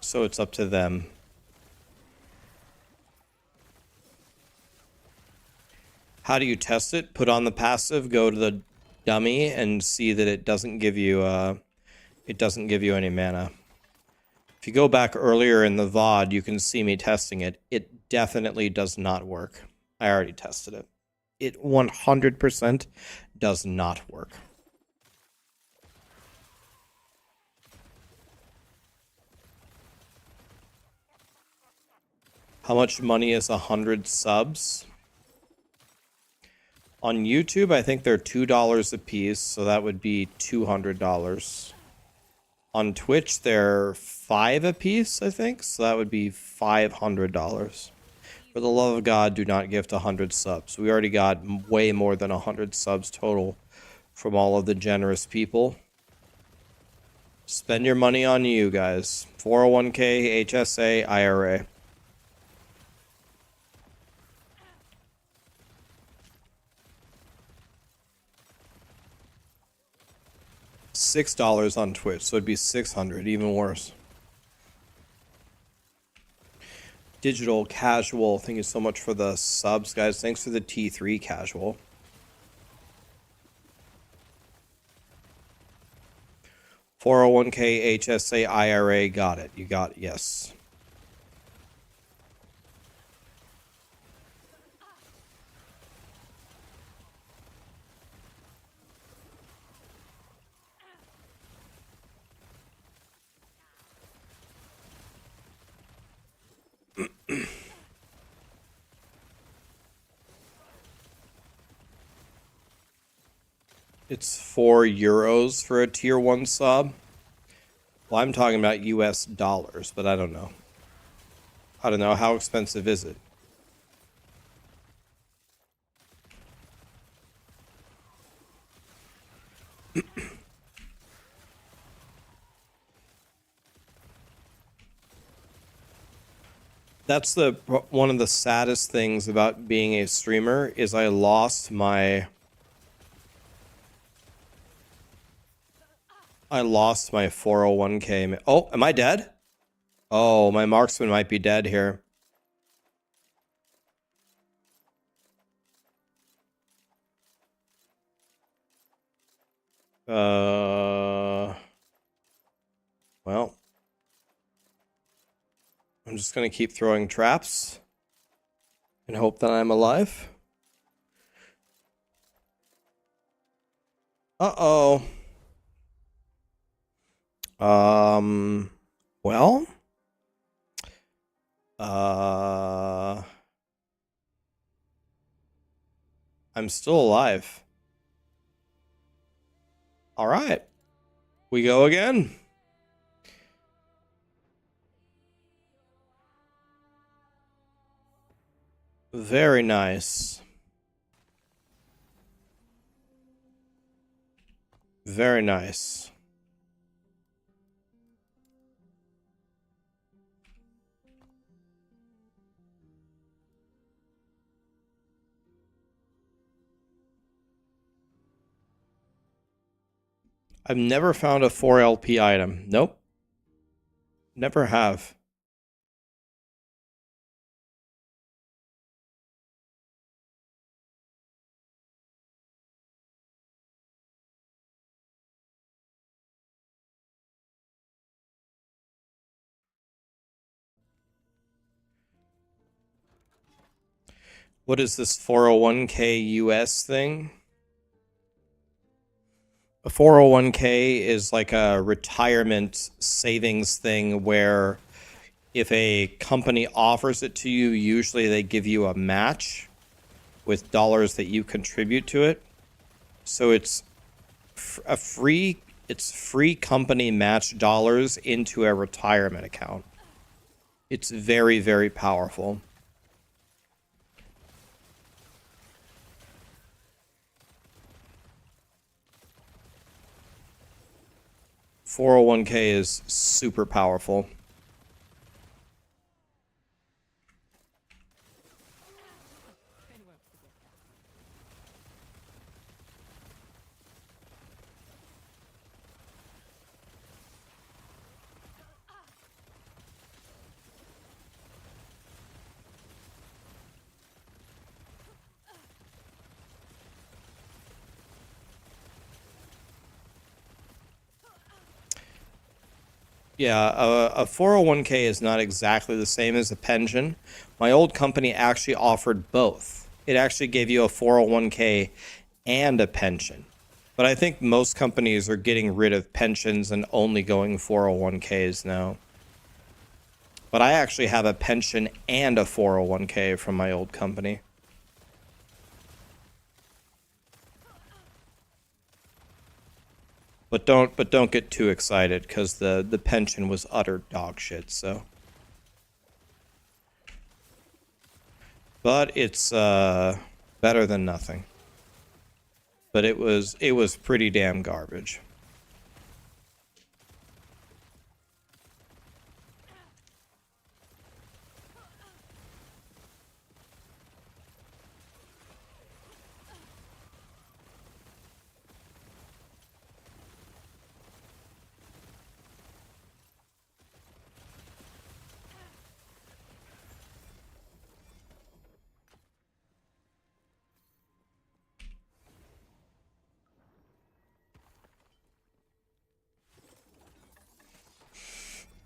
so it's up to them. How do you test it? Put on the passive, go to the dummy, and see that it doesn't give you any mana. If you go back earlier in the VOD, you can see me testing it. It definitely does not work. I already tested it. It 100% does not work. How much money is 100 subs? On YouTube, I think they're $2 a piece, so that would be $200. On Twitch, they're $5 a piece, I think, so that would be $500. For the love of God, do not gift 100 subs. We already got way more than 100 subs total from all of the generous people. Spend your money on you, guys. 401k, HSA, IRA. $6 on Twitch, so it'd be 600, even worse. Digital Casual, thank you so much for the subs, guys. Thanks for the T3 Casual. $401k, HSA, IRA, got it. You got it, yes. It's €4 for a tier 1 sub. Well, I'm talking about US dollars, but I don't know. I don't know. How expensive is it? That's one of the saddest things about being a streamer is I lost my 401k. Oh, am I dead? Oh, my marksman might be dead here. Well, I'm just gonna keep throwing traps and hope that I'm alive. Uh-oh. Well, I'm still alive. All right. We go again. Very nice. Very nice. I've never found a 4LP item. Nope. Never have. What is this 401k US thing? A 401k is like a retirement savings thing where if a company offers it to you, usually they give you a match with dollars that you contribute to it. So it's free company match dollars into a retirement account. It's very, very powerful. .401k is super powerful. Yeah, a 401k is not exactly the same as a pension. My old company actually offered both. It actually gave you a 401k and a pension. But I think most companies are getting rid of pensions and only going 401ks now. But I actually have a pension and a 401k from my old company. But don't get too excited because the pension was utter dog shit, so. But it's better than nothing. But it was pretty damn garbage.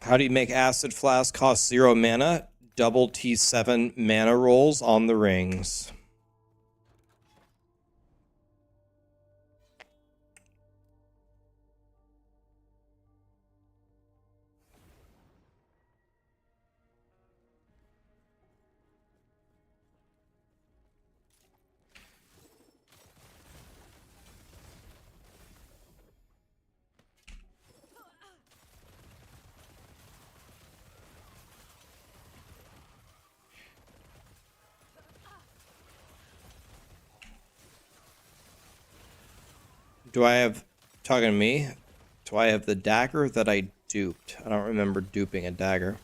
How do you make Acid Flask cost 0 mana? Double T7 mana rolls on the rings. Do I have, talking to me, do I have the dagger that I duped? I don't remember duping a dagger.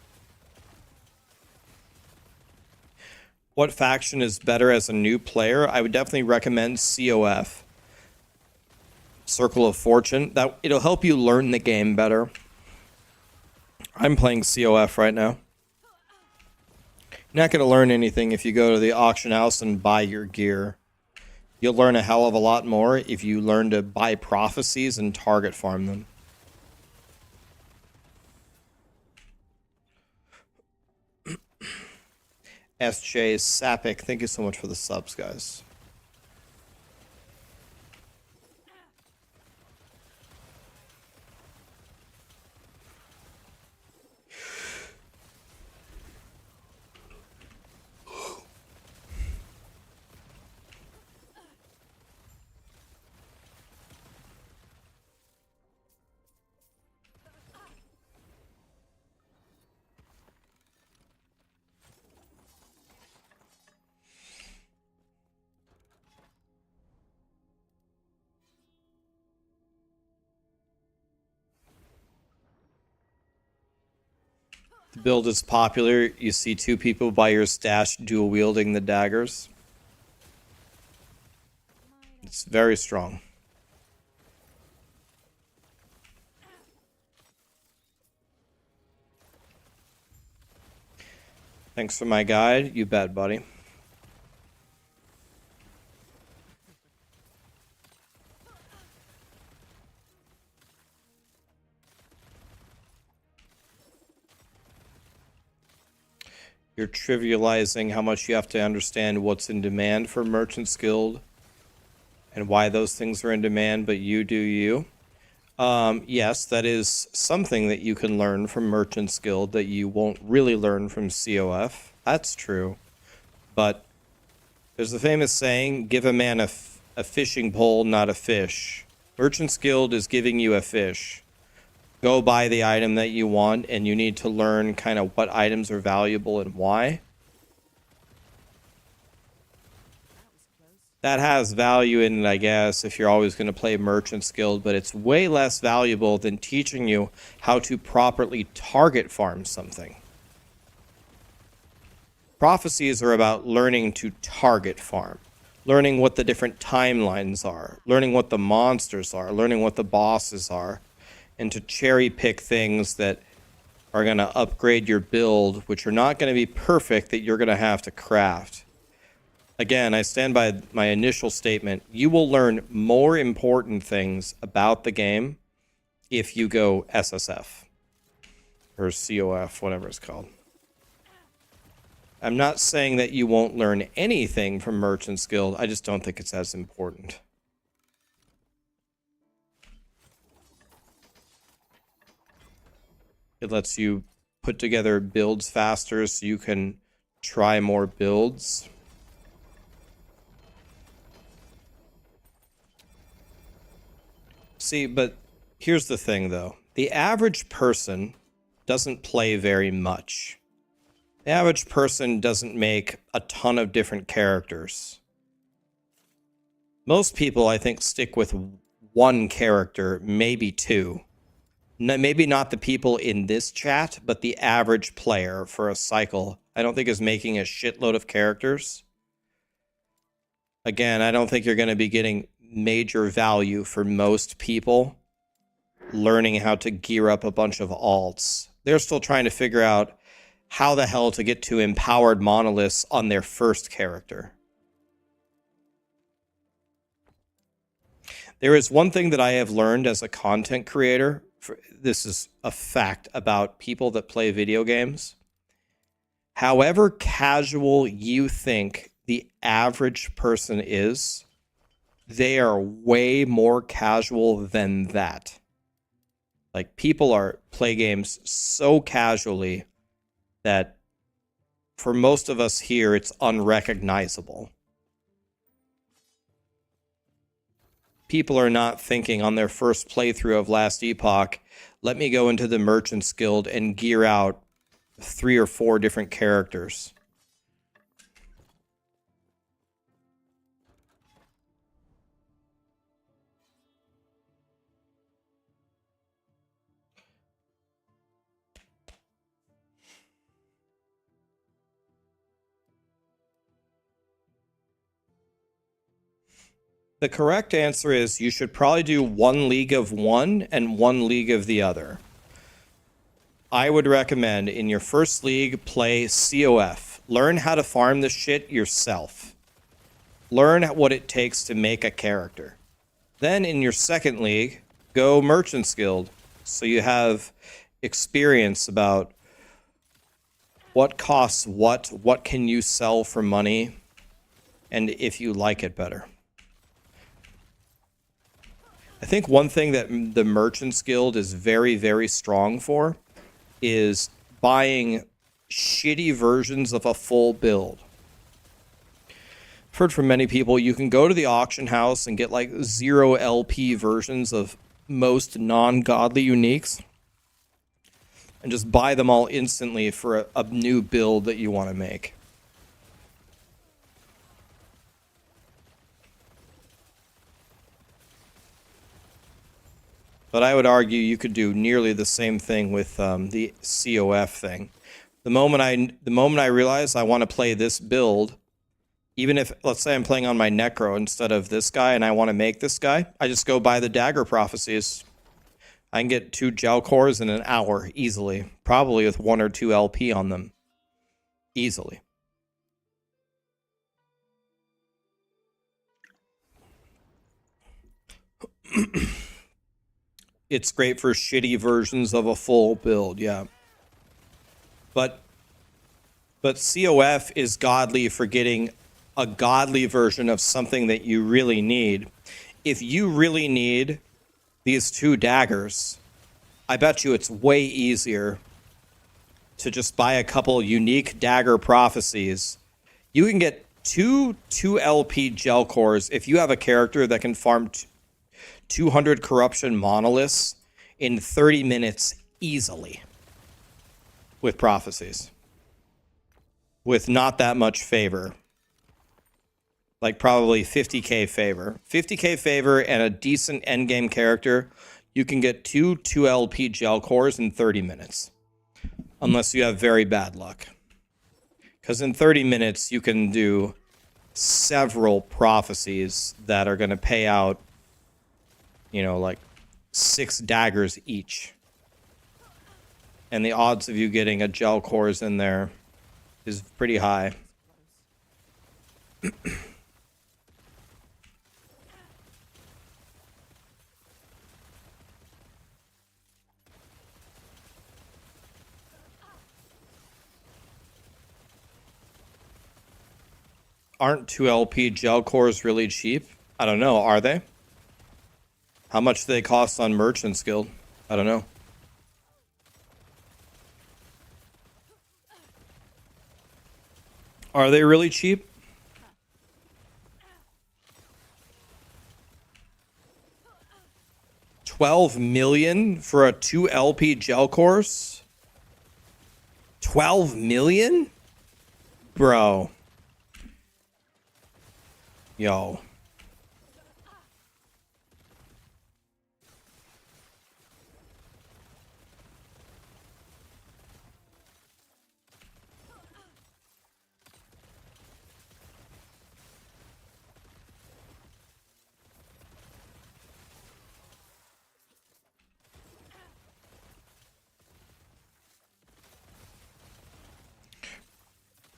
What faction is better as a new player? I would definitely recommend COF. Circle of Fortune. That it'll help you learn the game better. I'm playing COF right now. You're not going to learn anything if you go to the auction house and buy your gear. You'll learn a hell of a lot more if you learn to buy prophecies and target farm them. SJ Sapik, thank you so much for the subs, guys. The build is popular. You see two people by your stash dual wielding the daggers. It's very strong. Thanks for my guide. You bet, buddy. You're trivializing how much you have to understand what's in demand for Merchant's Guild and why those things are in demand, but you do you. Yes, that is something that you can learn from Merchant's Guild that you won't really learn from COF. That's true. But there's the famous saying, give a man a fishing pole, not a fish. Merchant's Guild is giving you a fish. Go buy the item that you want, and you need to learn kind of what items are valuable and why. That has value in it, I guess, if you're always going to play Merchant's Guild, but it's way less valuable than teaching you how to properly target farm something. Prophecies are about learning to target farm, learning what the different timelines are, learning what the monsters are, learning what the bosses are, and to cherry pick things that are going to upgrade your build, which are not going to be perfect, that you're going to have to craft. Again, I stand by my initial statement. You will learn more important things about the game if you go SSF or COF, whatever it's called. I'm not saying that you won't learn anything from Merchant's Guild. I just don't think it's as important. It lets you put together builds faster so you can try more builds. See, but here's the thing, though. The average person doesn't play very much. The average person doesn't make a ton of different characters. Most people, I think, stick with one character, maybe two. Maybe not the people in this chat, but the average player for a cycle, I don't think is making a shitload of characters. Again, I don't think you're going to be getting major value for most people learning how to gear up a bunch of alts. They're still trying to figure out how the hell to get to empowered monoliths on their first character. There is one thing that I have learned as a content creator. This is a fact about people that play video games. However casual you think the average person is, they are way more casual than that. Like, people play games so casually that for most of us here, it's unrecognizable. People are not thinking on their first playthrough of Last Epoch, let me go into the Merchant's Guild and gear out 3 or 4 different characters. The correct answer is you should probably do 1 league of one and 1 league of the other. I would recommend in your first league, play COF. Learn how to farm this shit yourself. Learn what it takes to make a character. Then in your second league, go Merchant's Guild. So you have experience about what costs what can you sell for money, and if you like it better. I think one thing that the Merchant's Guild is very, very strong for is buying shitty versions of a full build. I've heard from many people, you can go to the auction house and get like 0 LP versions of most non-godly uniques and just buy them all instantly for a new build that you want to make. But I would argue you could do nearly the same thing with the COF thing. The moment I realize I want to play this build, even if, let's say I'm playing on my Necro instead of this guy and I want to make this guy, I just go buy the dagger prophecies. I can get 2 gel cores in an hour easily, probably with 1 or 2 LP on them. Easily. It's great for shitty versions of a full build, yeah. But COF is godly for getting a godly version of something that you really need. If you really need these 2 daggers, I bet you it's way easier to just buy a couple unique dagger prophecies. You can get 2 LP gel cores if you have a character that can farm 200 corruption monoliths in 30 minutes easily with prophecies. With not that much favor. Like probably 50k favor. 50k favor and a decent endgame character, you can get 2 LP gel cores in 30 minutes. Unless you have very bad luck. Because in 30 minutes, you can do several prophecies that are going to pay out, you know, like 6 daggers each. And the odds of you getting a gel cores in there is pretty high. Aren't 2 LP gel cores really cheap? I don't know. Are they? How much do they cost on Merchant's Guild? I don't know. Are they really cheap? $12 million for a 2 LP gel course? 12 million? Bro. Yo.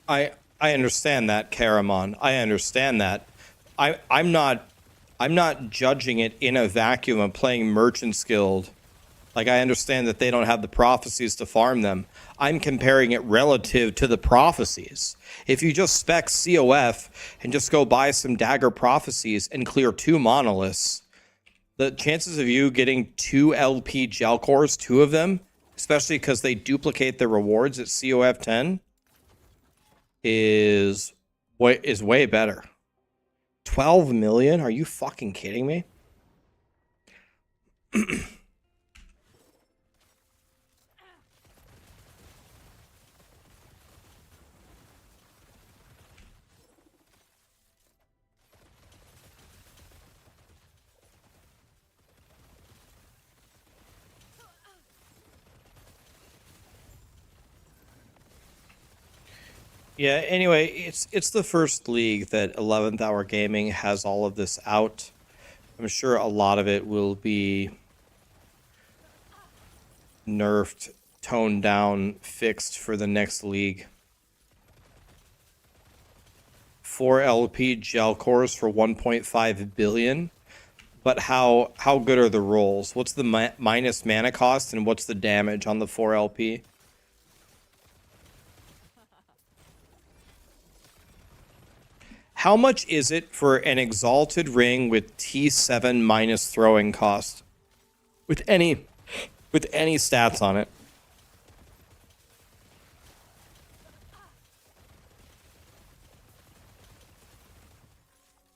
I understand that, Karamon. I understand that. I'm not judging it in a vacuum of playing Merchant's Guild. Like, I understand that they don't have the prophecies to farm them. I'm comparing it relative to the prophecies. If you just spec COF and just go buy some dagger prophecies and clear 2 monoliths, the chances of you getting 2 LP gel cores, 2 of them, especially because they duplicate the rewards at COF 10, is way better. 12 million? Are you fucking kidding me? Yeah, anyway, it's the first league that 11th Hour Gaming has all of this out. I'm sure a lot of it will be nerfed, toned down, fixed for the next league. 4 LP gel cores for 1.5 billion. But how good are the rolls? What's the minus mana cost and what's the damage on the 4 LP? How much is it for an exalted ring with T7 minus throwing cost? With any stats on it.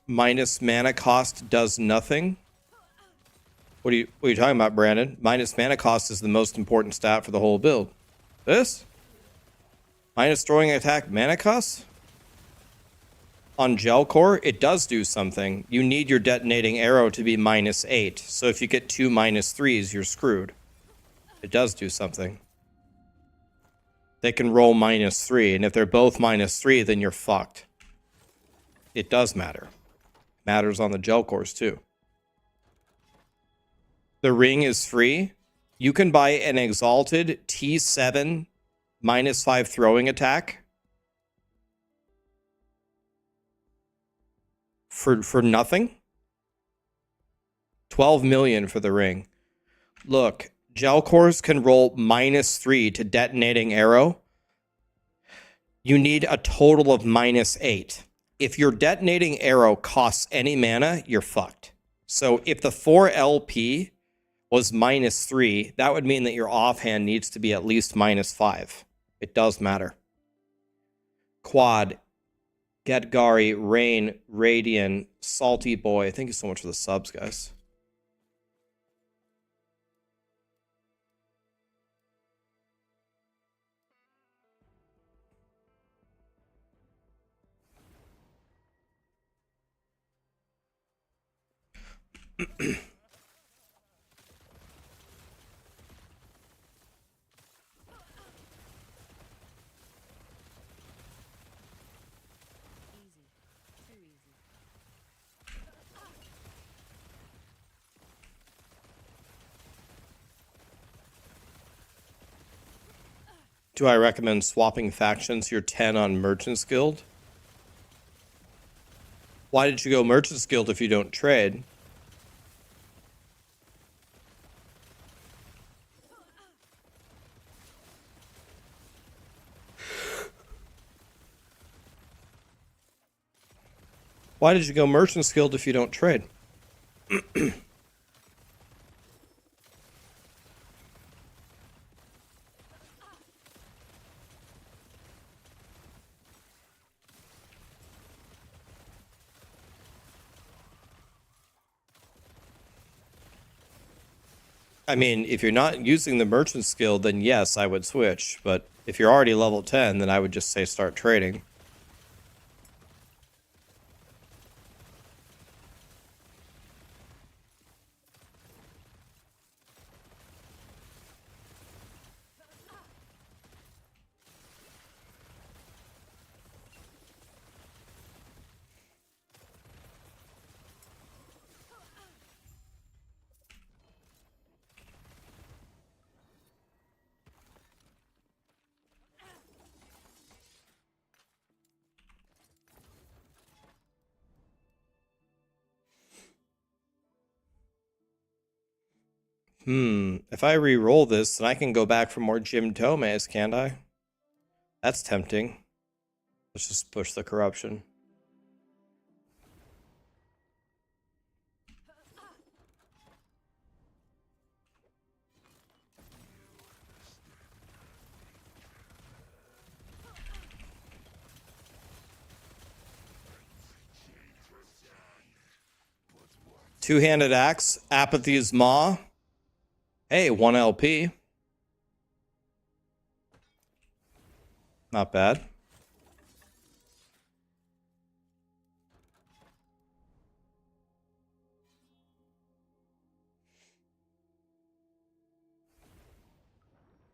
Minus mana cost does nothing. What are you talking about, Brandon? Minus mana cost is the most important stat for the whole build. This? Minus throwing attack mana cost? On gel core, it does do something. You need your detonating arrow to be -8. So if you get 2 -3s, you're screwed. It does do something. they can roll -3. And if they're both -3, then you're fucked. It does matter. Matters on the gel cores too. The ring is free. You can buy an exalted T7 -5 throwing attack for nothing. 12 million for the ring. Look, gel cores can roll -3 to detonating arrow. You need a total of -8. If your detonating arrow costs any mana, you're fucked. So if the 4 LP was -3, that would mean that your offhand needs to be at least -5. It does matter. Quad, Gedgari, Rain, Radian, Salty Boy. Thank you so much for the subs, guys. Do I recommend swapping factions? You're 10 on Merchant's Guild. Why did you go Merchant's Guild if you don't trade? Why did you go Merchant's Guild if you don't trade? I mean, if you're not using the merchant skill, then yes, I would switch. But if you're already level 10, then I would just say start trading. If I re-roll this, then I can go back for more Jim Tomes, can't I? That's tempting. Let's just push the corruption. Two-handed axe, Apathy's Maw. Hey, 1 LP. Not bad.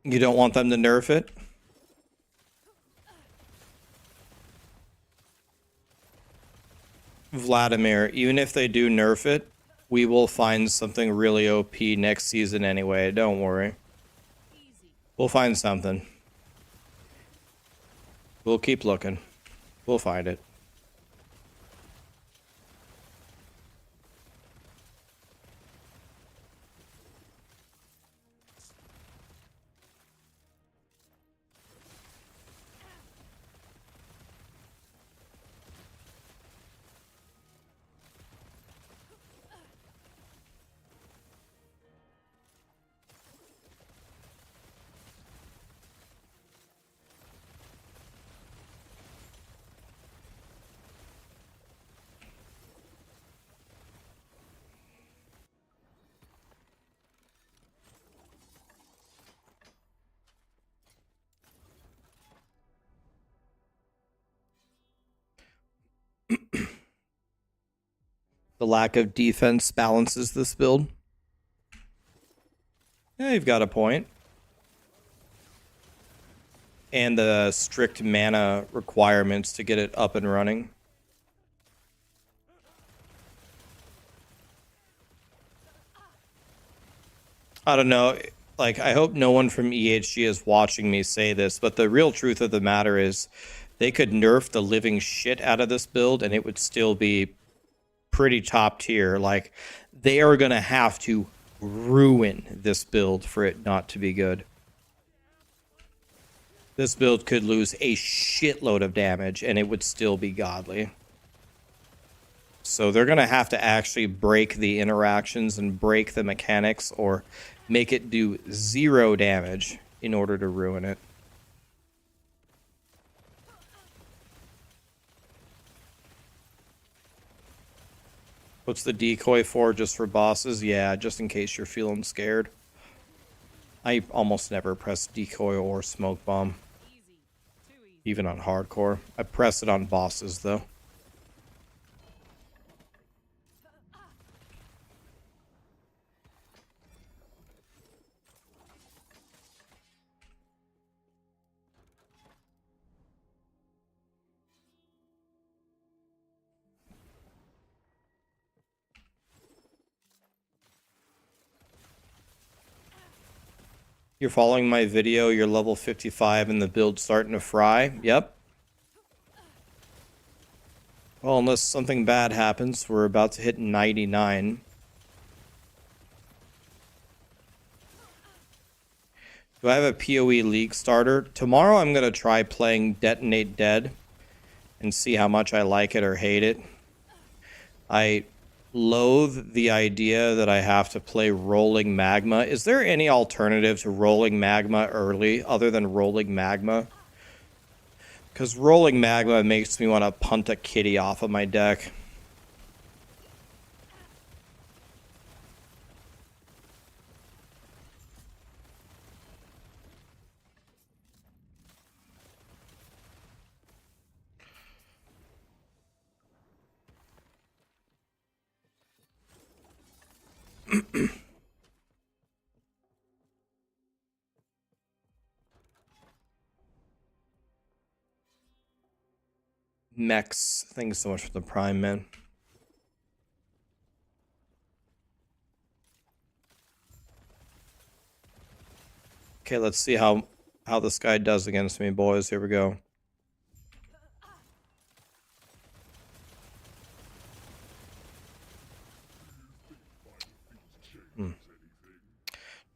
You don't want them to nerf it? Vladimir, even if they do nerf it, we will find something really OP next season anyway. Don't worry. We'll find something. We'll keep looking. We'll find it. The lack of defense balances this build. Yeah, you've got a point. and the strict mana requirements to get it up and running. I don't know. Like, I hope no one from EHG is watching me say this, but the real truth of the matter is they could nerf the living shit out of this build and it would still be pretty top tier. Like, they are going to have to ruin this build for it not to be good. This build could lose a shitload of damage and it would still be godly. So they're going to have to actually break the interactions and break the mechanics or make it do 0 damage in order to ruin it. What's the decoy for? Just for bosses? Yeah, just in case you're feeling scared. I almost never press decoy or smoke bomb. Even on hardcore. I press it on bosses though. You're following my video, you're level 55 and the build's starting to fry. Yep. Well, unless something bad happens, we're about to hit 99. Do I have a PoE League starter? Tomorrow I'm going to try playing Detonate Dead and see how much I like it or hate it. I loathe the idea that I have to play Rolling Magma. Is there any alternative to Rolling Magma early other than Rolling Magma? Because Rolling Magma makes me want to punt a kitty off of my deck. Mex, thanks so much for the prime, man. Okay, let's see how this guy does against me, boys. Here we go.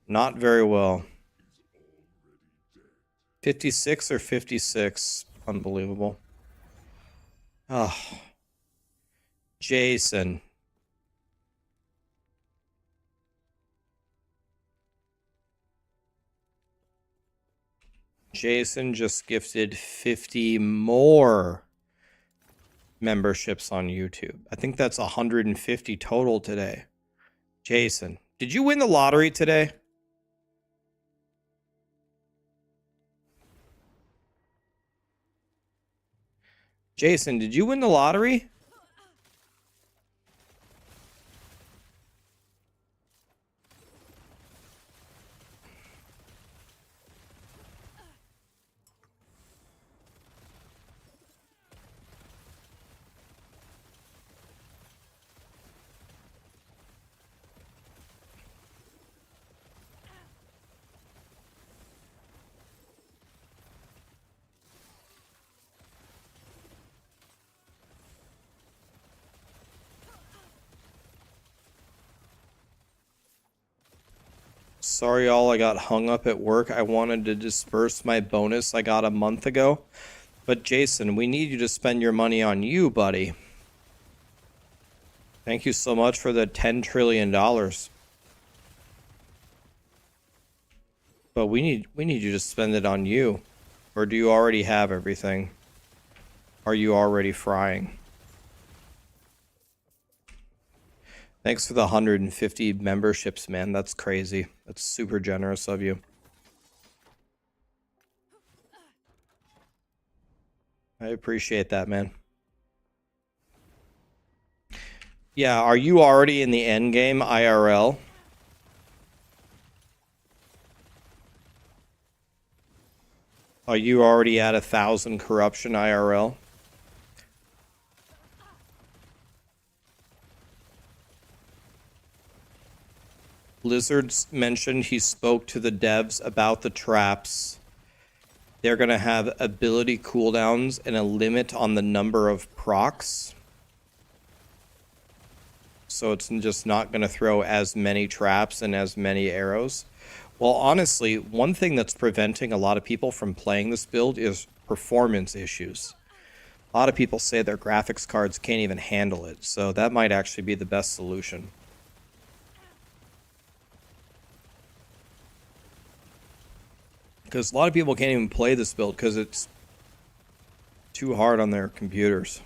Not very well. 56 or 56. Unbelievable. Oh. Jason. Jason just gifted 50 more memberships on YouTube. I think that's 150 total today. Jason, did you win the lottery today? Jason, did you win the lottery? Sorry, y'all, I got hung up at work. I wanted to disperse my bonus I got a month ago. But Jason, we need you to spend your money on you, buddy. Thank you so much for the $10 trillion. But we need you to spend it on you. Or do you already have everything? Are you already frying? Thanks for the 150 memberships, man. That's crazy. That's super generous of you. I appreciate that, man. Yeah, are you already in the end game IRL? Are you already at 1,000 corruption IRL? Blizzard's mentioned he spoke to the devs about the traps. They're going to have ability cooldowns and a limit on the number of procs. So it's just not going to throw as many traps and as many arrows. Well, honestly, one thing that's preventing a lot of people from playing this build is performance issues. A lot of people say their graphics cards can't even handle it, so that might actually be the best solution. Because a lot of people can't even play this build because it's too hard on their computers.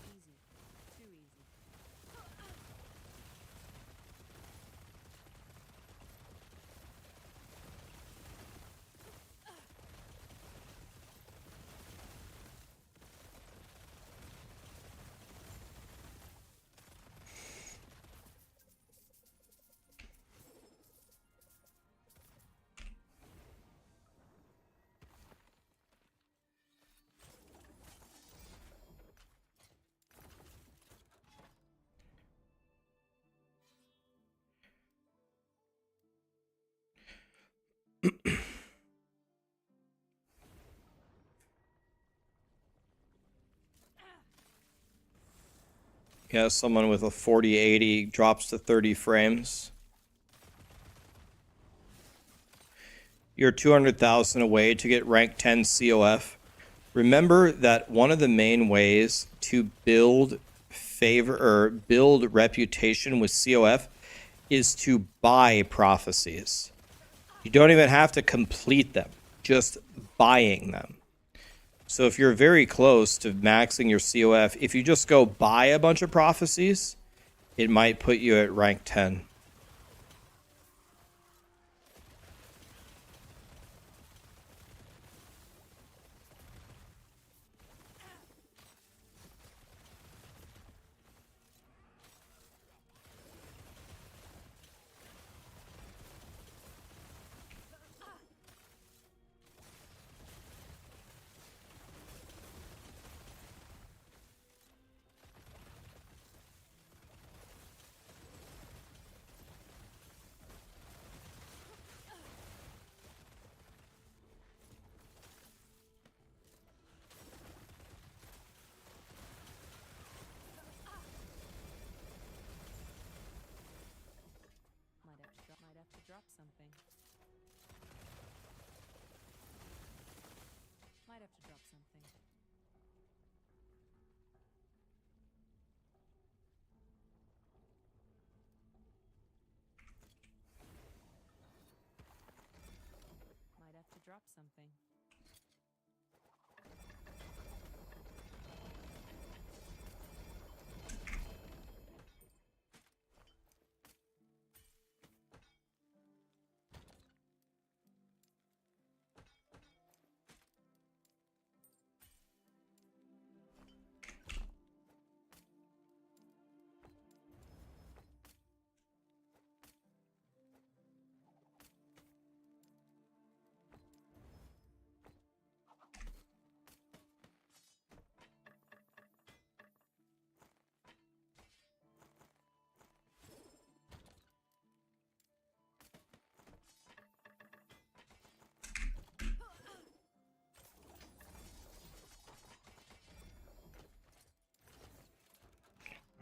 Easy. Too easy. Yeah, someone with a 4080 drops to 30 frames. You're 200,000 away to get rank 10 COF. Remember that one of the main ways to build favor or build reputation with COF is to buy prophecies. You don't even have to complete them, just buying them. So if you're very close to maxing your COF, if you just go buy a bunch of prophecies, it might put you at rank 10. Might have to drop something. Might have to drop something. Might have to drop something.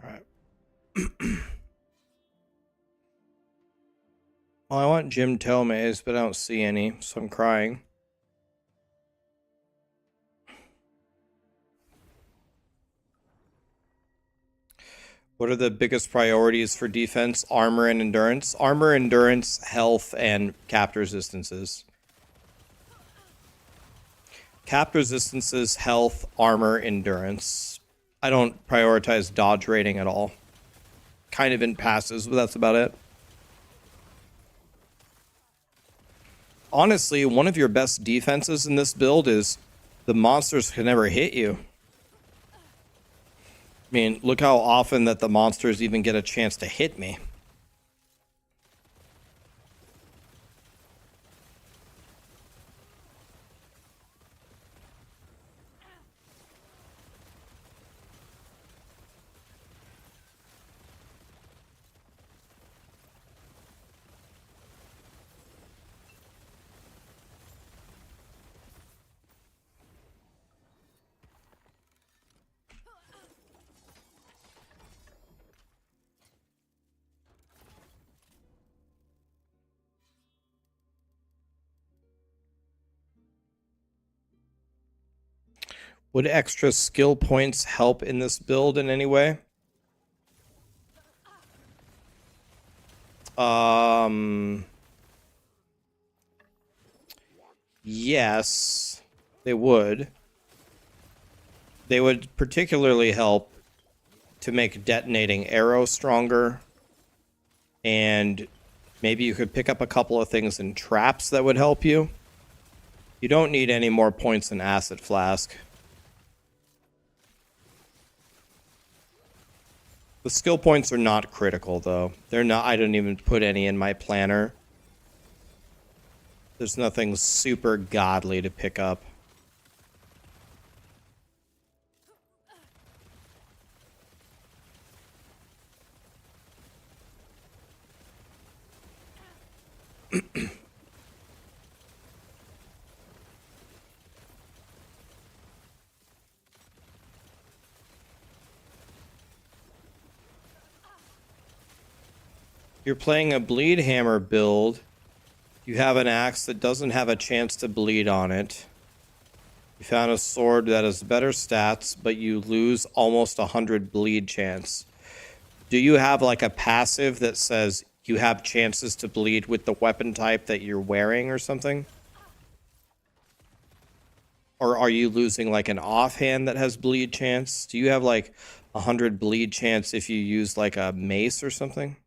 All right. Well, I want Jim Tomes, but I don't see any, so I'm crying. What are the biggest priorities for defense? Armor and endurance. Armor, endurance, health, and cap resistances. Capped resistances, health, armor, endurance. I don't prioritize dodge rating at all. Kind of in passes, but that's about it. Honestly, one of your best defenses in this build is the monsters can never hit you. I mean, look how often that the monsters even get a chance to hit me. Would extra skill points help in this build in any way? Yes, they would. They would particularly help to make detonating arrow stronger. And maybe you could pick up a couple of things in traps that would help you. You don't need any more points in Acid Flask. The skill points are not critical, though. They're not. I didn't even put any in my planner. There's nothing super godly to pick up. You're playing a bleed hammer build. You have an axe that doesn't have a chance to bleed on it. You found a sword that has better stats, but you lose almost 100 bleed chance. Do you have like a passive that says you have chances to bleed with the weapon type that you're wearing or something? Or are you losing like an offhand that has bleed chance? Do you have like 100 bleed chance if you use like a mace or something?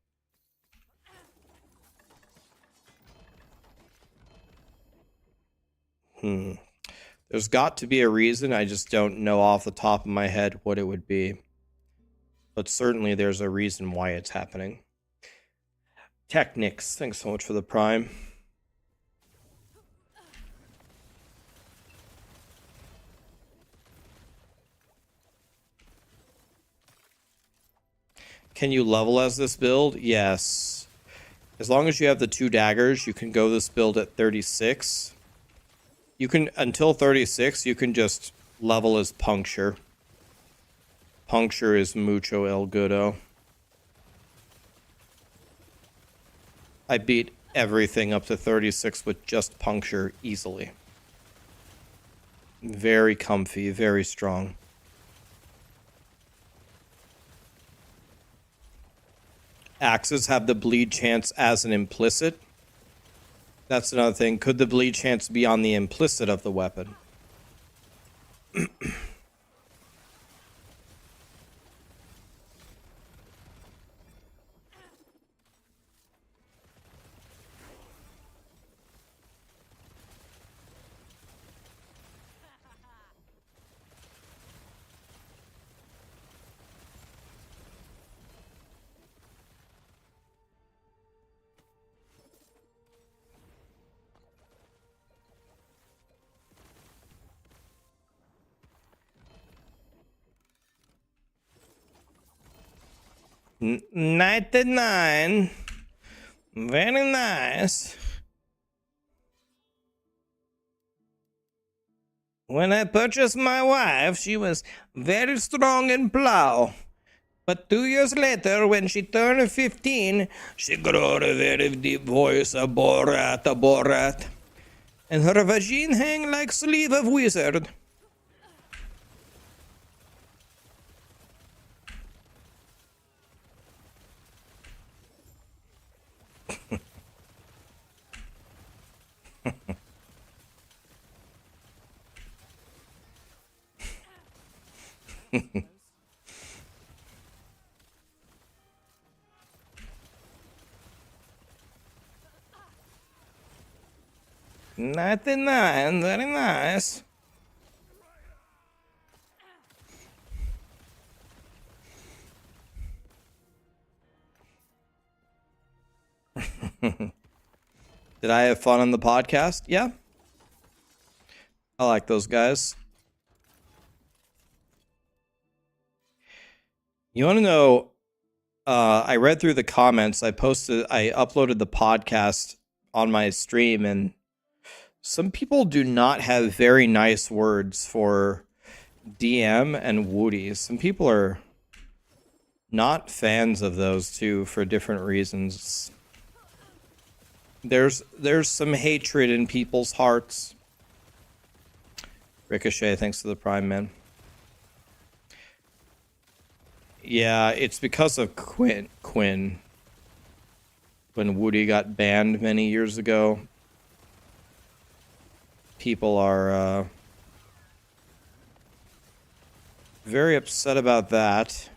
There's got to be a reason. I just don't know off the top of my head what it would be. But certainly there's a reason why it's happening. Technics, thanks so much for the prime. Can you level as this build? Yes. As long as you have the 2 daggers, you can go this build at 36. You can, until 36, you can just level as Puncture. Puncture is mucho el goodo. I beat everything up to 36 with just Puncture easily. Very comfy, very strong. Axes have the bleed chance as an implicit. That's another thing. Could the bleed chance be on the implicit of the weapon? $99. Very nice. When I purchased my wife, she was very strong in plow. But 2 years later, when she turned 15, she grew a very deep voice, a Borat, a Borat. And her vagine hang like sleeve of wizard. Nothing nice, very nice. Did I have fun on the podcast? Yeah. I like those guys. You want to know, I read through the comments. I uploaded the podcast on my stream, and some people do not have very nice words for DM and Woody. Some people are not fans of those two for different reasons. There's some hatred in people's hearts. Ricochet, thanks for the Prime, man. Yeah, it's because of Quinn. When Woody got banned many years ago, people are very upset about that.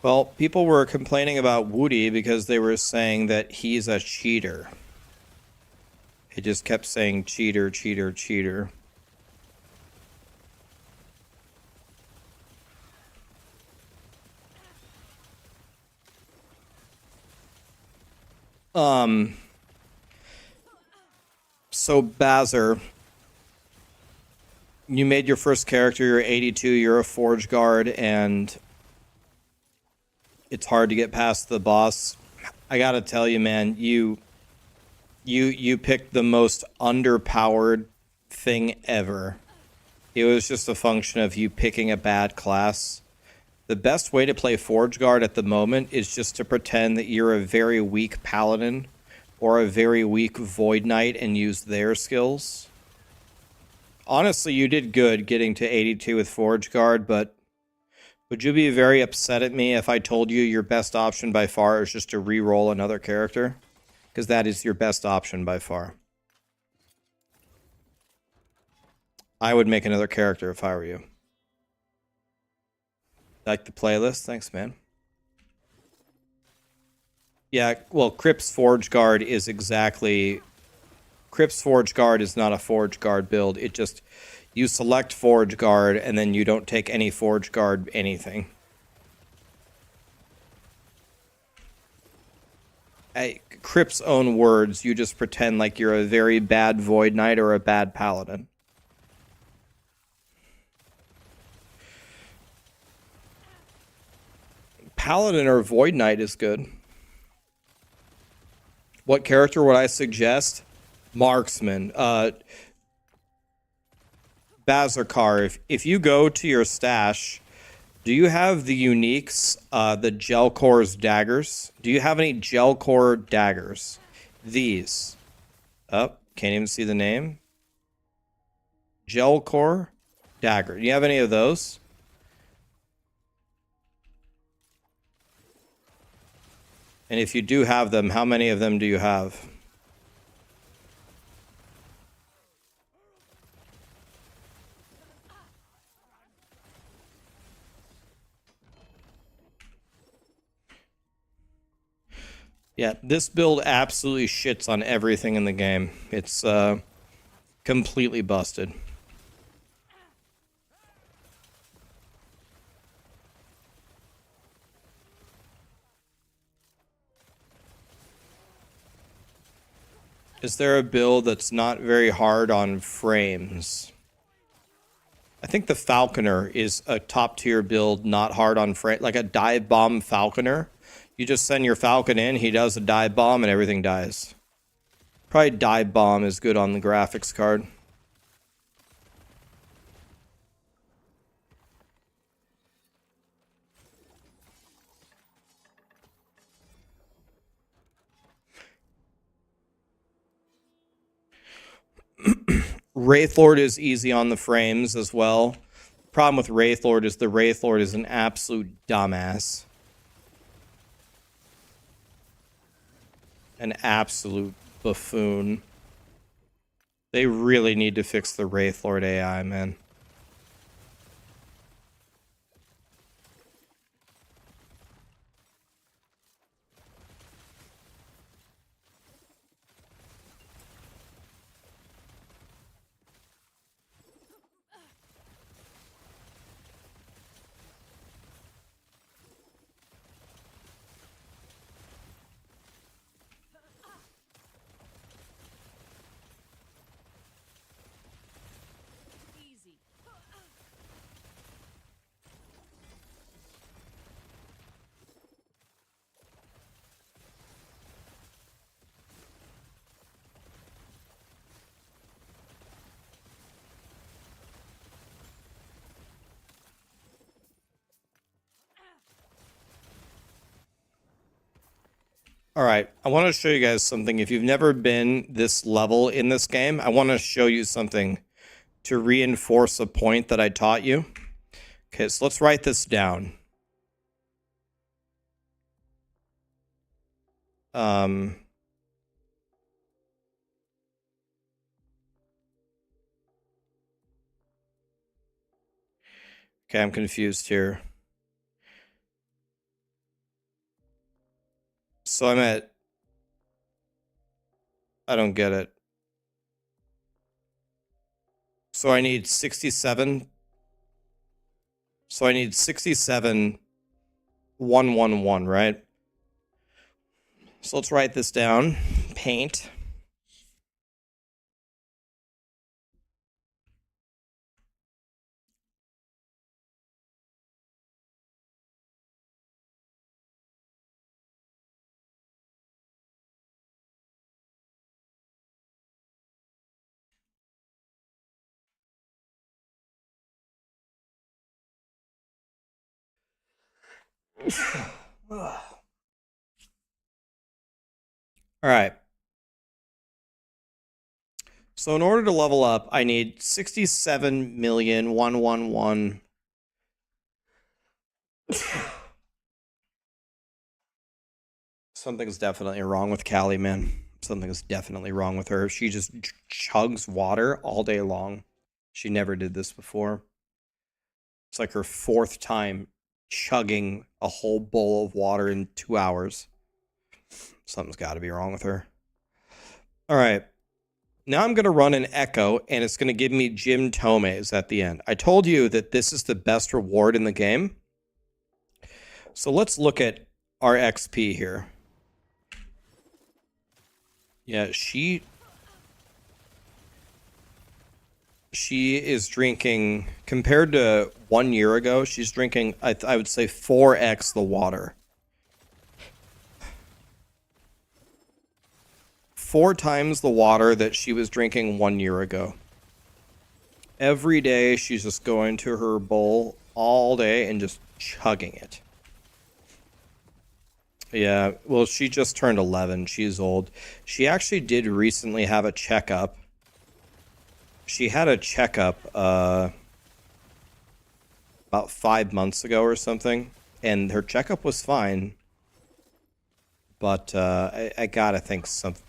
Well, people were complaining about Woody because they were saying that he's a cheater. He just kept saying cheater, cheater, cheater. So Bazzer, you made your first character, you're 82, you're a Forge Guard, and it's hard to get past the boss. I gotta tell you, man, you picked the most underpowered thing ever. It was just a function of you picking a bad class. The best way to play Forge Guard at the moment is just to pretend that you're a very weak Paladin or a very weak Void Knight and use their skills. Honestly, you did good getting to 82 with Forge Guard, but would you be very upset at me if I told you your best option by far is just to re-roll another character? Because that is your best option by far. I would make another character if I were you. Like the playlist? Thanks, man. Yeah, well, Crypt's Forge Guard is exactly... Crypt's Forge Guard is not a Forge Guard build. It just... You select Forge Guard, and then you don't take any Forge Guard anything. Crypt's own words, you just pretend like you're a very bad Void Knight or a bad Paladin. Paladin or Void Knight is good. What character would I suggest? Marksman. Bazarkar, if you go to your stash, do you have the uniques, the Gelcor's daggers? Do you have any Gelcor daggers? These. Oh, can't even see the name. Gelcor dagger. Do you have any of those? And if you do have them, how many of them do you have? Yeah, this build absolutely shits on everything in the game. It's completely busted. Is there a build that's not very hard on frames? I think the Falconer is a top tier build, not hard on frame, like a dive bomb Falconer. You just send your Falcon in, he does a dive bomb, and everything dies. Probably dive bomb is good on the graphics card. Wraithlord is easy on the frames as well. problem with Wraithlord is the Wraithlord is an absolute dumbass. An absolute buffoon. They really need to fix the Wraithlord AI, man. Easy. All right, I want to show you guys something. If you've never been this level in this game, I want to show you something to reinforce a point that I taught you. Okay, so let's write this down. Okay, I'm confused here. So I'm at... I don't get it. So I need 67. So I need 67, 111, right? So let's write this down. Paint. All right. So in order to level up, I need 67,111. Something's definitely wrong with Callie, man. Something's definitely wrong with her. She just chugs water all day long. She never did this before. It's like her fourth time chugging a whole bowl of water in 2 hours. Something's got to be wrong with her. All right. Now I'm going to run an echo, and it's going to give me Jim Tomes at the end. I told you that this is the best reward in the game. So let's look at our XP here. Yeah, she is drinking, compared to 1 year ago, she's drinking, I would say 4x the water. 4 times the water that she was drinking 1 year ago. Every day she's just going to her bowl all day and just chugging it. Yeah, well, she just turned 11. She's old. She actually did recently have a checkup. She had a checkup about 5 months ago or something, and her checkup was fine. But I gotta think something.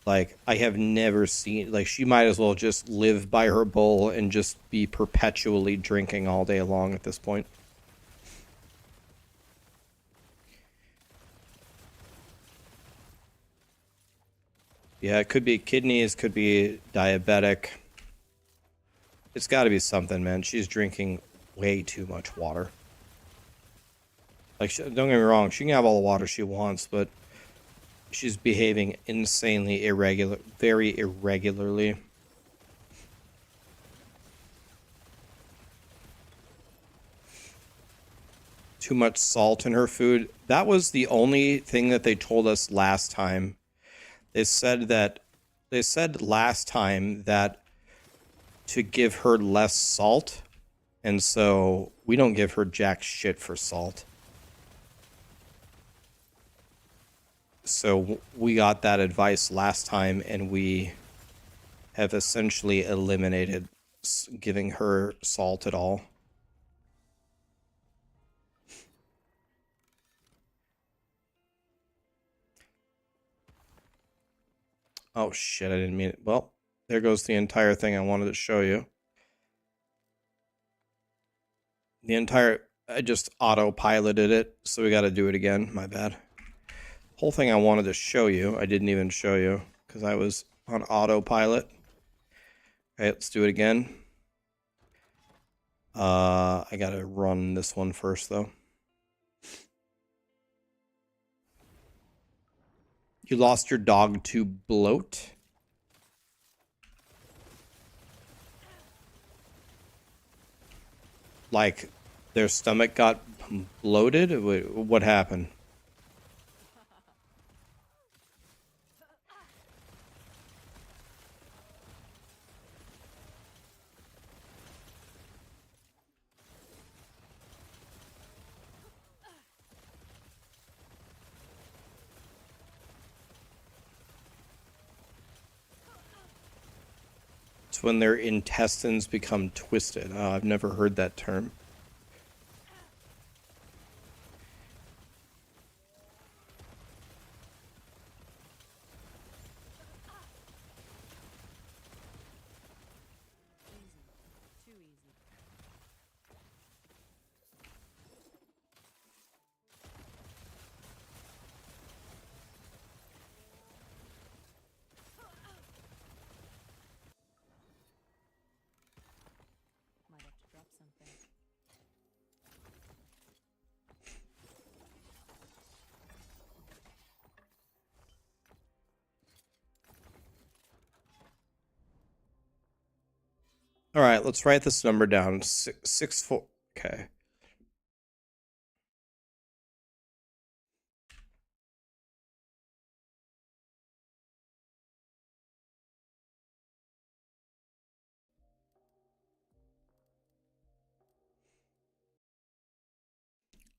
Like, I have never seen... Like, she might as well just live by her bowl and just be perpetually drinking all day long at this point. Yeah, it could be kidneys, could be diabetic. It's got to be something, man. She's drinking way too much water. Like, don't get me wrong, she can have all the water she wants, but she's behaving insanely very irregularly. Too much salt in her food. That was the only thing that they told us last time. They said last time that to give her less salt, and so we don't give her jack shit for salt. So we got that advice last time, and we have essentially eliminated giving her salt at all. Oh shit, I didn't mean it. Well, there goes the entire thing I wanted to show you. I just autopiloted it, so we got to do it again. My bad. Whole thing I wanted to show you, I didn't even show you because I was on autopilot. Okay, let's do it again. I got to run this one first though. You lost your dog to bloat? Like their stomach got bloated? What happened? It's when their intestines become twisted. Oh, I've never heard that term. Easy. Too easy. Might have to drop something. All right, let's write this number down. 4. Okay.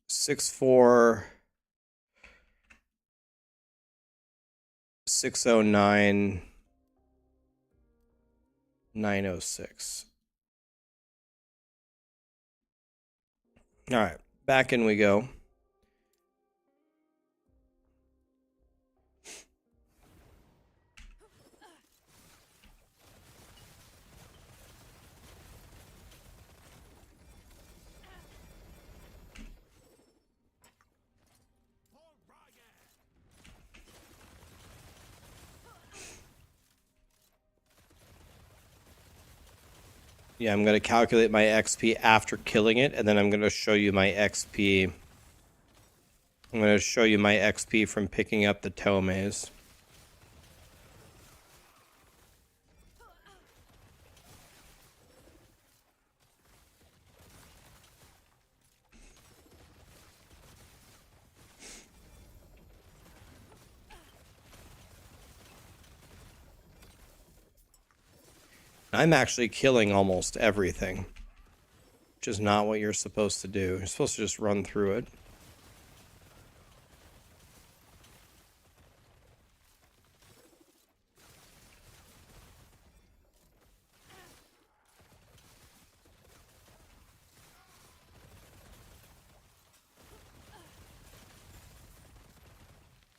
Six, 4, 609, 906. All right, back in we go. Yeah, I'm going to calculate my XP after killing it, and then I'm going to show you my XP. I'm going to show you my XP from picking up the tomes. I'm actually killing almost everything, which is not what you're supposed to do. You're supposed to just run through it.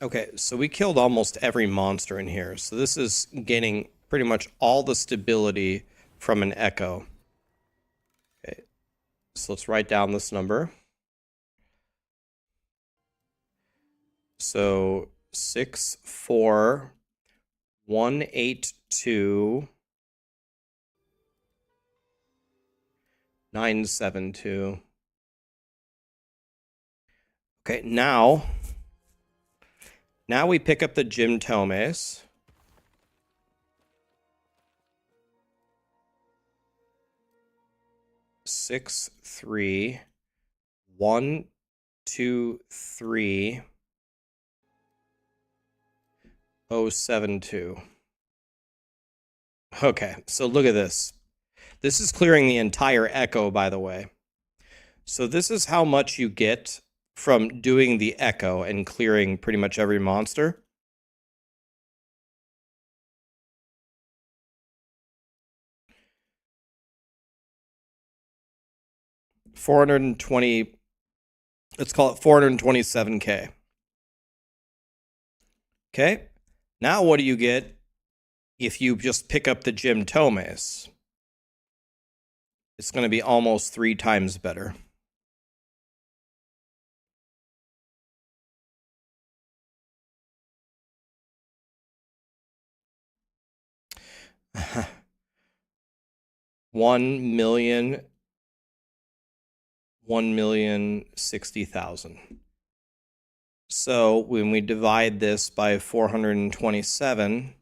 Okay, so we killed almost every monster in here. So this is gaining pretty much all the stability from an echo. Okay, so let's write down this number. So 64182 972. Okay, now we pick up the Gym Tomes. Six, 3, 1, 2, 3, 072. Okay, so look at this. This is clearing the entire echo, by the way. So this is how much you get from doing the echo and clearing pretty much every monster. 420, let's call it 427K. Okay, now what do you get if you just pick up the Jim Tomes? It's going to be almost 3 times better. $1,060,000. So when we divide this by 427,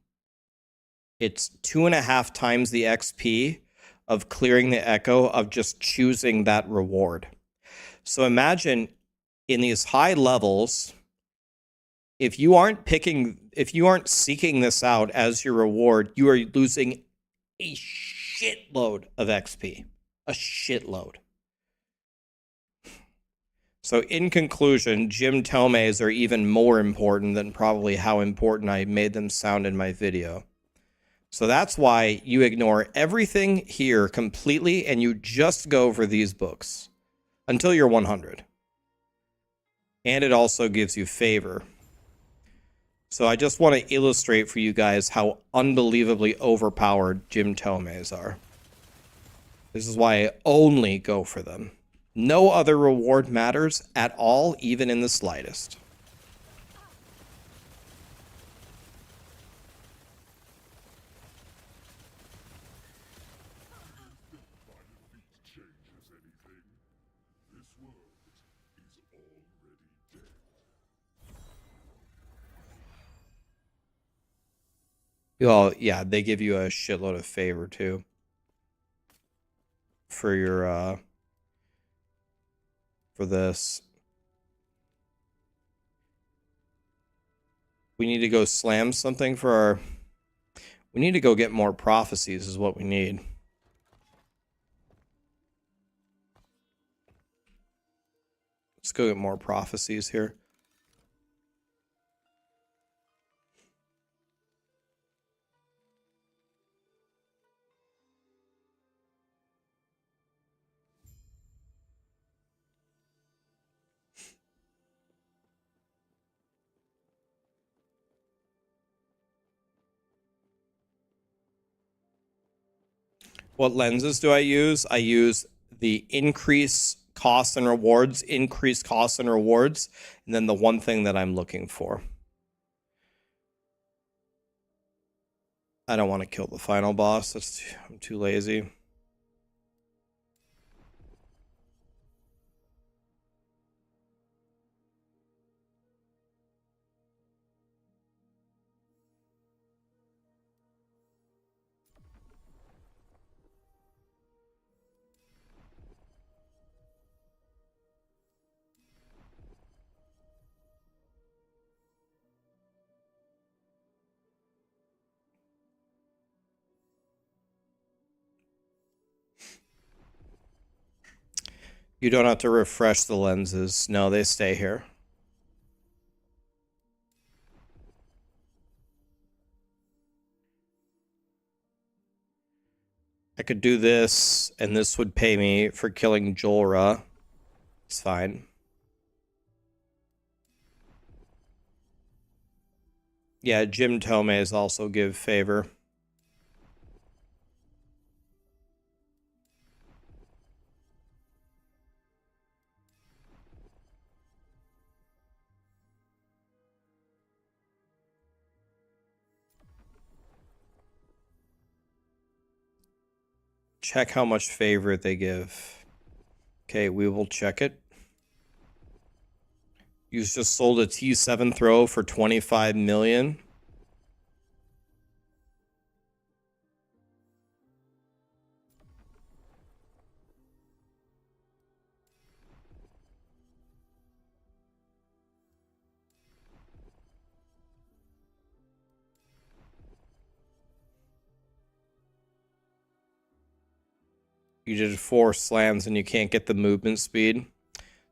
it's 2.5 times the XP of clearing the echo of just choosing that reward. So imagine in these high levels, if you aren't seeking this out as your reward, you are losing a shitload of XP. A shitload. So in conclusion, Jim Tomes are even more important than probably how important I made them sound in my video. So that's why you ignore everything here completely and you just go for these books until you're 100. And it also gives you favor. So I just want to illustrate for you guys how unbelievably overpowered Jim Tomes are. This is why I only go for them. No other reward matters at all, even in the slightest. Well, yeah, they give you a shitload of favor too. For your for this. We need to go slam something for our... We need to go get more prophecies is what we need. Let's go get more prophecies here. What lenses do I use? I use the increase costs and rewards, and then the one thing that I'm looking for. I don't want to kill the final boss. I'm too lazy. You don't have to refresh the lenses. No, they stay here. I could do this, and this would pay me for killing Jorah. It's fine. Yeah, Jim Tomes also give favor. Check how much favor they give. Okay, we will check it. You just sold a T7 throw for 25 million. You did 4 slams and you can't get the movement speed.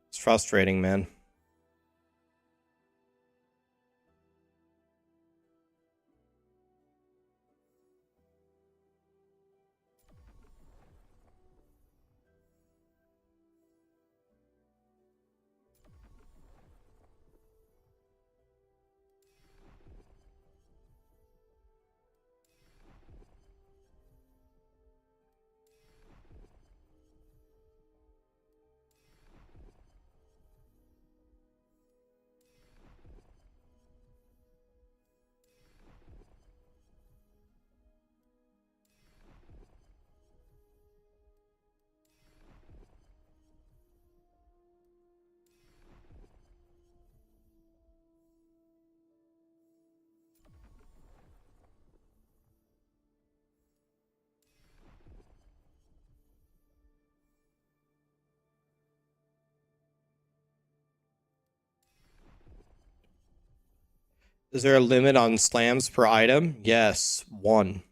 It's frustrating, man. Is there a limit on slams per item? Yes, 1.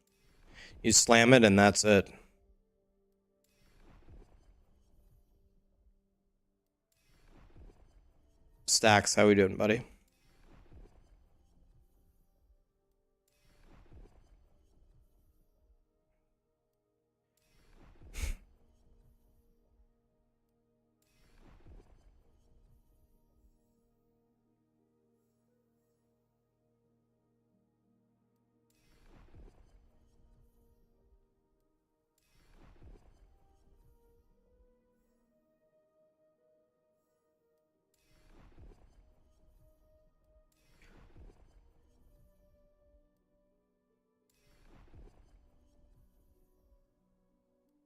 You slam it and that's it. Stacks, how we doing, buddy?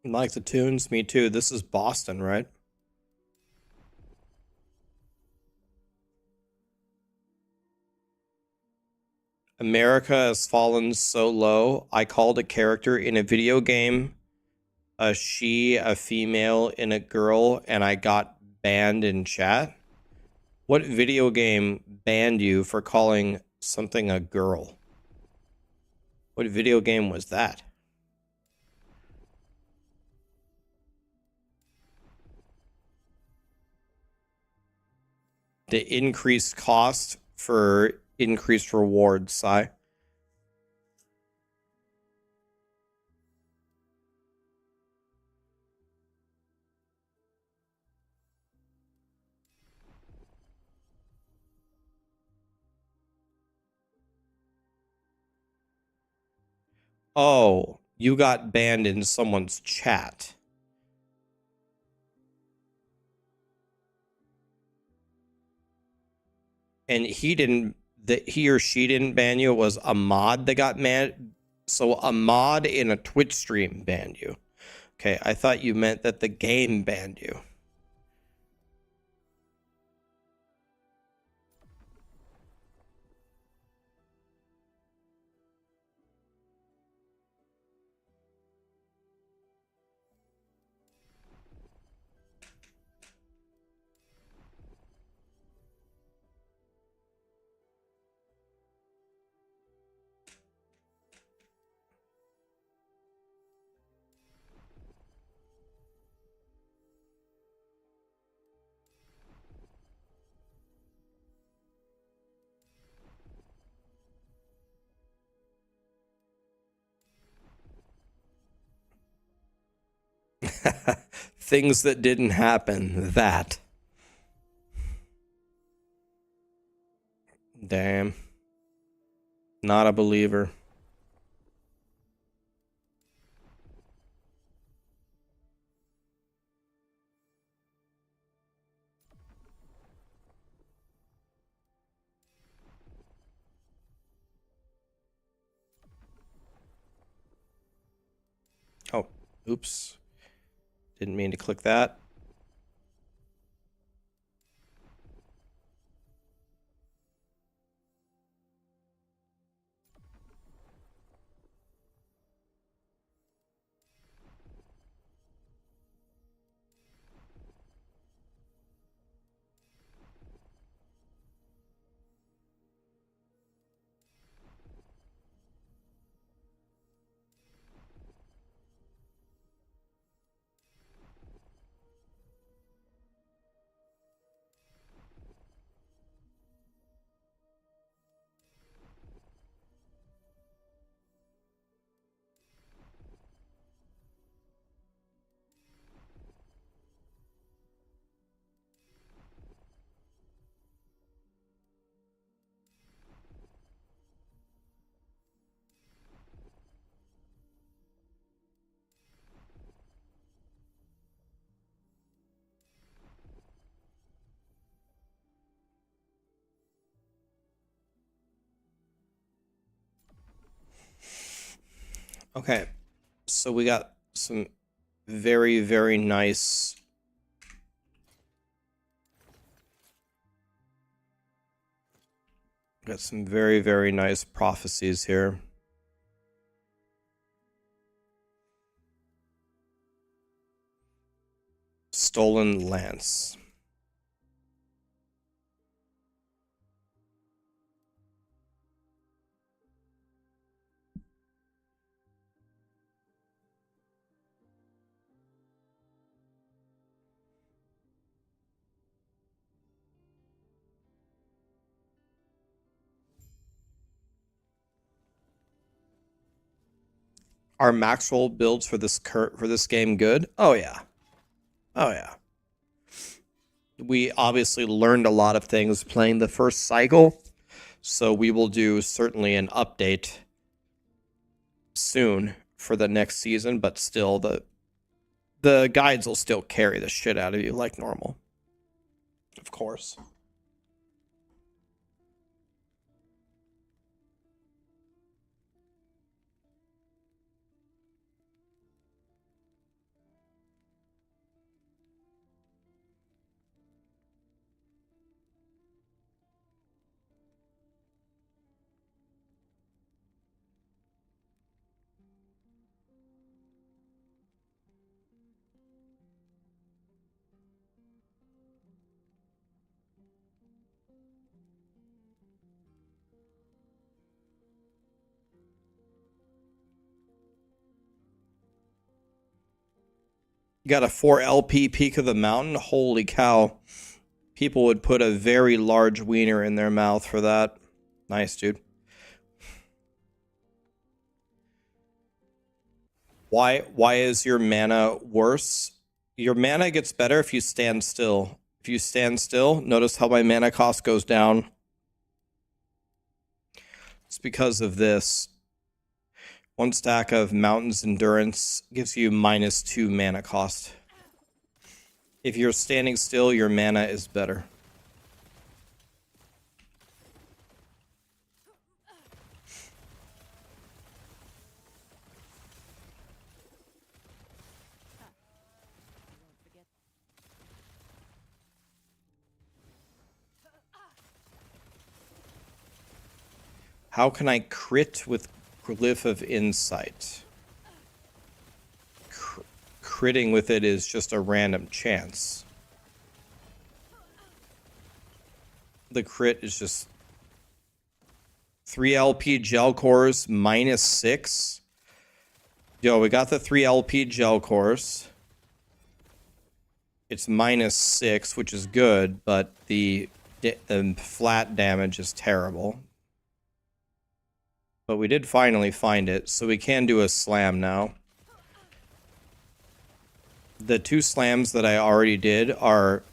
Like the tunes? Me too. This is Boston, right? America has fallen so low. I called a character in a video game a she, a female, and a girl, and I got banned in chat. What video game banned you for calling something a girl? What video game was that? The increased cost for increased rewards, Sai. Oh, you got banned in someone's chat. And he or she didn't ban you. It was a mod that got mad. So a mod in a Twitch stream banned you. Okay, I thought you meant that the game banned you. Things that didn't happen. That. Damn. Not a believer. Oh, oops. Didn't mean to click that. Okay, so we got some very, very nice. Got some very, very nice prophecies here. Stolen Lance. Are Maxroll builds for this game good? Oh yeah. Oh yeah. We obviously learned a lot of things playing the first cycle, so we will do certainly an update soon for the next season, but still the guides will still carry the shit out of you like normal. Of course. You got a 4 LP Peak of the Mountain? Holy cow. People would put a very large wiener in their mouth for that. Nice, dude. Why is your mana worse? Your mana gets better if you stand still. If you stand still, notice how my mana cost goes down. It's because of this. One stack of Mountain's Endurance gives you -2 mana cost. If you're standing still, your mana is better. How can I crit with Glyph of Insight? Critting with it is just a random chance. The crit is just 3 LP gel cores -6. Yo, we got the 3 LP gel cores. It's -6, which is good, but the flat damage is terrible. But we did finally find it, so we can do a slam now. The 2 slams that I already did are...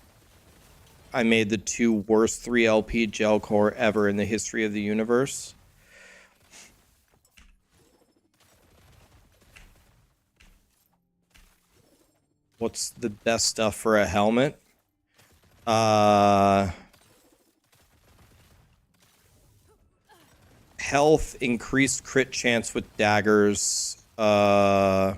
I made the 2 worst 3 LP gel core ever in the history of the universe. What's the best stuff for a helmet? Health, increased crit chance with daggers. I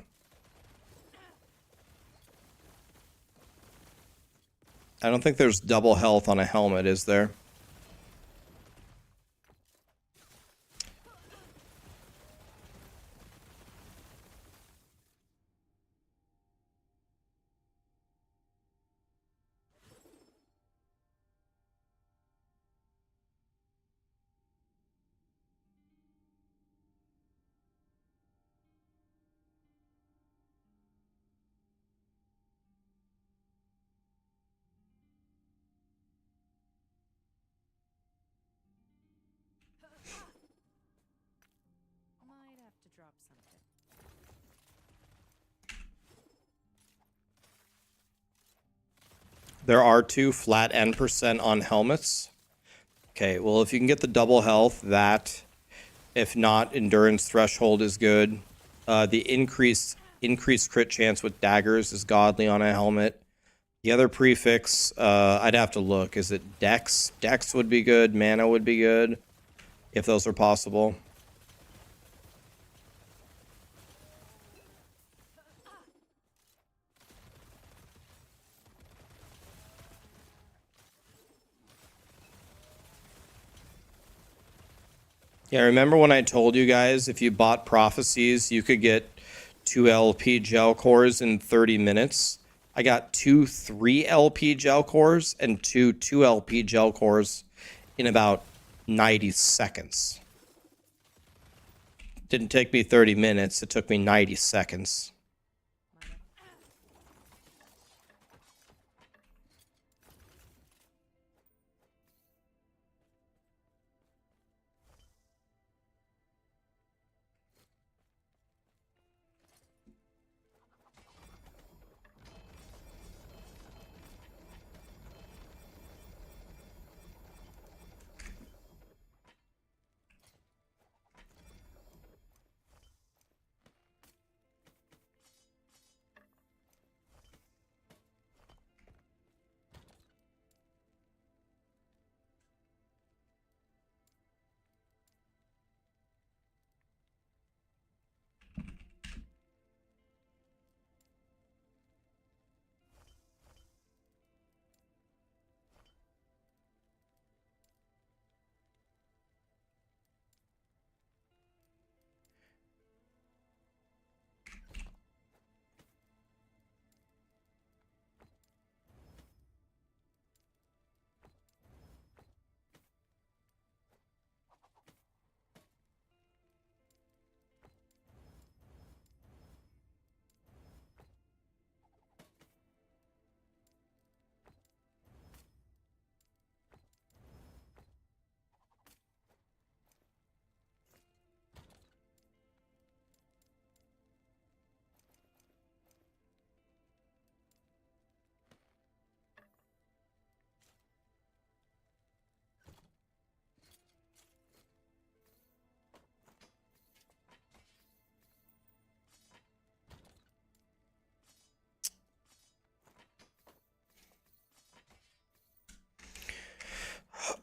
don't think there's double health on a helmet, is there? Might have to drop something. There are 2 flat end % on helmets. Okay, well, if you can get the double health, that. If not, endurance threshold is good. The increased crit chance with daggers is godly on a helmet. The other prefix, I'd have to look. Is it Dex? Dex would be good. Mana would be good, if those are possible. Yeah, remember when I told you guys if you bought prophecies, you could get 2 LP gel cores in 30 minutes? I got 2 3 LP gel cores and 2 LP gel cores in about 90 seconds. Didn't take me 30 minutes, it took me 90 seconds.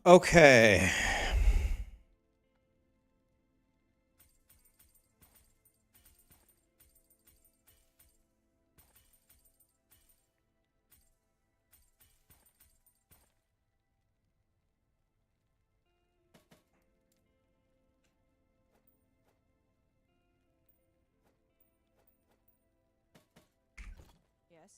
Okay. Yes.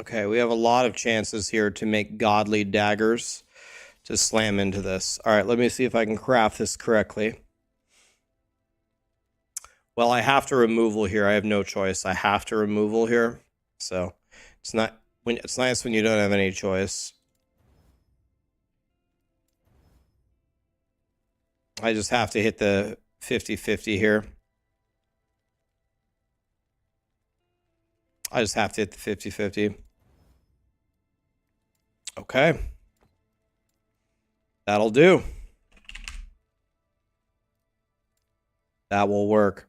Okay, we have a lot of chances here to make godly daggers to slam into this. All right, let me see if I can craft this correctly. Well, I have to removal here. I have no choice. I have to removal here. So it's nice when you don't have any choice. I just have to hit the 50-50 here. I just have to hit the 50-50. Okay. That'll do. That will work.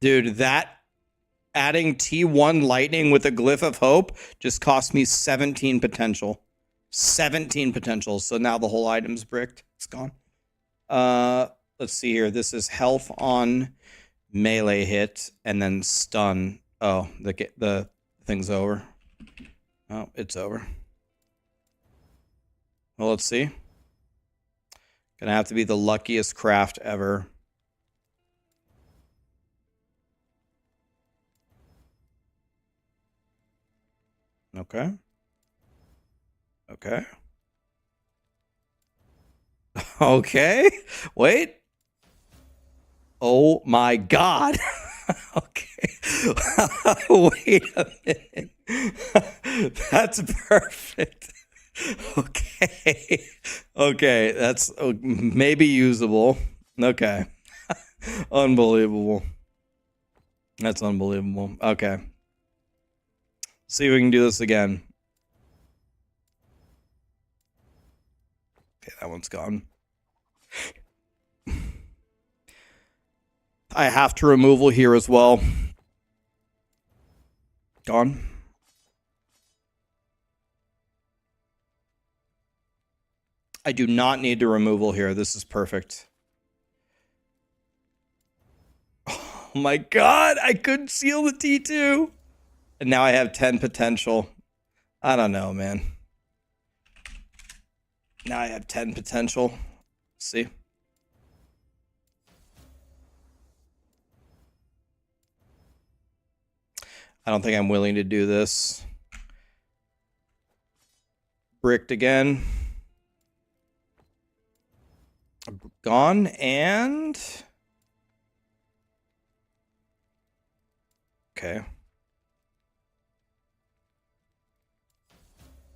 Dude, that adding T1 lightning with a glyph of hope just cost me 17 potential. 17 potential. So now the whole item's bricked. It's gone. Let's see here. This is health on melee hit and then stun. Oh, the thing's over. Oh, it's over. Well, let's see. Gonna have to be the luckiest craft ever. Okay. Okay. Okay. Wait. Oh my god. Okay. Wait a minute. That's perfect. Okay. Okay, that's maybe usable. Okay. Unbelievable. That's unbelievable. Okay. See if we can do this again. Okay, that one's gone. I have to removal here as well. Gone. I do not need to removal here. This is perfect. Oh my god, I couldn't seal the T2. And now I have 10 potential. I don't know, man. Now I have 10 potential. See? I don't think I'm willing to do this. Bricked again. Gone and... Okay.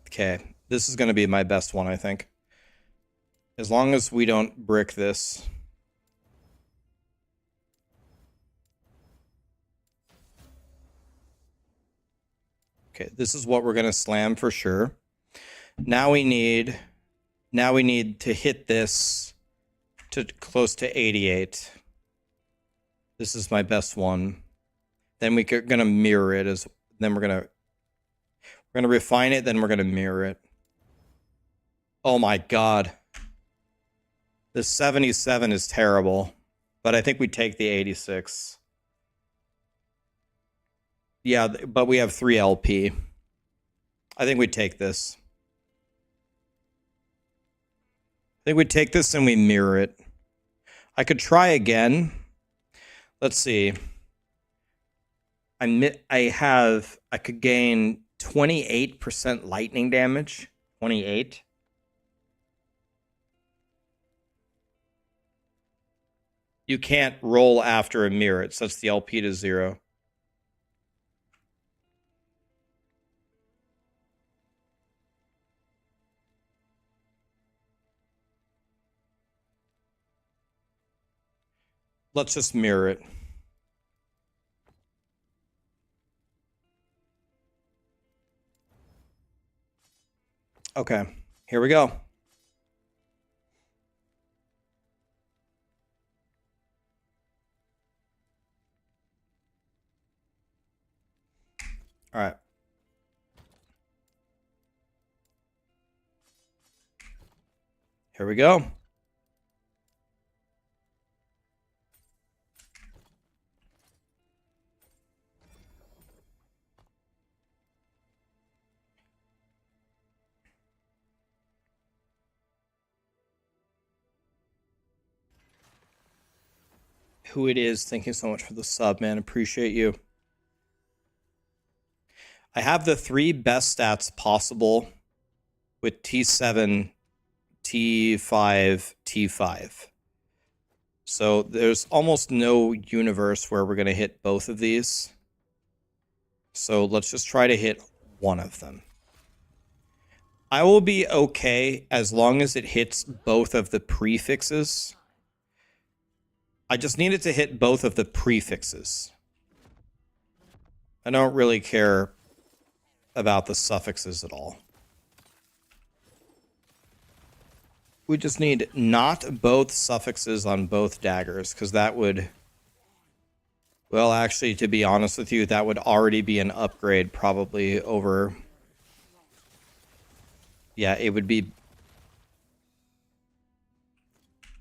Okay. This is going to be my best one, I think. As long as we don't brick this. Okay, this is what we're going to slam for sure. Now we need to hit this to close to 88. This is my best one. Then we're going to mirror it as then we're going to refine it, then we're going to mirror it. Oh my god. The 77 is terrible, but I think we take the 86. Yeah, but we have 3 LP. I think we take this. think we take this and we mirror it. I could try again. Let's see. I could gain 28% lightning damage. 28. You can't roll after a mirror. It sets the LP to 0. Let's just mirror it. Okay, here we go. All right. Here we go. Who it is, thank you so much for the sub, man. Appreciate you. I have the 3 best stats possible with T7, T5, T5. So there's almost no universe where we're going to hit both of these. So let's just try to hit one of them. I will be okay as long as it hits both of the prefixes. I just need it to hit both of the prefixes. I don't really care about the suffixes at all. We just need not both suffixes on both daggers, because that would... Well, actually, to be honest with you, that would already be an upgrade probably over... Yeah, it would be...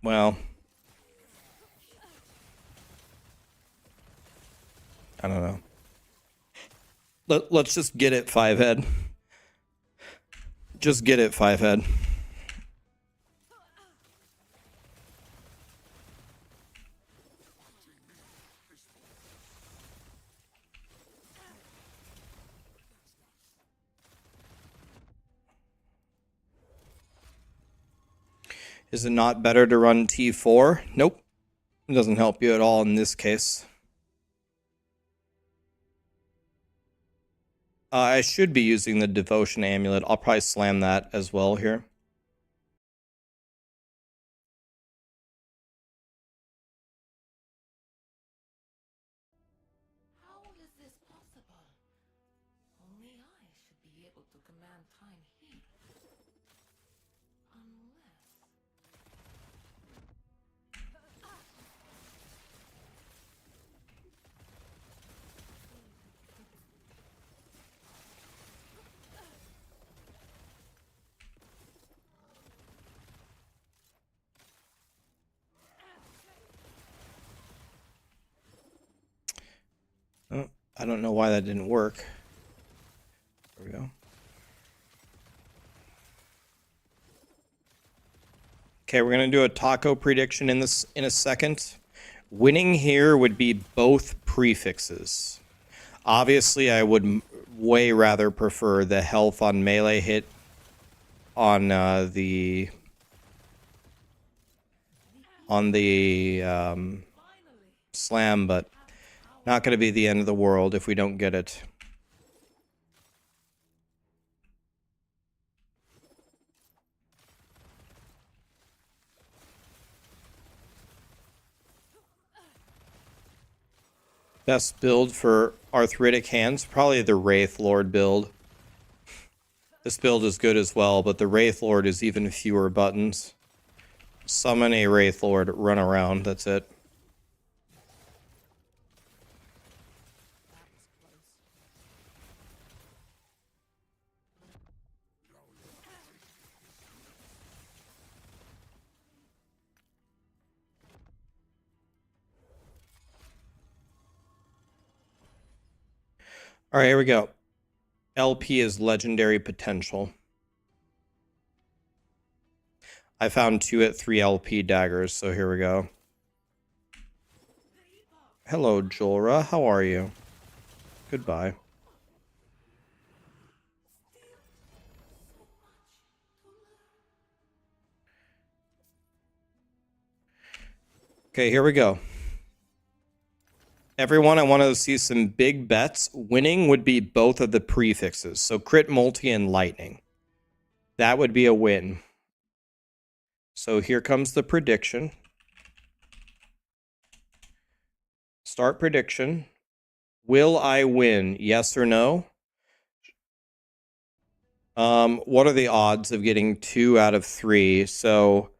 Well... I don't know. Let's just get it 5-head. Just get it 5-head. Is it not better to run T4? Nope. It doesn't help you at all in this case. I should be using the Devotion Amulet. I'll probably slam that as well here. How is this possible? Only I should be able to command time here. Unless... Oh, I don't know why that didn't work. There we go. Okay, we're gonna do a taco prediction in a second. Winning here would be both prefixes. Obviously, I would way rather prefer the health on melee hit on the slam, but not going to be the end of the world if we don't get it. Best build for arthritic hands, probably the Wraith Lord build. This build is good as well, but the Wraith Lord is even fewer buttons. Summon a Wraith Lord, run around, that's it. All right, here we go. LP is legendary potential. I found 2 at 3 LP daggers, so here we go. Hello, Jorah. How are you? Goodbye. Okay, here we go. Everyone, I want to see some big bets. Winning would be both of the prefixes. So crit, multi, and lightning. That would be a win. So here comes the prediction. Start prediction. Will I win? Yes or no? What are the odds of getting 2 out of 3? So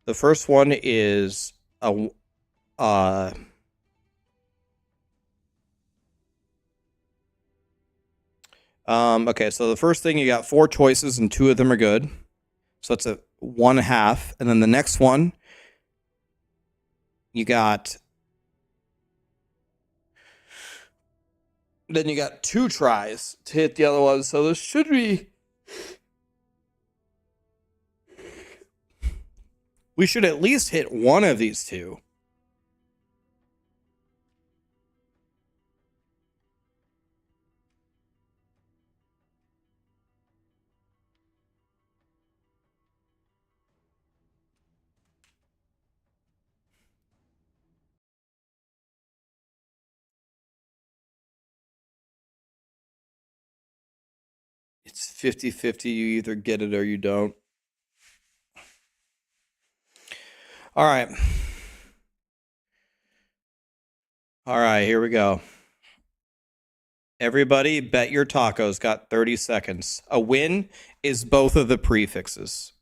the first one is a okay, so the first thing, you got 4 choices and 2 of them are good. So that's a 1/2. And then the next one, you got 2 tries to hit the other one. So this should be, we should at least hit one of these 2. It's 50-50. You either get it or you don't. All right. All right, here we go. Everybody bet your tacos. Got 30 seconds. A win is both of the prefixes.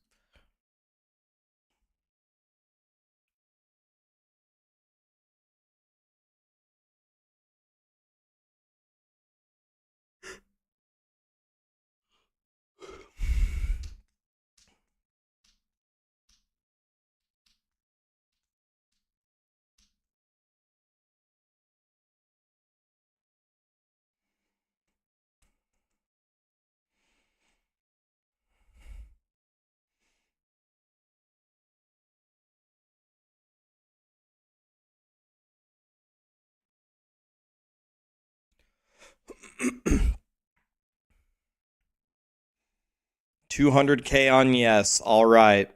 $200K on yes. All right.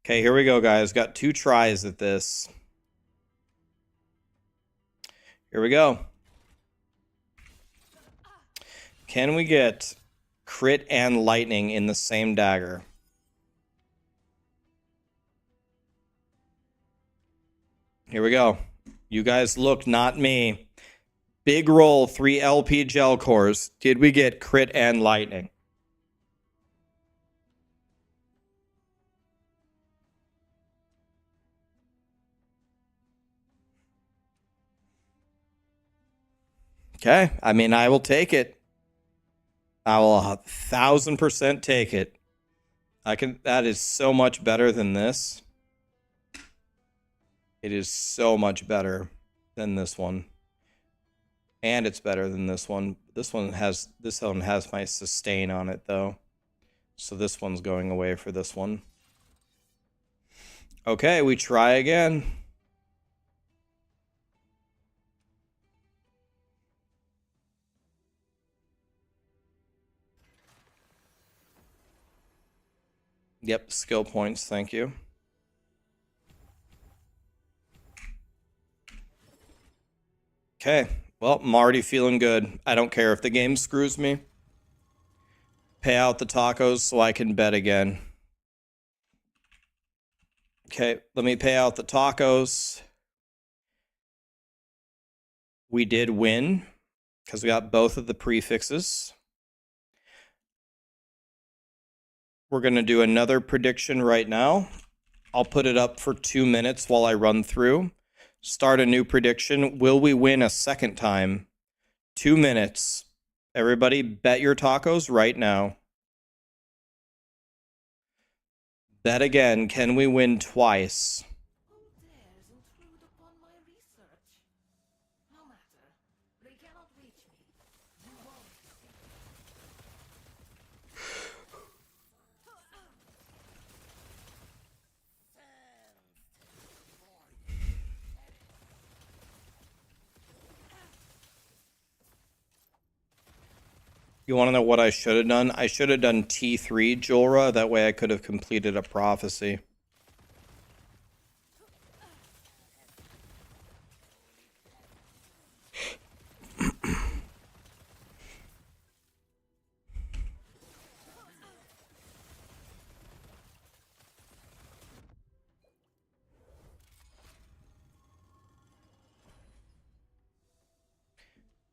Okay, here we go, guys. Got 2 tries at this. Here we go. Can we get crit and lightning in the same dagger? Here we go. You guys look, not me. Big roll, 3 LP gel cores. Did we get crit and lightning? Okay, I mean, I will take it. I will 1000% take it. That is so much better than this. It is so much better than this one. And it's better than this one. This one has my sustain on it though. So this one's going away for this one. Okay, we try again. Yep, skill points, thank you. Okay, well, I'm already feeling good. I don't care if the game screws me. Pay out the tacos so I can bet again. Okay, let me pay out the tacos. We did win because we got both of the prefixes. We're going to do another prediction right now. I'll put it up for 2 minutes while I run through. Start a new prediction. Will we win a second time? 2 minutes. Everybody bet your tacos right now. Bet again. Can we win twice? Who dares intrude upon my research? No matter. They cannot reach me. You won't. You want to know what I should have done? I should have done T3 Jorah. That way I could have completed a prophecy.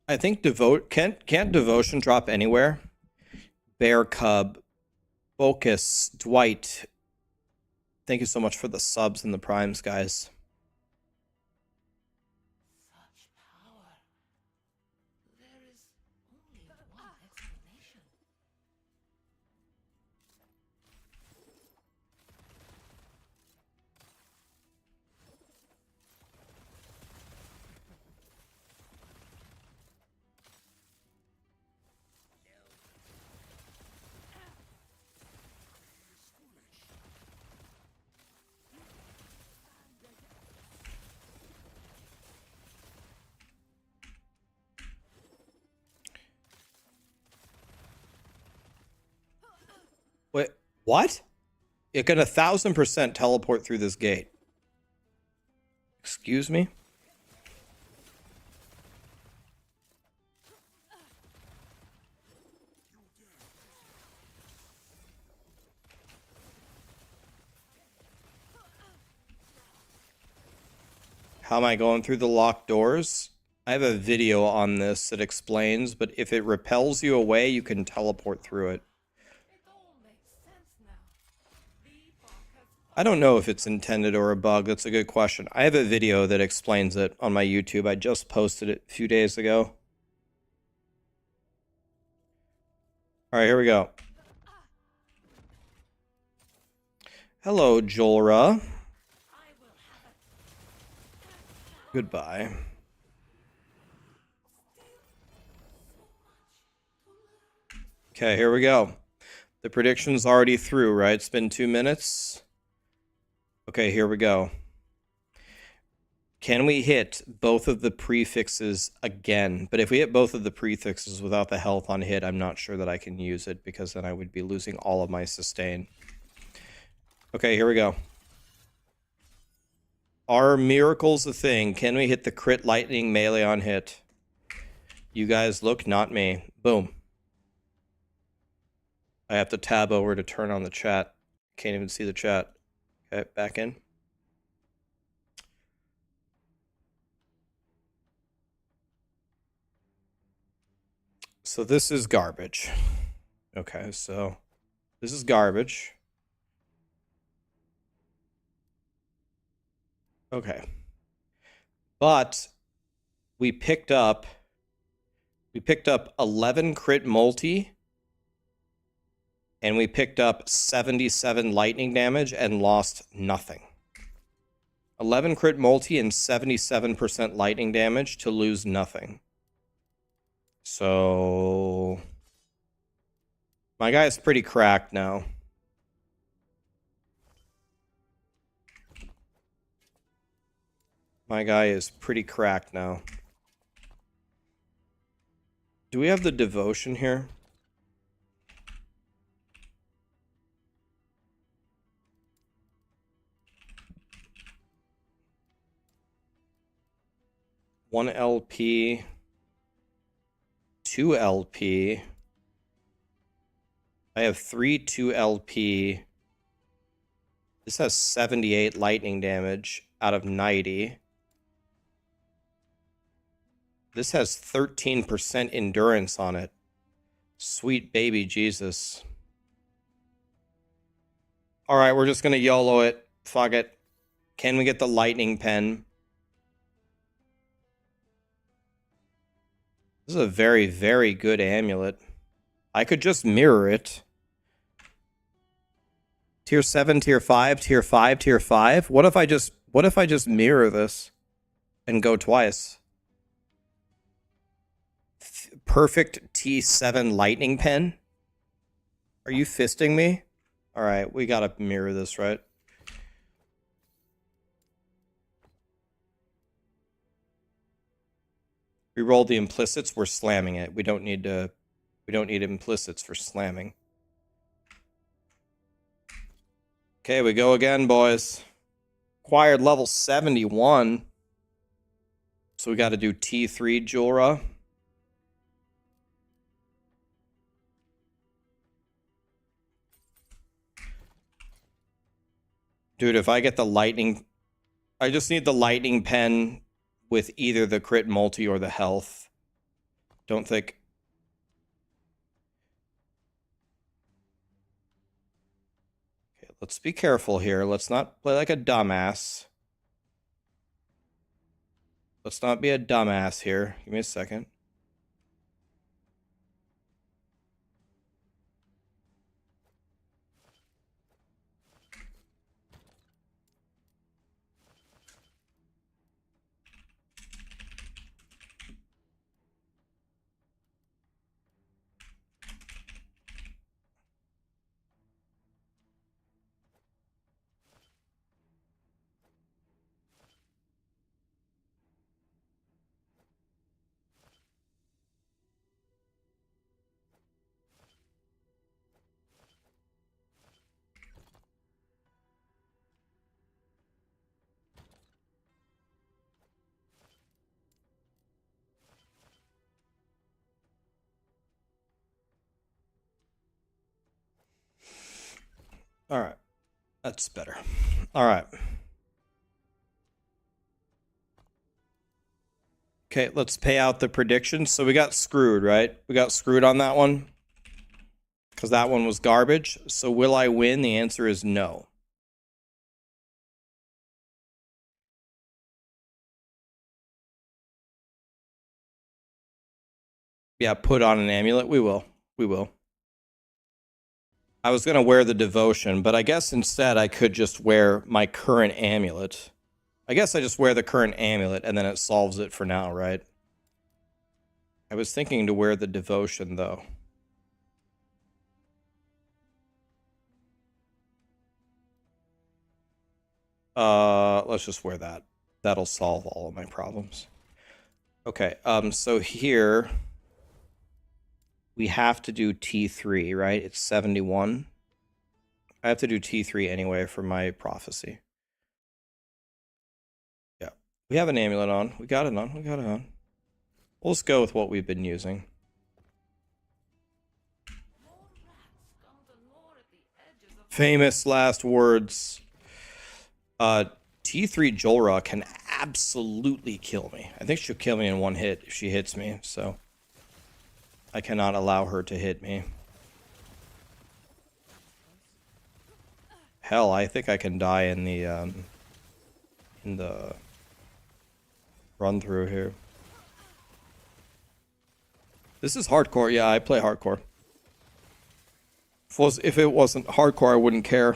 I think can't devotion drop anywhere. Bear Cub, Focus, Dwight. Thank you so much for the subs and the primes, guys. Such power. There is only one explanation. Wait, what? It can 1000% teleport through this gate. Excuse me? How am I going through the locked doors? I have a video on this that explains, but if it repels you away, you can teleport through it. It all makes sense now. The Epoch has I don't know if it's intended or a bug. That's a good question. I have a video that explains it on my YouTube. I just posted it a few days ago. All right, here we go. Hello, Jorah. I will have it. Goodbye. Okay, here we go. The prediction's already through, right? It's been 2 minutes. Okay, here we go. Can we hit both of the prefixes again? But if we hit both of the prefixes without the health on hit, I'm not sure that I can use it because then I would be losing all of my sustain. Okay, here we go. Are miracles a thing? Can we hit the crit lightning melee on hit? You guys look, not me. Boom. I have to tab over to turn on the chat. Can't even see the chat. Okay, back in. So this is garbage. Okay, so this is garbage. Okay. But we picked up 11 crit multi and we picked up 77 lightning damage and lost nothing. 11 crit multi and 77% lightning damage to lose nothing. So my guy is pretty cracked now. My guy is pretty cracked now. Do we have the devotion here? One LP, 2 LP. I have 3 2 LP. This has 78 lightning damage out of 90. This has 13% endurance on it. Sweet baby Jesus. All right, we're just going to YOLO it. Fuck it. Can we get the lightning pen? This is a very, very good amulet. I could just mirror it. Tier 7, tier 5, tier 5, tier 5. What if I just mirror this and go twice? Perfect T7 lightning pen? Are you fisting me? All right, we got to mirror this, right? We rolled the implicits, we're slamming it. We don't need to We don't need implicits for slamming. Okay, we go again, boys. Acquired level 71. So we got to do T3 Jorah. Dude, if I get the lightning... I just need the lightning pen with either the crit multi or the health. Don't think... Okay, let's be careful here. Let's not play like a dumbass. Let's not be a dumbass here. Give me a second. All right. That's better. All right. Okay, let's pay out the predictions. So we got screwed, right? We got screwed on that one because that one was garbage. So will I win? The answer is no. Yeah, put on an amulet. We will. We will. I was going to wear the devotion, but I guess instead I could just wear my current amulet. I guess I just wear the current amulet and then it solves it for now, right? I was thinking to wear the devotion, though. Let's just wear that. That'll solve all of my problems. Okay, so here we have to do T3, right? It's 71. I have to do T3 anyway for my prophecy. Yeah, we have an amulet on. We got it on. We got it on. We'll just go with what we've been using. Famous last words. T3 Jorah can absolutely kill me. I think she'll kill me in one hit if she hits me, so I cannot allow her to hit me. Hell, I think I can die in the run through here. This is hardcore. Yeah, I play hardcore. If it wasn't hardcore, I wouldn't care.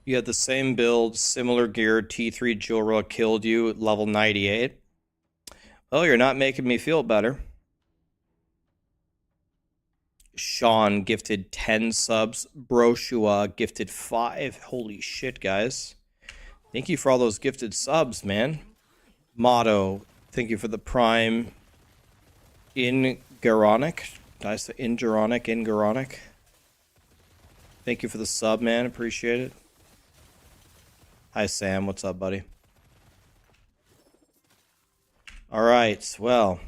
You had the same build, similar gear, T3 Jorah killed you at level 98. Well, you're not making me feel better. Sean gifted 10 subs. Broshua gifted 5. Holy shit, guys. Thank you for all those gifted subs, man. Motto, thank you for the prime. Ingaronic. Did I say Ingaronic? Ingaronic. Thank you for the sub, man. Appreciate it. Hi, Sam. What's up, buddy? All right. Well.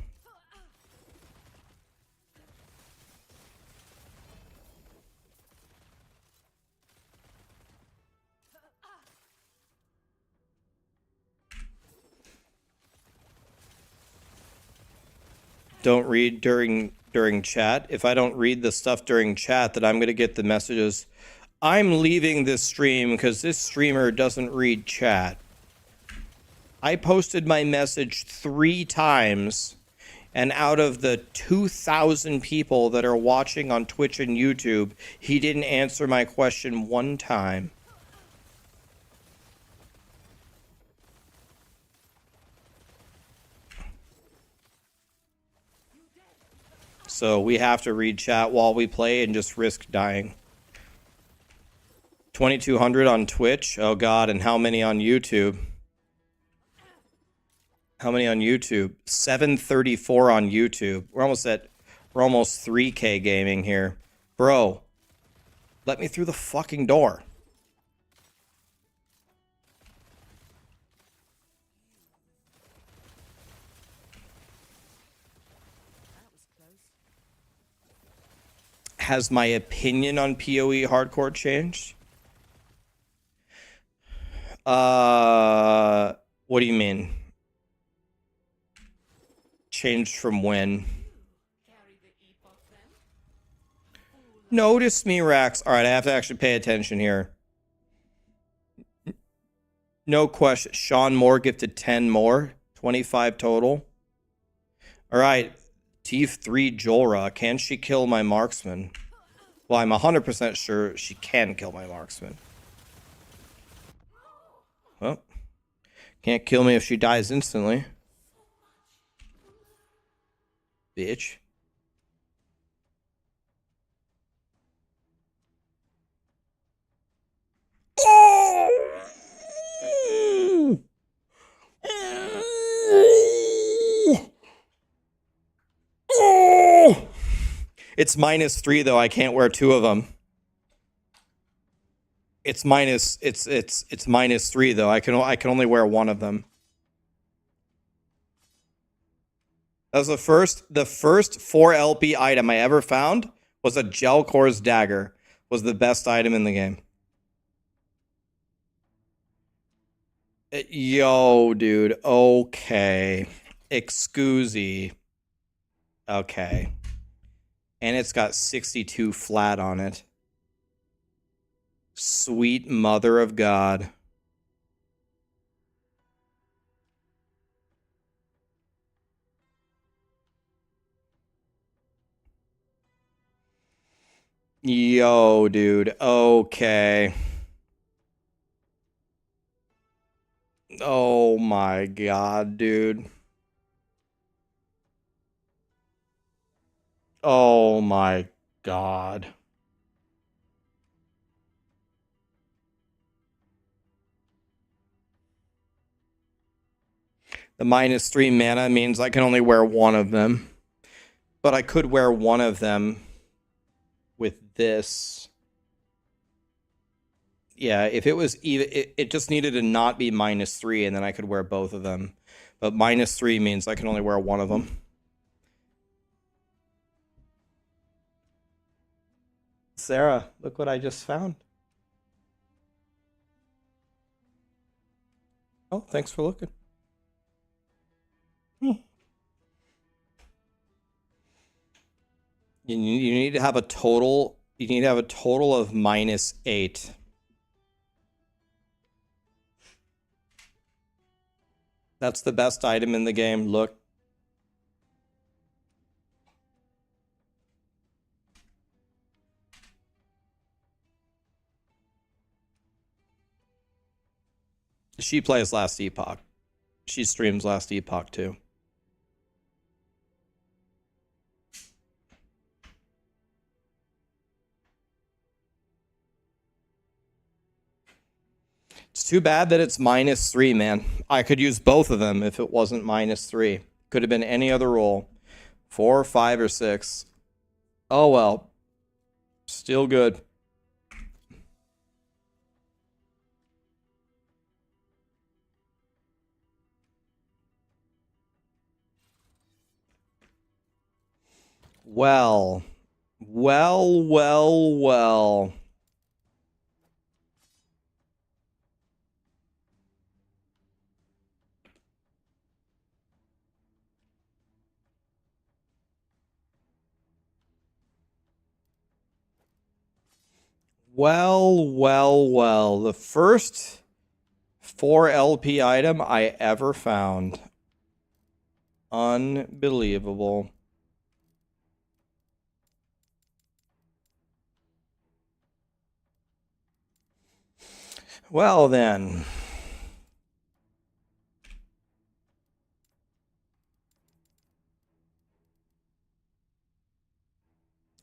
Don't read during chat. If I don't read the stuff during chat, then I'm going to get the messages. I'm leaving this stream because this streamer doesn't read chat. I posted my message 3 times, And out of the 2,000 people that are watching on Twitch and YouTube, he didn't answer my question one time. So we have to read chat while we play and just risk dying. 2,200 on Twitch. Oh God, and how many on YouTube? How many on YouTube? 734 on YouTube. We're almost 3K gaming here. Bro, let me through the fucking door. That was close. Has my opinion on PoE hardcore changed? What do you mean? Changed from when? Carry the Epoch then? Notice me, Rax. All right, I have to actually pay attention here. No question. Sean Moore gifted 10 more. 25 total. All right. T3 Jorah. Can she kill my marksman? Well, I'm 100% sure she can kill my marksman. Well, can't kill me if she dies instantly. Bitch. It's -3 though. I can't wear 2 of them. It's -3 though. I can only wear 1 of them. That was the first 4 LP item I ever found was a Gelcor's dagger. Was the best item in the game. Yo, dude. Okay. Excusey. Okay. And it's got 62 flat on it. Sweet mother of God. Yo, dude. Okay. Oh my God, dude. Oh my God. The -3 mana means I can only wear 1 of them. But I could wear 1 of them with this. Yeah, if it was even, it just needed to not be -3 and then I could wear both of them. But -3 means I can only wear 1 of them. Sarah, look what I just found. Oh, thanks for looking. You need to have a total. You need to have a total of -8. That's the best item in the game. Look. She plays Last Epoch. She streams Last Epoch too. It's too bad that it's -3, man. I could use both of them if it wasn't -3. Could have been any other role. 4, 5, or 6. Oh well. Still good. Well. Well. Well. The first 4 LP item I ever found. Unbelievable. Well then.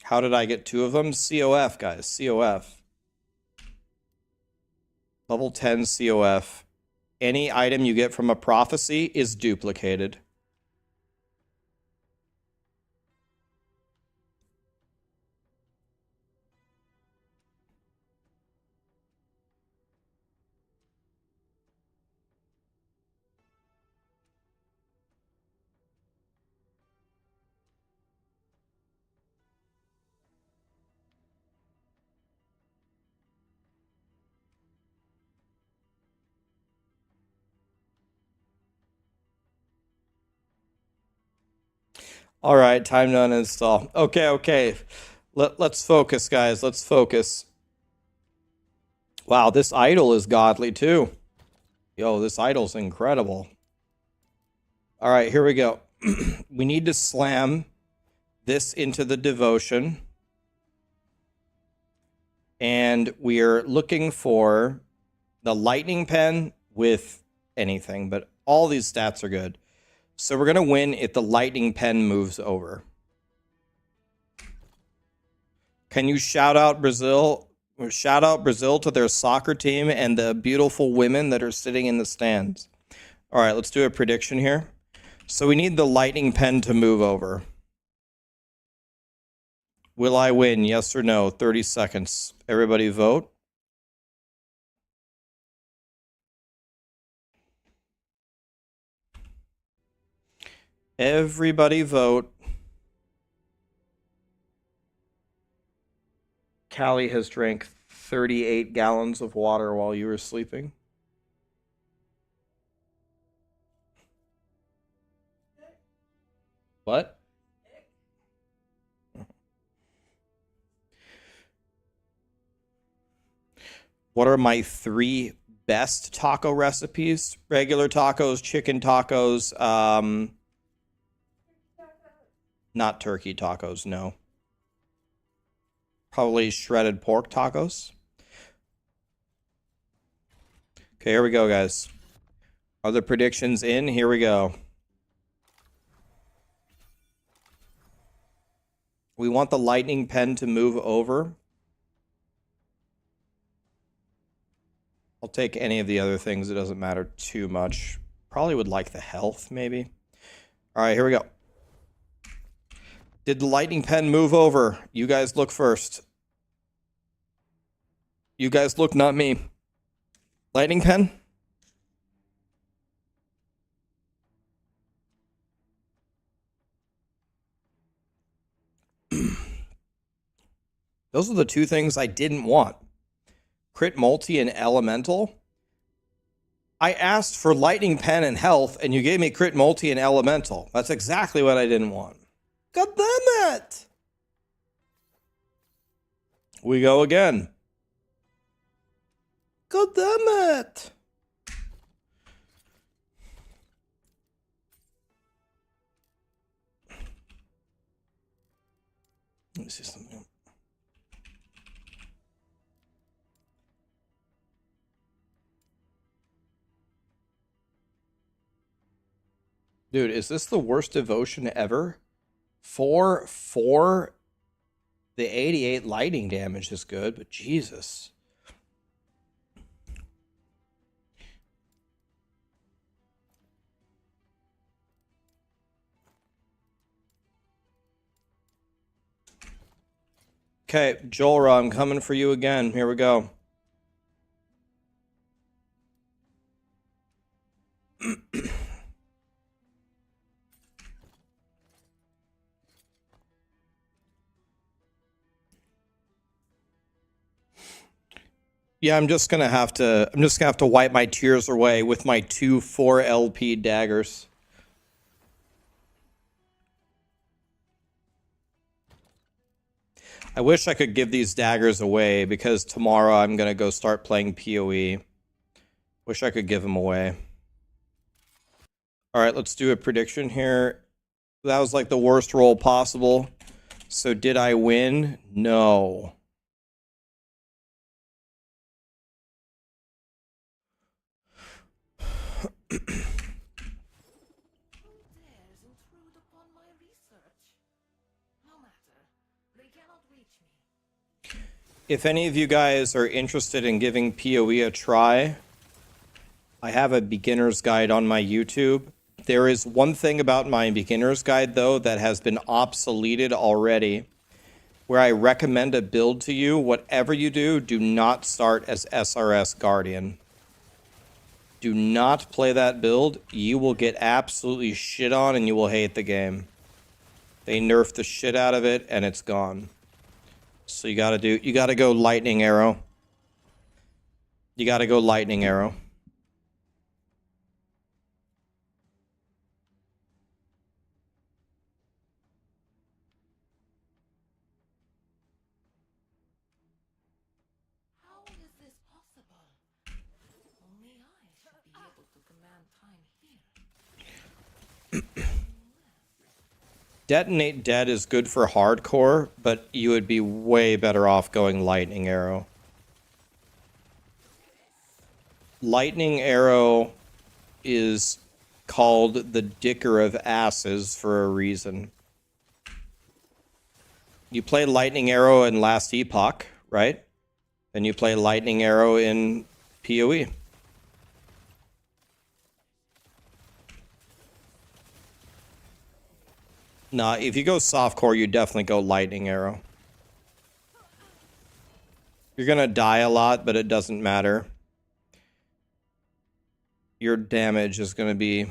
How did I get 2 of them? COF, guys. COF. Level 10 COF. Any item you get from a prophecy is duplicated. All right, time to uninstall. Okay. Let's focus, guys. Let's focus. Wow, this idol is godly too. Yo, this idol's incredible. All right, here we go. We need to slam this into the devotion. And we are looking for the lightning pen with anything, but all these stats are good. So we're going to win if the lightning pen moves over. Can you shout out Brazil? Shout out Brazil to their soccer team and the beautiful women that are sitting in the stands. All right, let's do a prediction here. So we need the lightning pen to move over. Will I win? Yes or no? 30 seconds. Everybody vote. Everybody vote. Callie has drank 38 gallons of water while you were sleeping. What? What are my 3 best taco recipes? Regular tacos, chicken tacos, not turkey tacos, no. Probably shredded pork tacos. Okay, here we go, guys. Are the predictions in? Here we go. We want the lightning pen to move over. I'll take any of the other things. It doesn't matter too much. Probably would like the health, maybe. All right, here we go. Did the lightning pen move over? You guys look first. You guys look, not me. Lightning pen? Those are the 2 things I didn't want. Crit multi and elemental. I asked for lightning pen and health, and you gave me crit multi and elemental. That's exactly what I didn't want. God damn it! We go again. God damn it! Let me see something. Dude, is this the worst devotion ever? For the 88 lightning damage is good, but Jesus. Okay, Jolra, I'm coming for you again. Here we go. Yeah, I'm just gonna have to wipe my tears away with my 2 4 LP daggers. I wish I could give these daggers away because tomorrow I'm gonna go start playing PoE. Wish I could give them away. All right, let's do a prediction here. That was like the worst roll possible. So did I win? No. Who dares intrude upon my research? No matter. They cannot reach me. If any of you guys are interested in giving PoE a try, I have a beginner's guide on my YouTube. There is one thing about my beginner's guide, though, that has been obsoleted already, where I recommend a build to you. Whatever you do, do not start as SRS Guardian. Do not play that build. You will get absolutely shit on and you will hate the game. They nerfed the shit out of it and it's gone. So you gotta go Lightning Arrow. You gotta go Lightning Arrow. How is this possible? Only I should be able to command time here. Detonate Dead is good for hardcore, but you would be way better off going Lightning Arrow. Lightning Arrow is called the Dicker of Asses for a reason. You play Lightning Arrow in Last Epoch, right? Then you play Lightning Arrow in PoE. Nah, if you go softcore, you definitely go Lightning Arrow. You're gonna die a lot, but it doesn't matter. Your damage is gonna be...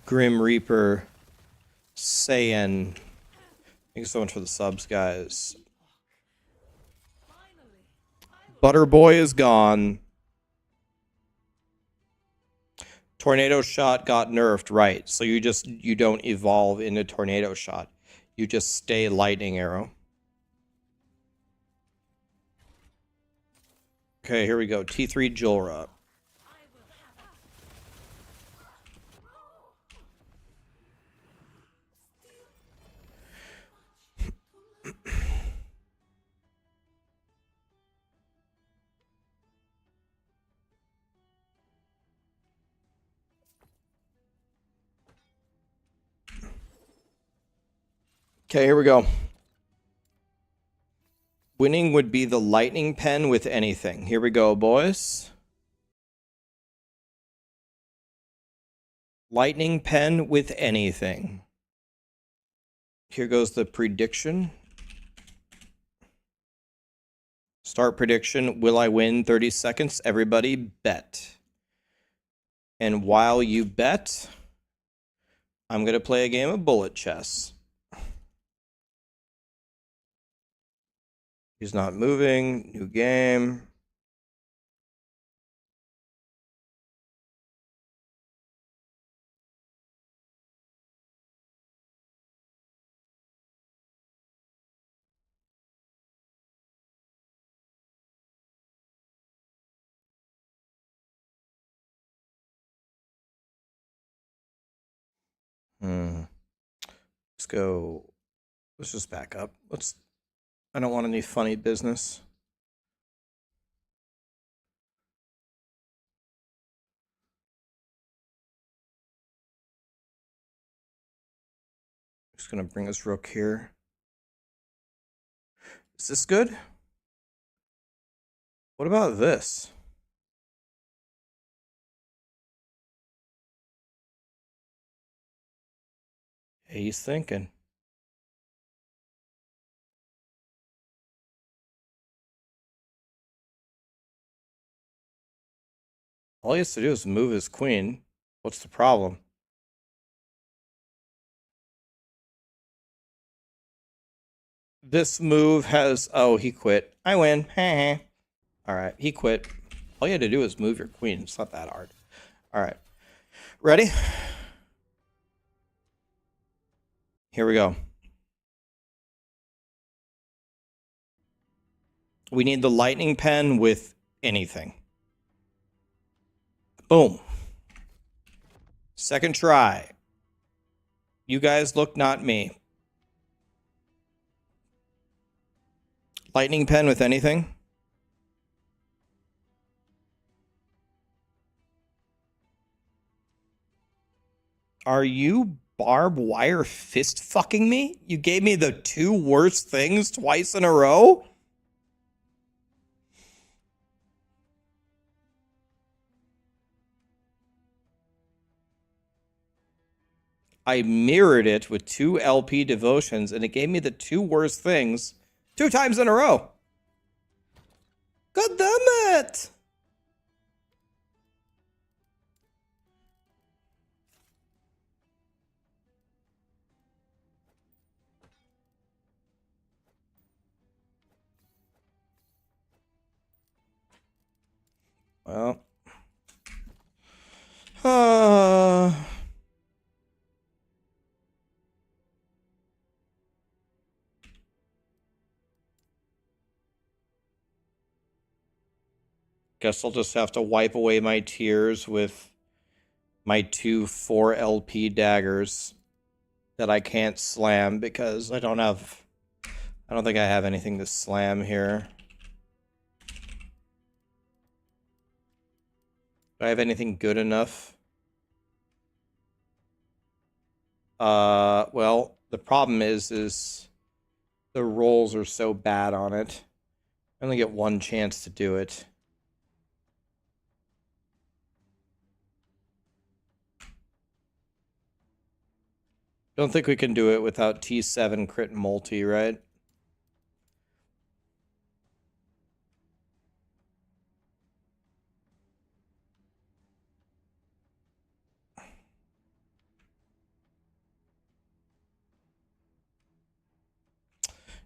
Grim Reaper, Saiyan. Thank you so much for the subs, guys. Butterboy is gone. Tornado Shot got nerfed, right? So you don't evolve into Tornado Shot. You just stay Lightning Arrow. Okay, here we go. T3 Julra. Okay, here we go. Winning would be the lightning pen with anything. Here we go, boys. Lightning pen with anything. Here goes the prediction. Start prediction. Will I win? 30 seconds. Everybody bet. And while you bet, I'm going to play a game of bullet chess. He's not moving. New game. Let's go. Let's just back up. I don't want any funny business. Just gonna bring this rook here. Is this good? What about this? Hey, he's thinking. All he has to do is move his queen. What's the problem? This move has... Oh, he quit. I win. All right, he quit. All you had to do is move your queen. It's not that hard. All right. Ready? Here we go. We need the lightning pen with anything. Boom. Second try. You guys look, not me. Lightning pen with anything. Are you barbed wire fist fucking me? You gave me the two worst things twice in a row? I mirrored it with 2 LP devotions and it gave me the 2 worst things 2 times in a row. God damn it! Well. Guess I'll just have to wipe away my tears with my 2 4 LP daggers that I can't slam because I don't think I have anything to slam here. Do I have anything good enough? Well, the problem is the rolls are so bad on it. I only get 1 chance to do it. Don't think we can do it without T7 crit multi, right?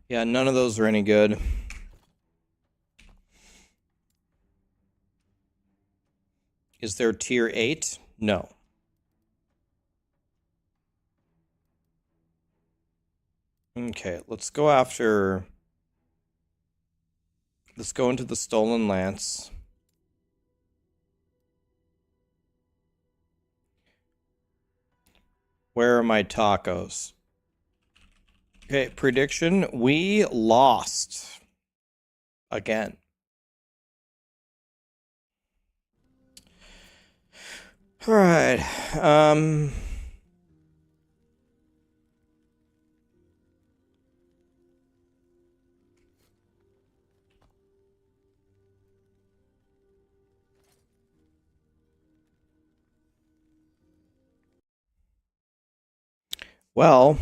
Yeah, none of those are any good. Is there tier 8? No. Okay, let's go after... Let's go into the Stolen Lance. Where are my tacos? Okay, prediction. We lost. Again. Alright. Well...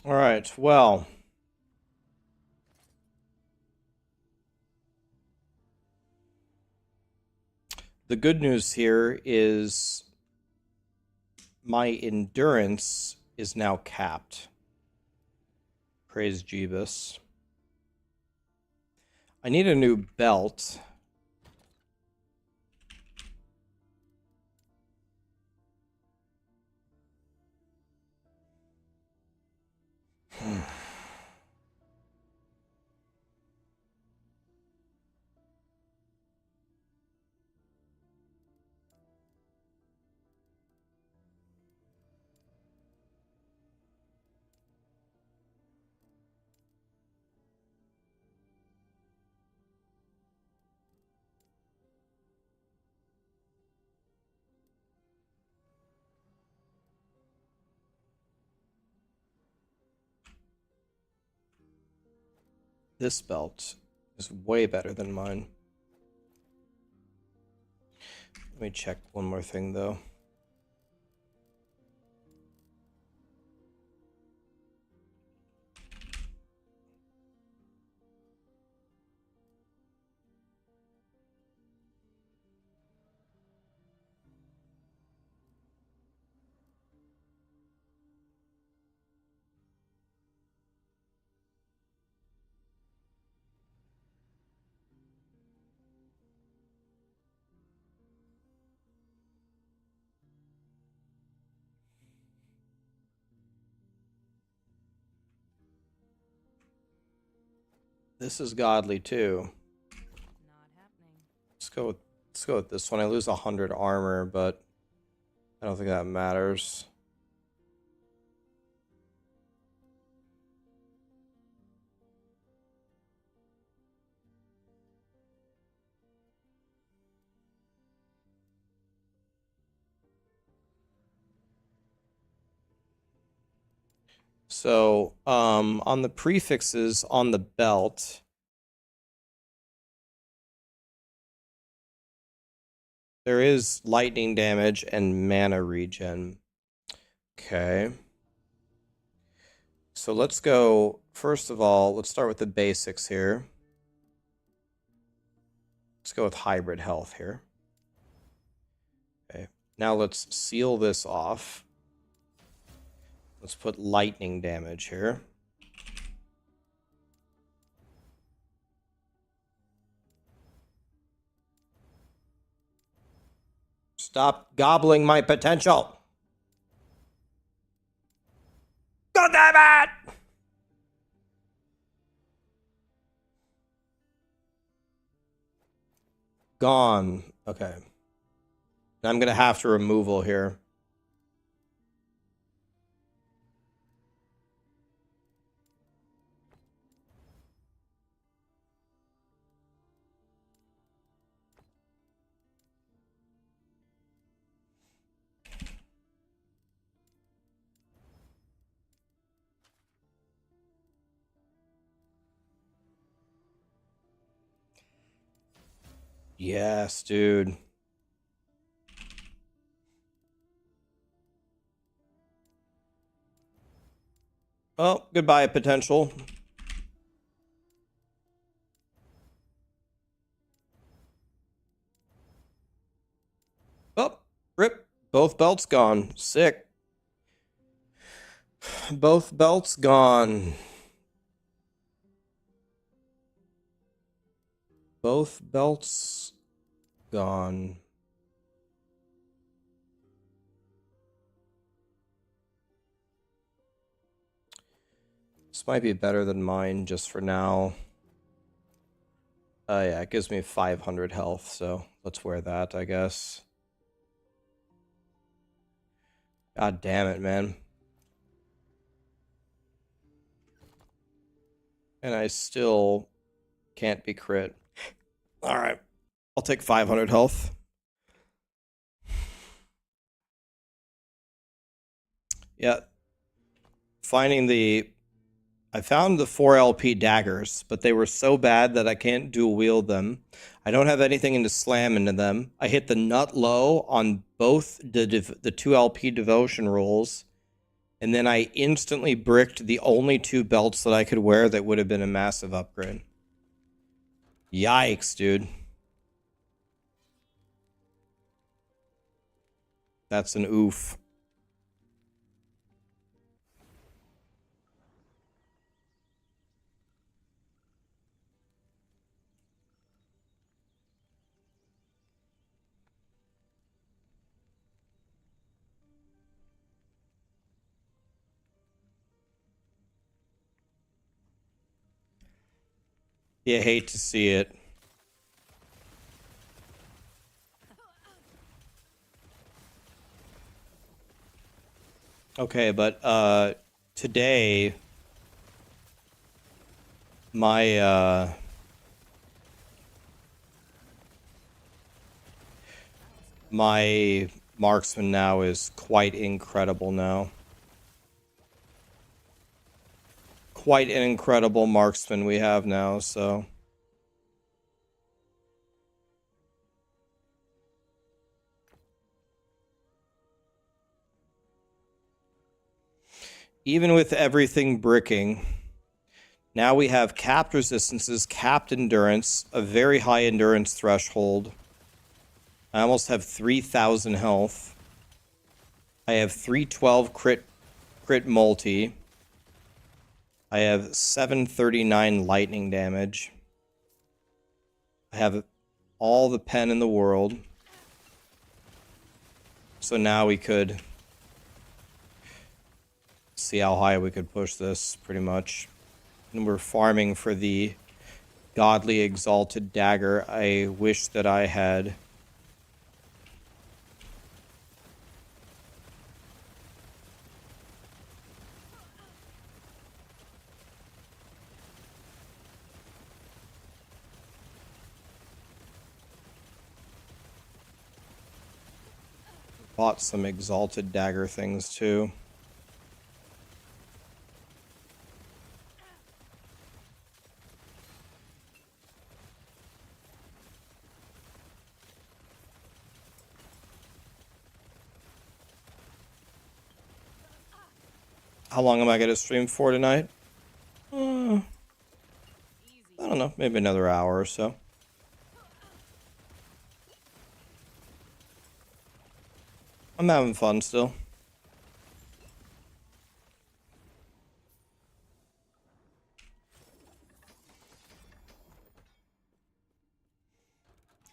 Alright, well... The good news here is my endurance is now capped. Praise Jeebus. I need a new belt. this belt is way better than mine. Let me check one more thing though. This is godly too. Not happening. Let's go with this one. I lose 100 armor, but I don't think that matters. So, on the prefixes on the belt, there is lightning damage and mana regen. Okay. So let's go, first of all, let's start with the basics here. Let's go with hybrid health here. Okay. Now let's seal this off. Let's put lightning damage here. Stop gobbling my potential. God damn it! Gone. Okay. I'm going to have to removal here. Yes, dude. Oh, goodbye, potential. Oh, rip. Both belts gone. Sick. Both belts gone. Both belts gone. This might be better than mine just for now. Yeah, it gives me 500 health, so let's wear that, I guess. God damn it, man. And I still can't be crit. Alright. I'll take 500 health. Yeah. I found the 4 LP daggers, but they were so bad that I can't dual wield them. I don't have anything to slam into them. I hit the nut low on both the 2 LP devotion rolls, and then I instantly bricked the only 2 belts that I could wear that would have been a massive upgrade. Yikes, dude. That's an oof. You hate to see it. Okay, but today my my marksman now is quite incredible now. quite an incredible marksman we have now, so... Even with everything bricking, now we have capped resistances, capped endurance, a very high endurance threshold. I almost have 3,000 health. I have 312 crit multi. I have 739 lightning damage. I have all the pen in the world. So now we could see how high we could push this, pretty much. And we're farming for the godly exalted dagger. I wish that I had... bought some exalted dagger things too. How long am I going to stream for tonight? I don't know, maybe another hour or so. I'm having fun still.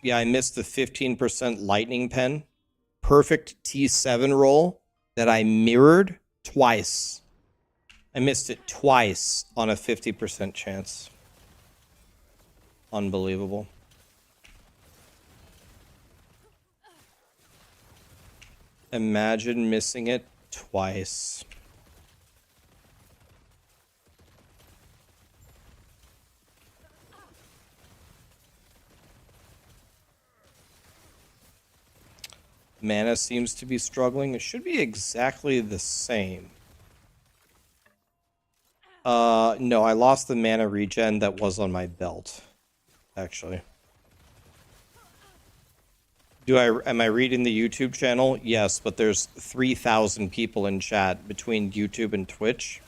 Yeah, I missed the 15% lightning pen. Perfect T7 roll that I mirrored twice. I missed it twice on a 50% chance. Unbelievable. Imagine missing it twice. Mana seems to be struggling. It should be exactly the same. No, I lost the mana regen that was on my belt, actually. Am I reading the YouTube channel? Yes, but there's 3,000 people in chat between YouTube and Twitch.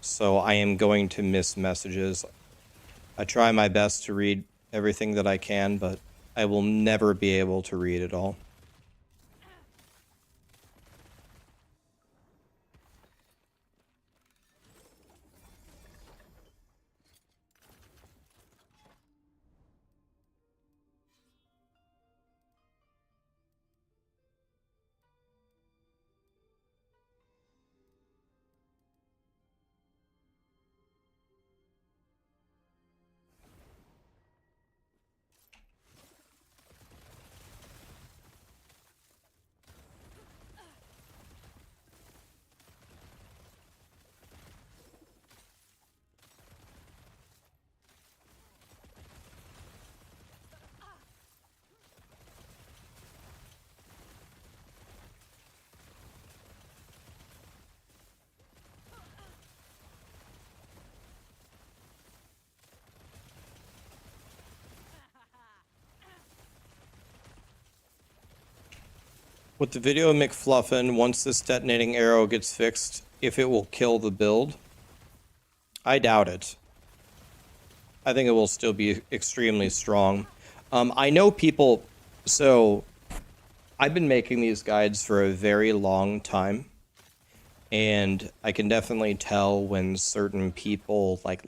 So I am going to miss messages. I try my best to read everything that I can, but I will never be able to read it all. With the video of McFluffin, once this detonating arrow gets fixed, if it will kill the build, I doubt it. I think it will still be extremely strong. I know people, so I've been making these guides for a very long time, and I can definitely tell when certain people, like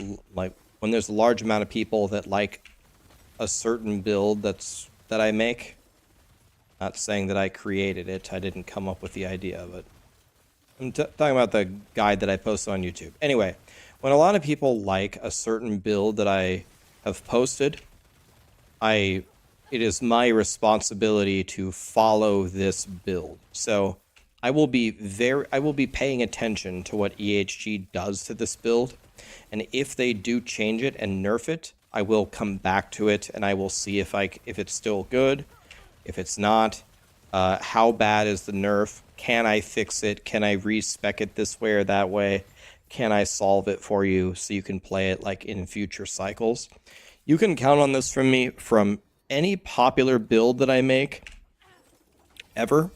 when there's a large amount of people that like a certain build that I make. Not saying that I created it. I didn't come up with the idea of it. I'm talking about the guide that I posted on YouTube. Anyway, when a lot of people like a certain build that I have posted, it is my responsibility to follow this build. So I will be paying attention to what EHG does to this build, and if they do change it and nerf it, I will come back to it and I will see if it's still good. If it's not, how bad is the nerf? Can I fix it? Can I respec it this way or that way? can I solve it for you so you can play it like in future cycles? You can count on this from me from any popular build that I make ever.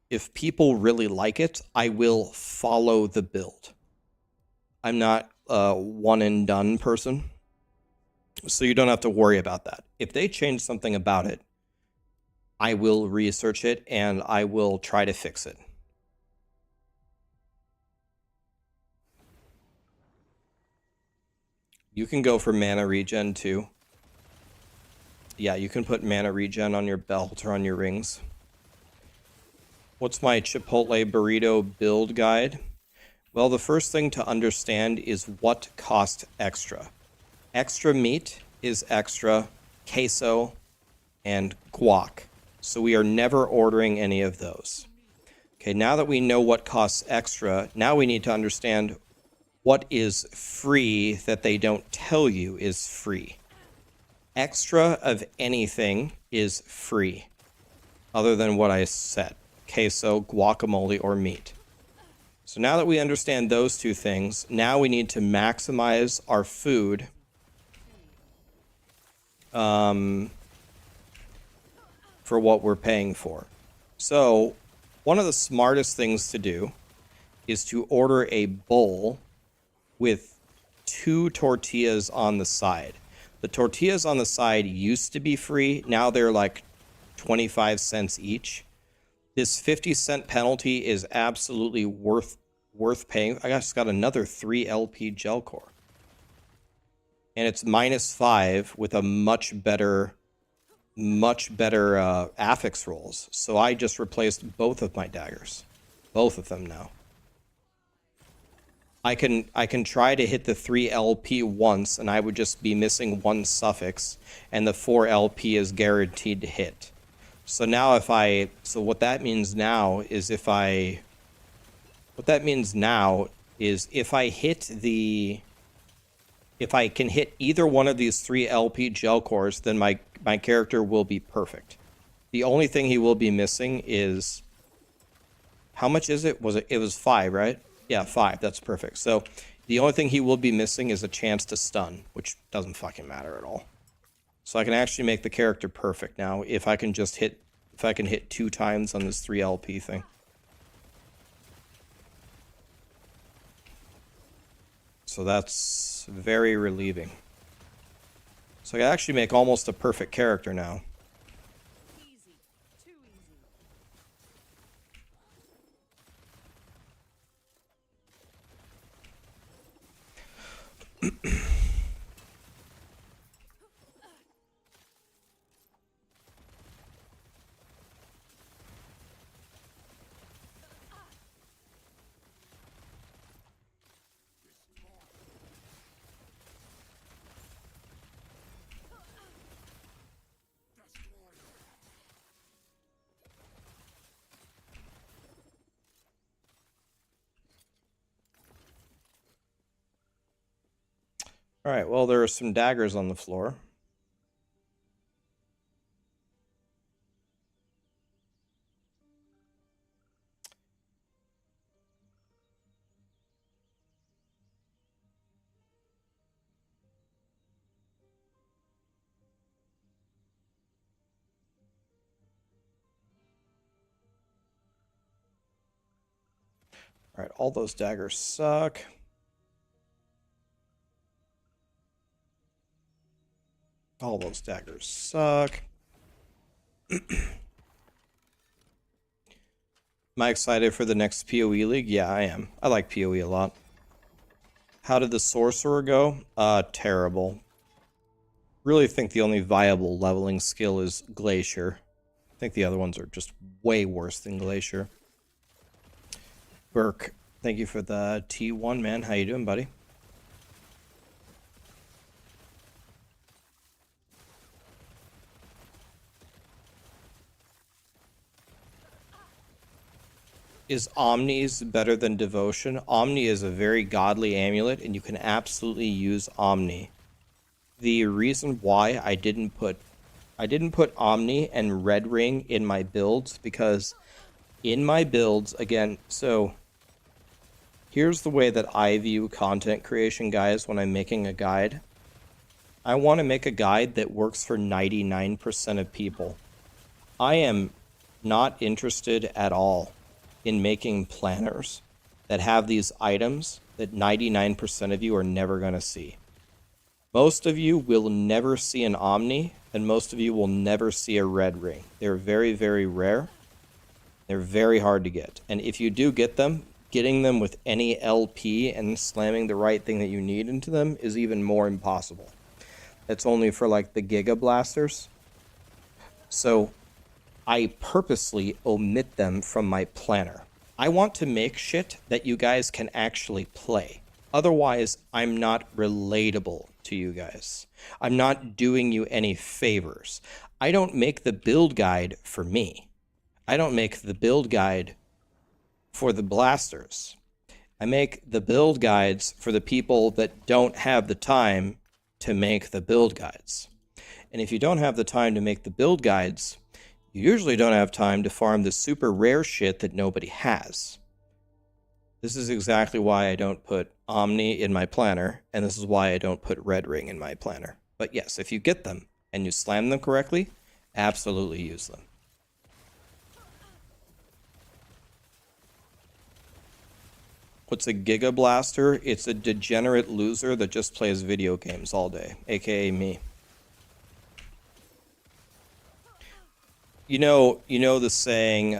If people really like it, I will follow the build. I'm not a one and done person, so you don't have to worry about that. If they change something about it, I will research it and I will try to fix it. You can go for mana regen too. Yeah, you can put mana regen on your belt or on your rings. What's my Chipotle burrito build guide? Well, the first thing to understand is what costs extra. Extra meat is extra queso and guac. So we are never ordering any of those. Okay, now that we know what costs extra, now we need to understand what is free that they don't tell you is free. Extra of anything is free, other than what I said. Queso, guacamole, or meat. So now that we understand those two things, now we need to maximize our food for what we're paying for. So one of the smartest things to do is to order a bowl with 2 tortillas on the side. The tortillas on the side used to be free. Now they're like 25 cents each. This 50-cent penalty is absolutely worth paying. I just got another 3 LP gel core. And it's -5 with a much better affix rolls. So I just replaced both of my daggers. Both of them now. I can try to hit the 3 LP once and I would just be missing 1 suffix and the 4 LP is guaranteed to hit. So now what that means now is if I can hit either one of these 3 LP gel cores, then my character will be perfect. The only thing he will be missing is, how much is it? It was 5, right? Yeah, 5. That's perfect. So the only thing he will be missing is a chance to stun, which doesn't fucking matter at all. So I can actually make the character perfect now if I can hit 2 times on this 3 LP thing. So that's very relieving. So I can actually make almost a perfect character now. Easy. Too easy. All right, well, there are some daggers on the floor. All right, all those daggers suck. All those daggers suck. Am I excited for the next PoE League? Yeah, I am. I like PoE a lot. How did the Sorcerer go? Terrible. Really think the only viable leveling skill is Glacier. I think the other ones are just way worse than Glacier. Burke, thank you for the T1, man. How you doing, buddy? Is Omni's better than Devotion? Omni is a very godly amulet, and you can absolutely use Omni. The reason why I didn't put Omni and Red Ring in my builds, because in my builds, again, so Here's the way that I view content creation, guys, when I'm making a guide. I want to make a guide that works for 99% of people. I am not interested at all in making planners that have these items that 99% of you are never going to see. Most of you will never see an Omni, and most of you will never see a red ring. They're very, very rare. They're very hard to get. And if you do get them, getting them with any LP and slamming the right thing that you need into them is even more impossible. That's only for like the Giga Blasters. So I purposely omit them from my planner. I want to make shit that you guys can actually play. Otherwise, I'm not relatable to you guys. I'm not doing you any favors. I don't make the build guide for me. I don't make the build guide for the blasters. I make the build guides for the people that don't have the time to make the build guides. And if you don't have the time to make the build guides, you usually don't have time to farm the super rare shit that nobody has. This is exactly why I don't put Omni in my planner, and this is why I don't put Red Ring in my planner. But yes, if you get them and you slam them correctly, absolutely use them. What's a Giga Blaster? It's a degenerate loser that just plays video games all day, aka me. You know the saying,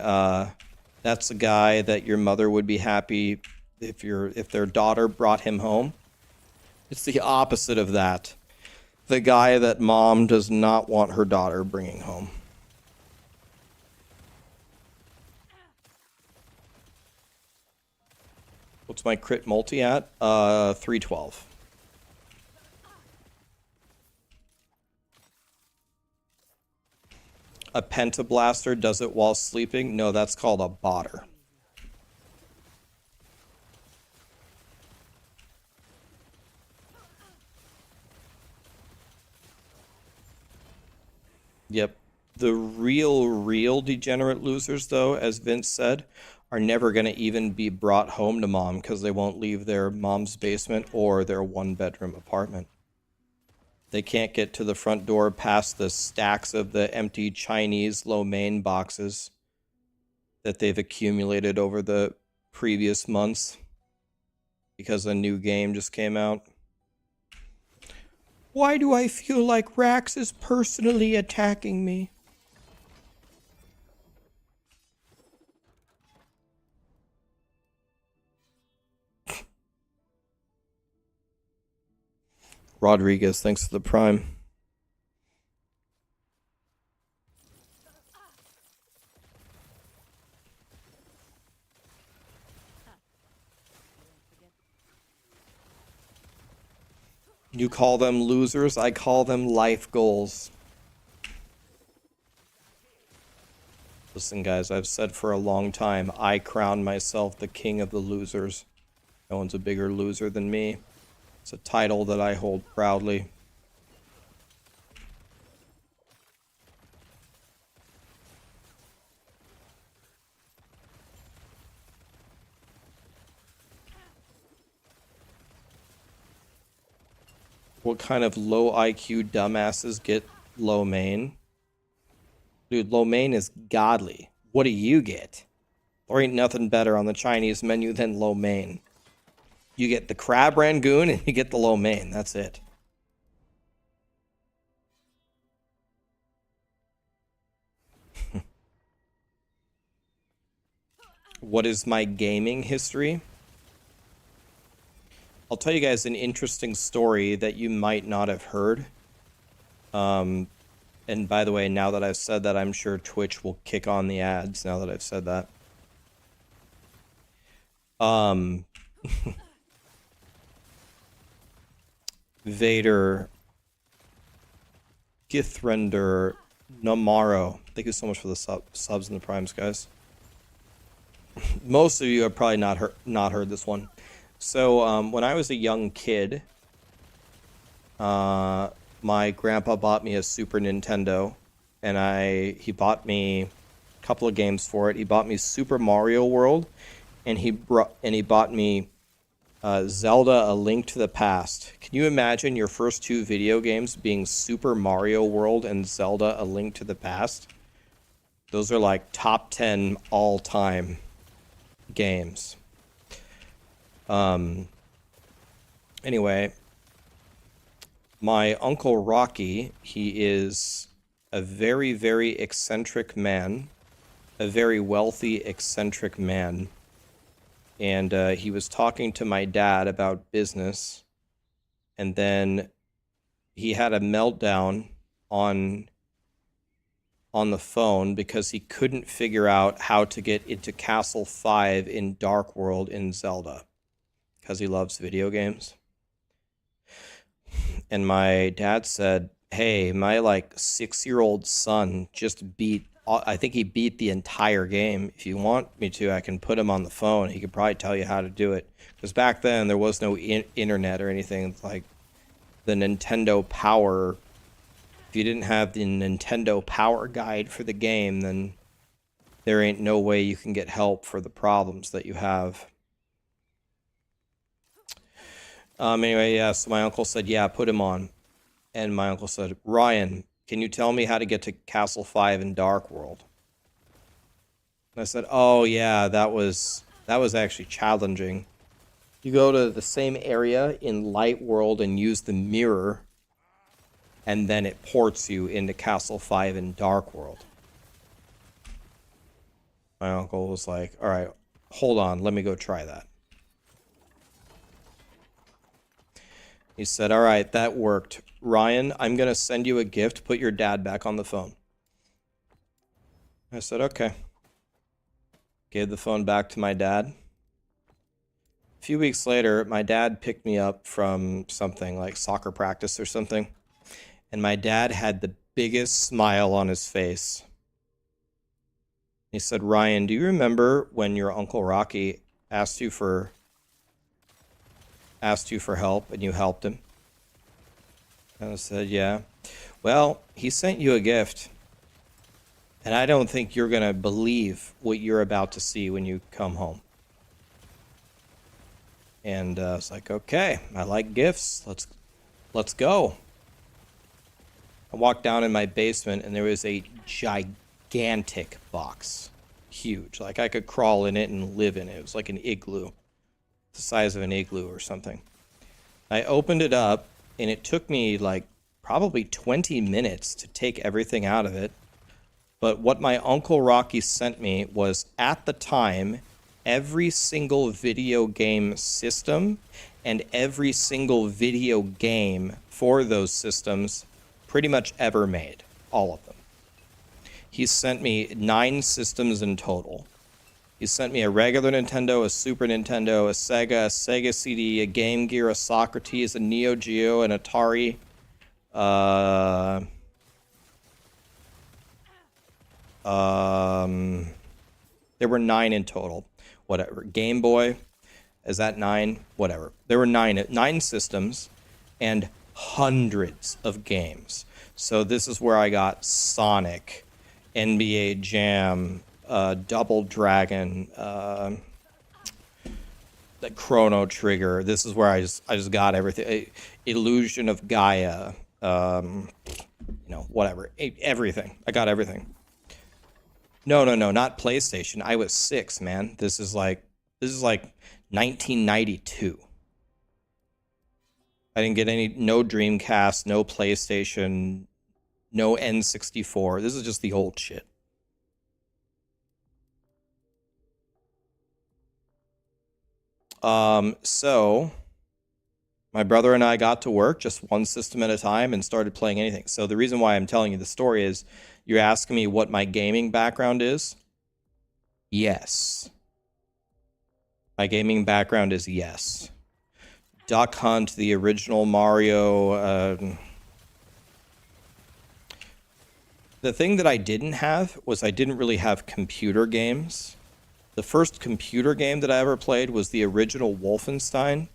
that's a guy that your mother would be happy if their daughter brought him home. It's the opposite of that. The guy that mom does not want her daughter bringing home. What's my crit multi at? 312. A pentablaster does it while sleeping? No, that's called a botter. Yep. The real degenerate losers, though, as Vince said, are never going to even be brought home to mom because they won't leave their mom's basement or their one-bedroom apartment. They can't get to the front door past the stacks of the empty Chinese lo mein boxes that they've accumulated over the previous months because a new game just came out. Why do I feel like Rax is personally attacking me? Rodriguez, thanks for the prime. You call them losers, I call them life goals. Listen, guys, I've said for a long time, I crown myself the king of the losers. No one's a bigger loser than me. It's a title that I hold proudly. What kind of low IQ dumbasses get lo mein? Dude, lo mein is godly. What do you get? There ain't nothing better on the Chinese menu than lo mein. You get the crab rangoon and you get the lo mein. That's it. What is my gaming history? I'll tell you guys an interesting story that you might not have heard. And by the way, now that I've said that, I'm sure Twitch will kick on the ads now that I've said that. Vader, Githrender, Namaro. Thank you so much for the subs and the primes, guys. Most of you have probably not heard this one. So when I was a young kid, my grandpa bought me a Super Nintendo, and he bought me a couple of games for it. He bought me Super Mario World, and he bought me Zelda: A Link to the Past. Can you imagine your first two video games being Super Mario World and Zelda: A Link to the Past? Those are like top 10 all-time games. Anyway, my Uncle Rocky, he is a very, very eccentric man, a very wealthy, eccentric man. And he was talking to my dad about business, and then he had a meltdown on the phone because he couldn't figure out how to get into Castle 5 in Dark World in Zelda because he loves video games. And my dad said, hey, my like 6-year-old son just beat, I think he beat the entire game. If you want me to, I can put him on the phone. He could probably tell you how to do it. Because back then there was no internet or anything like the Nintendo Power. If you didn't have the Nintendo Power Guide for the game, then there ain't no way you can get help for the problems that you have. Anyway, yeah, so my uncle said, yeah, put him on. And my uncle said, Ryan, can you tell me how to get to Castle 5 in Dark World? And I said, oh, yeah, that was actually challenging. You go to the same area in Light World and use the mirror, and then it ports you into Castle 5 in Dark World. My uncle was like, all right, hold on, let me go try that. He said, all right, that worked. Ryan, I'm going to send you a gift. Put your dad back on the phone. I said, okay. Gave the phone back to my dad. A few weeks later, my dad picked me up from something like soccer practice or something. And my dad had the biggest smile on his face. He said, Ryan, do you remember when your Uncle Rocky asked you for help and you helped him? And I said, yeah. Well, he sent you a gift. And I don't think you're going to believe what you're about to see when you come home. And I was like, okay, I like gifts. Let's go. I walked down in my basement and there was a gigantic box. Huge. Like I could crawl in it and live in it. It was like an igloo. The size of an igloo or something. I opened it up and it took me like probably 20 minutes to take everything out of it. But what my Uncle Rocky sent me was, at the time, every single video game system and every single video game for those systems pretty much ever made. All of them. He sent me 9 systems in total. He sent me a regular Nintendo, a Super Nintendo, a Sega CD, a Game Gear, a Socrates, a Neo Geo, an Atari. There were 9 in total. Whatever. Game Boy, is that 9? Whatever. There were 9 systems and hundreds of games. So this is where I got Sonic, NBA Jam, Double Dragon, the Chrono Trigger. This is where I just got everything. Illusion of Gaia, whatever. Everything. I got everything. No, not PlayStation. I was 6, man. This is like 1992. I didn't get no Dreamcast, no PlayStation, no N64. This is just the old shit. So my brother and I got to work just one system at a time and started playing anything. So the reason why I'm telling you the story is you're asking me what my gaming background is? Yes. My gaming background is yes. Duck Hunt, the original Mario. The thing that I didn't have was I didn't really have computer games. The first computer game that I ever played was the original Wolfenstein.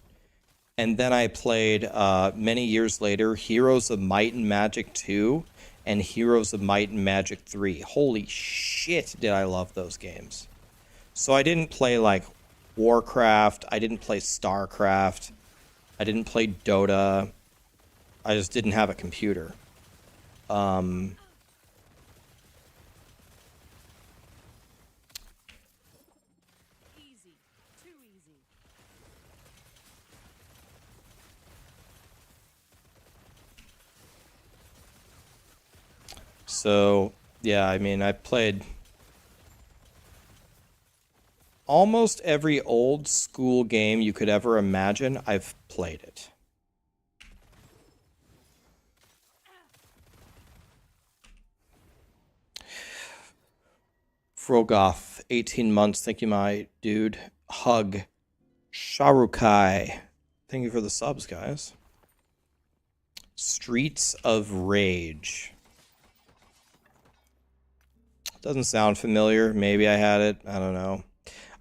And then I played, many years later, Heroes of Might and Magic 2 and Heroes of Might and Magic 3. Holy shit, did I love those games. So I didn't play, like, Warcraft. I didn't play StarCraft. I didn't play Dota. I just didn't have a computer. Easy. Too easy. So, yeah, I mean, I played almost every old school game you could ever imagine. I've played it. Frogoth, 18 months. Thank you, my dude. Hug. Sharukai. Thank you for the subs, guys. Streets of Rage. Doesn't sound familiar. Maybe I had it. I don't know.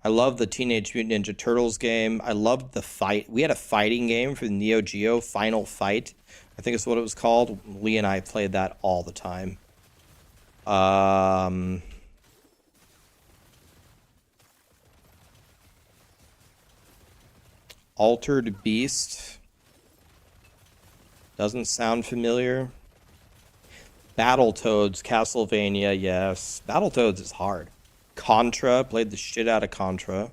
I love the Teenage Mutant Ninja Turtles game. I loved the fight. We had a fighting game for the Neo Geo, Final Fight. I think it's what it was called. Lee and I played that all the time. Altered Beast. Doesn't sound familiar. Battletoads, Castlevania, yes. Battletoads is hard. Contra, played the shit out of Contra.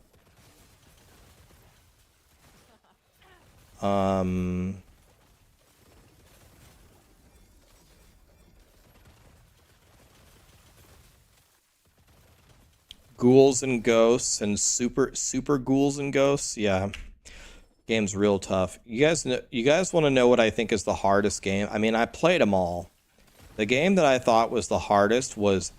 Ghouls and Ghosts and super Ghouls and Ghosts, yeah. Game's real tough. You guys want to know what I think is the hardest game? I mean, I played them all. The game that I thought was the hardest was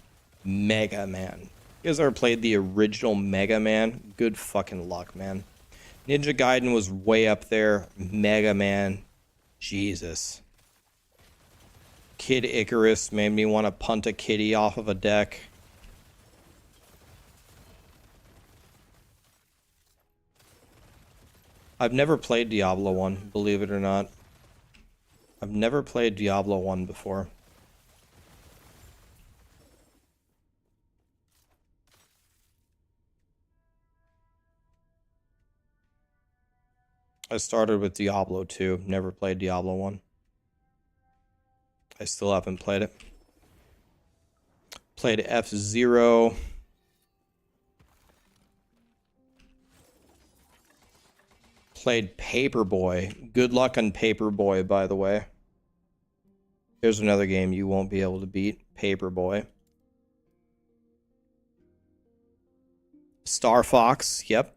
Mega Man. You guys ever played the original Mega Man? Good fucking luck, man. Ninja Gaiden was way up there. Mega Man. Jesus. Kid Icarus made me want to punt a kitty off of a deck. I've never played Diablo 1, believe it or not. I've never played Diablo 1 before. I started with Diablo 2, never played Diablo 1. I still haven't played it. Played F-Zero. Played Paperboy. Good luck on Paperboy, by the way. There's another game you won't be able to beat. Paperboy. Star Fox, yep.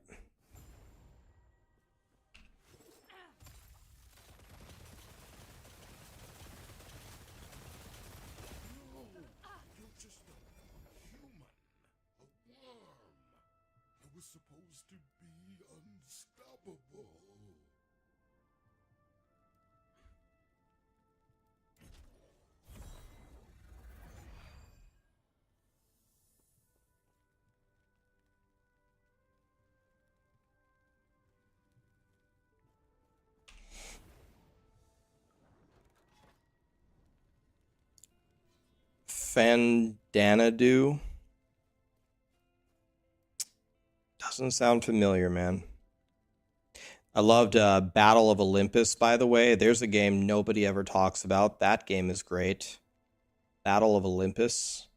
You're just a human, a worm. I was supposed to be unstoppable. Fandanadu. Doesn't sound familiar, man. I loved Battle of Olympus, by the way. There's a game nobody ever talks about. That game is great. Battle of Olympus.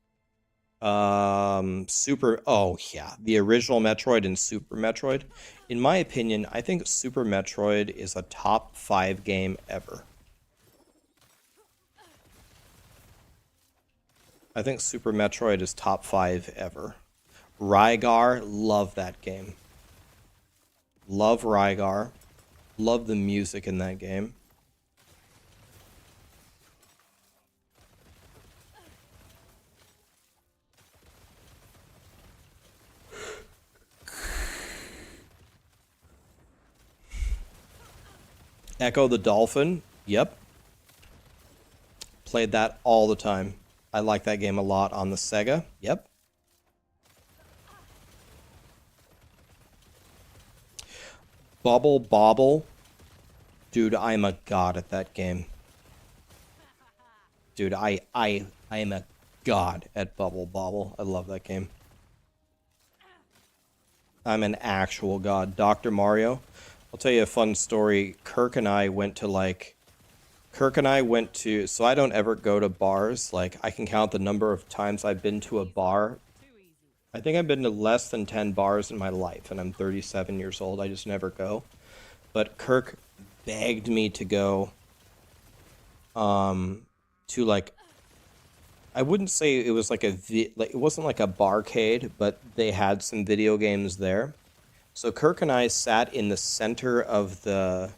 Oh yeah, the original Metroid and Super Metroid. In my opinion, I think Super Metroid is a top 5 game ever. I think Super Metroid is top 5 ever. Rygar, love that game. Love Rygar. Love the music in that game. Echo the Dolphin, yep. Played that all the time. I like that game a lot on the Sega, yep. Bubble Bobble. Dude, I'm a god at that game. Dude, I am a god at Bubble Bobble. I love that game. I'm an actual god. Dr. Mario. I'll tell you a fun story. Kirk and I went to so I don't ever go to bars. Like, I can count the number of times I've been to a bar. I think I've been to less than 10 bars in my life, and I'm 37 years old. I just never go. But Kirk begged me to go to, like, I wouldn't say it was like it wasn't like a barcade, but they had some video games there. So Kirk and I sat in the center of the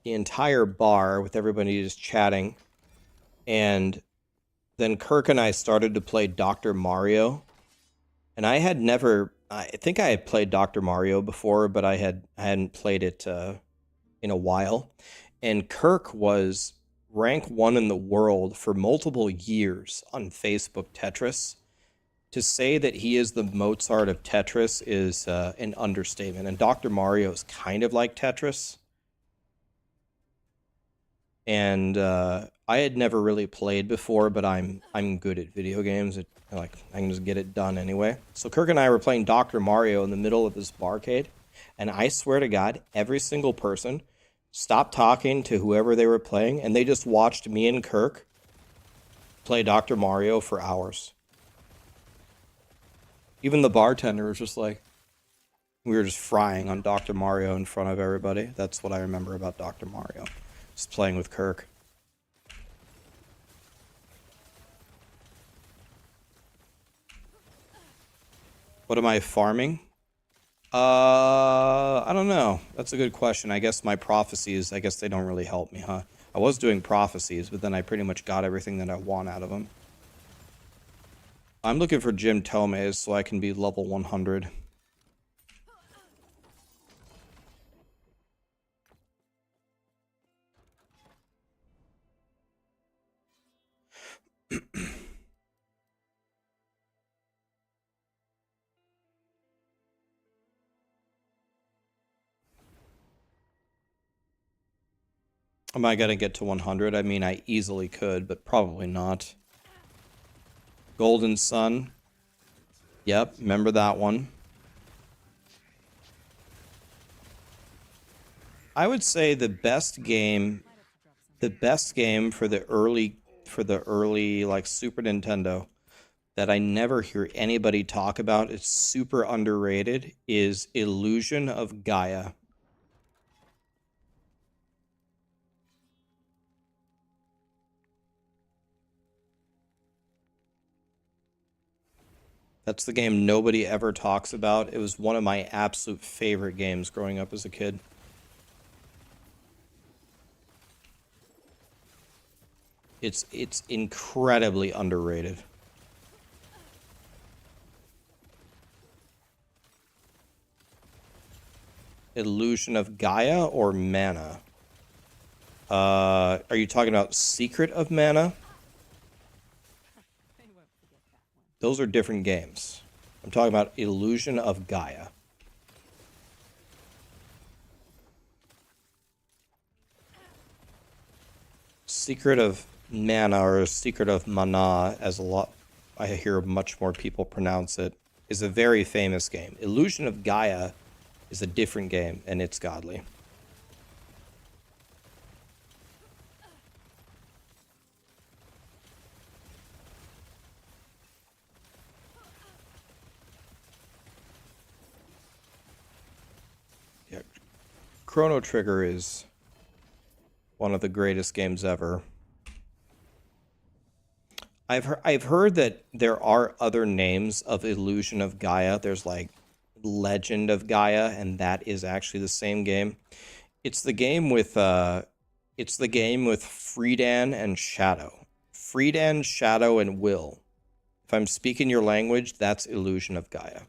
entire bar with everybody just chatting. And then Kirk and I started to play Dr. Mario. And I think I had played Dr. Mario before, but I hadn't played it in a while. And Kirk was rank 1 in the world for multiple years on Facebook Tetris. To say that he is the Mozart of Tetris is an understatement. And Dr. Mario is kind of like Tetris. And I had never really played before, but I'm good at video games. I can just get it done anyway. So Kirk and I were playing Dr. Mario in the middle of this barcade, and I swear to God, every single person stopped talking to whoever they were playing, and they just watched me and Kirk play Dr. Mario for hours. Even the bartender was just like, we were just frying on Dr. Mario in front of everybody. That's what I remember about Dr. Mario. Just playing with Kirk. What am I farming? I don't know. That's a good question. I guess my prophecies, I guess they don't really help me, huh? I was doing prophecies, but then I pretty much got everything that I want out of them. I'm looking for Jim Tomes so I can be level 100. Am I gonna get to 100? I mean, I easily could, but probably not. Golden Sun. Yep, remember that one. I would say the best game for the early like Super Nintendo that I never hear anybody talk about, it's super underrated, is Illusion of Gaia. That's the game nobody ever talks about. It was one of my absolute favorite games growing up as a kid. It's incredibly underrated. Illusion of Gaia or Mana? Are you talking about Secret of Mana? Those are different games. I'm talking about Illusion of Gaia. Secret of Mana, or Secret of Mana, as I hear much more people pronounce it, is a very famous game. Illusion of Gaia is a different game, and it's godly. Yeah, Chrono Trigger is one of the greatest games ever. I've heard that there are other names of Illusion of Gaia. There's like Legend of Gaia, and that is actually the same game. It's the game with Friedan and Shadow. Friedan, Shadow, and Will. If I'm speaking your language, that's Illusion of Gaia.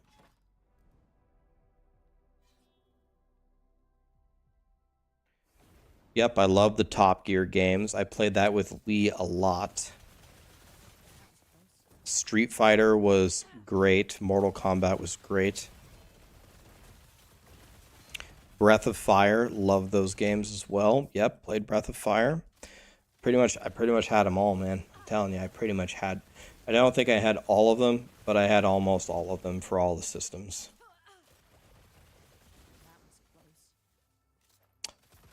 Yep, I love the Top Gear games. I played that with Lee a lot. Street Fighter was great. Mortal Kombat was great. Breath of Fire, love those games as well. Yep, played Breath of Fire. I pretty much had them all, man. telling you, I pretty much had. I don't think I had all of them, but I had almost all of them for all the systems.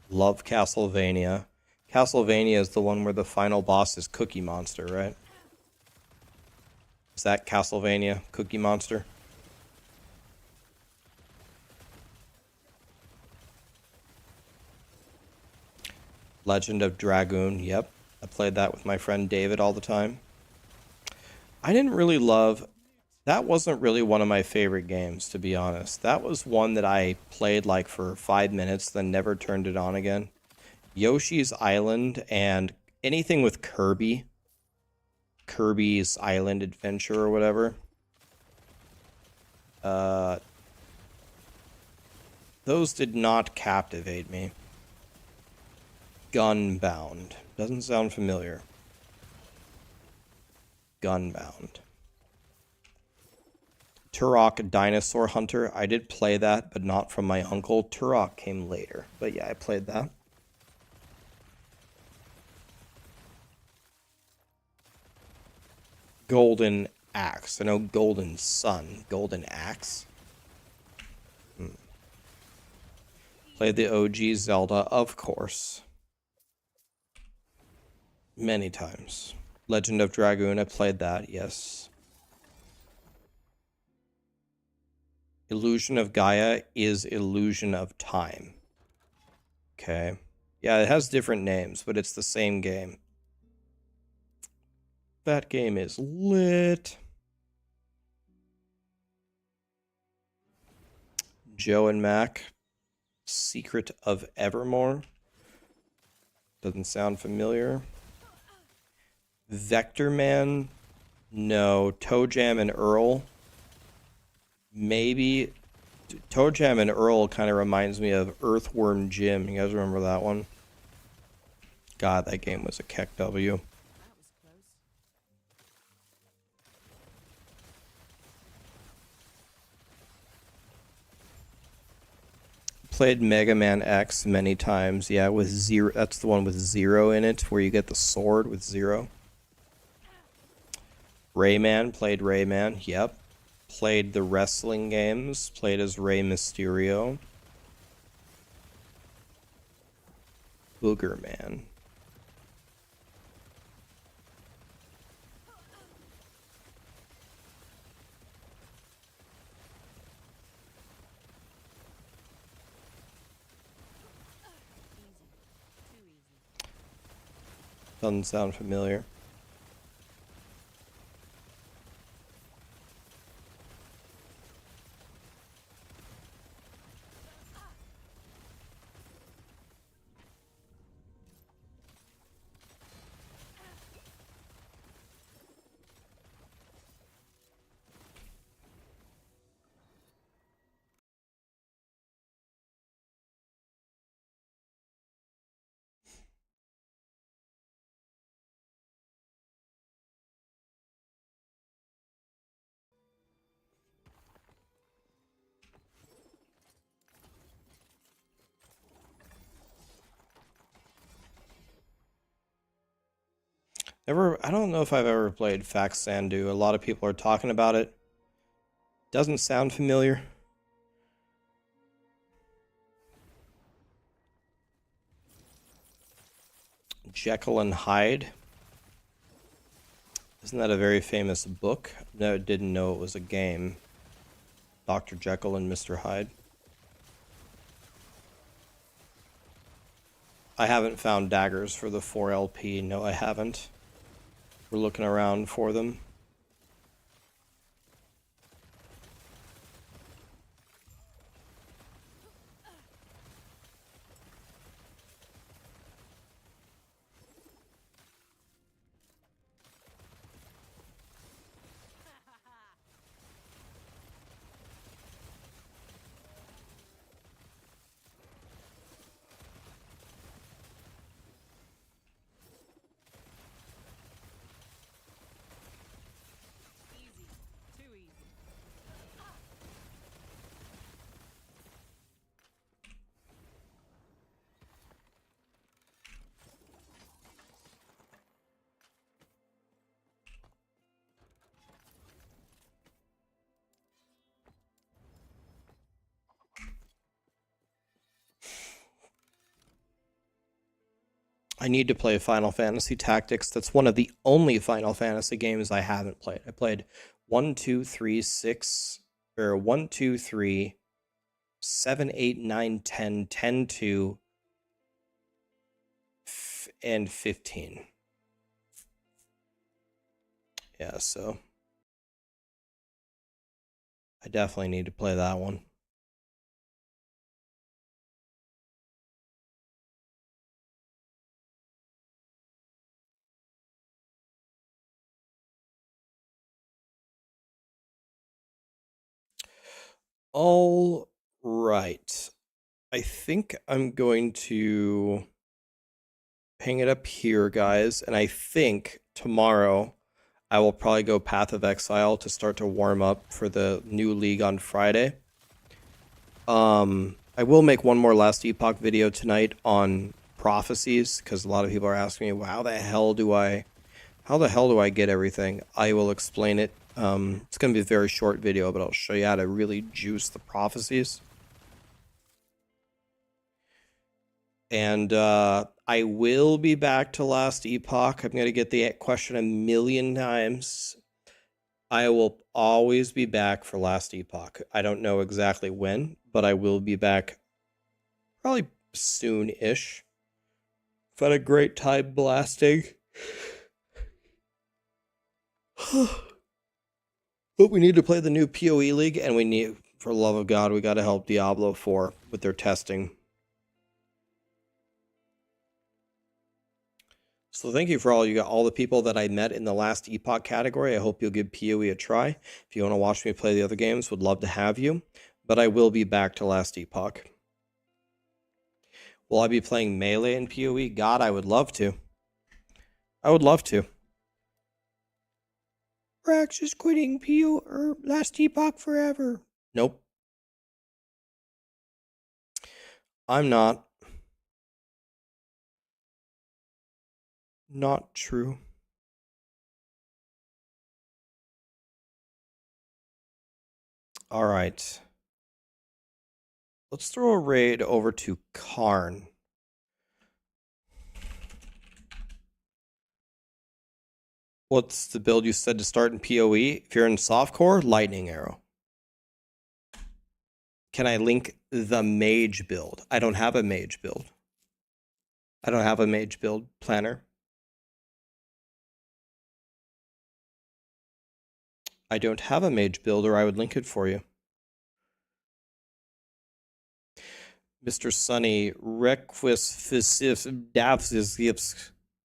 Love Castlevania. Castlevania is the one where the final boss is Cookie Monster, right? Is that Castlevania? Cookie Monster? Legend of Dragoon, yep. I played that with my friend David all the time. I didn't really love... That wasn't really one of my favorite games, to be honest. That was one that I played like for 5 minutes, then never turned it on again. Yoshi's Island and anything with Kirby. Kirby's Island Adventure or whatever. Those did not captivate me. Gunbound. Doesn't sound familiar. Gunbound. Turok Dinosaur Hunter. I did play that, but not from my uncle. Turok came later. But yeah, I played that. Golden Axe. I know Golden Sun. Golden Axe. Played the OG Zelda, of course. Many times. Legend of Dragoon, I played that, yes. Illusion of Gaia is Illusion of Time. Okay. Yeah, it has different names, but it's the same game. That game is lit. Joe and Mac. Secret of Evermore. Doesn't sound familiar. Vector Man. No. Toe Jam and Earl. Maybe. Toe Jam and Earl kind of reminds me of Earthworm Jim. You guys remember that one? God, that game was a keck W. Played Mega Man X many times. Yeah, with Zero. That's the one with Zero in it, where you get the sword with Zero. Rayman. Played Rayman. Yep. Played the wrestling games. Played as Rey Mysterio. Booger Man. Doesn't sound familiar. I don't know if I've ever played Fax Sandu. A lot of people are talking about it. Doesn't sound familiar. Jekyll and Hyde. Isn't that a very famous book? No, didn't know it was a game. Dr. Jekyll and Mr. Hyde. I haven't found daggers for the 4LP. No, I haven't. We're looking around for them. I need to play Final Fantasy Tactics. That's one of the only Final Fantasy games I haven't played. I played 1, 2, 3, 6, or 1, 2, 3, 7, 8, 9, 10, 10, 2, and 15. Yeah, so I definitely need to play that one. All right. I think I'm going to hang it up here, guys. And I think tomorrow I will probably go Path of Exile to start to warm up for the new league on Friday. I will make one more Last Epoch video tonight on prophecies, because a lot of people are asking me, well, how the hell do I get everything? I will explain it. It's going to be a very short video, but I'll show you how to really juice the prophecies. And I will be back to Last Epoch. I'm going to get the question 1,000,000 times. I will always be back for Last Epoch. I don't know exactly when, but I will be back probably soon-ish. I've had a great time blasting. But we need to play the new PoE League, and we need, for the love of God, we got to help Diablo 4 with their testing. So thank you for all the people that I met in the Last Epoch category. I hope you'll give PoE a try. If you want to watch me play the other games, would love to have you. But I will be back to Last Epoch. Will I be playing Melee in PoE? God, I would love to. I would love to. Rax is quitting PoE or Last Epoch forever. Nope. I'm not. Not true. All right. Let's throw a raid over to Karn. What's the build you said to start in PoE? If you're in softcore, Lightning Arrow. Can I link the mage build? I don't have a mage build. I don't have a mage build planner. I don't have a mage build, or I would link it for you. Mr. Sunny,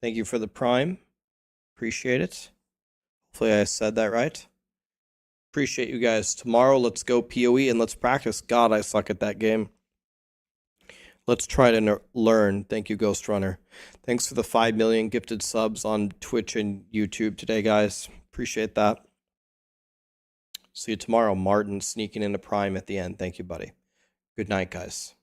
thank you for the prime. Appreciate it. Hopefully I said that right. Appreciate you guys. Tomorrow, let's go PoE and let's practice. God, I suck at that game. Let's try to learn. Thank you, Ghost Runner. Thanks for the 5 million gifted subs on Twitch and YouTube today, guys. Appreciate that. See you tomorrow. Martin sneaking into Prime at the end. Thank you, buddy. Good night, guys.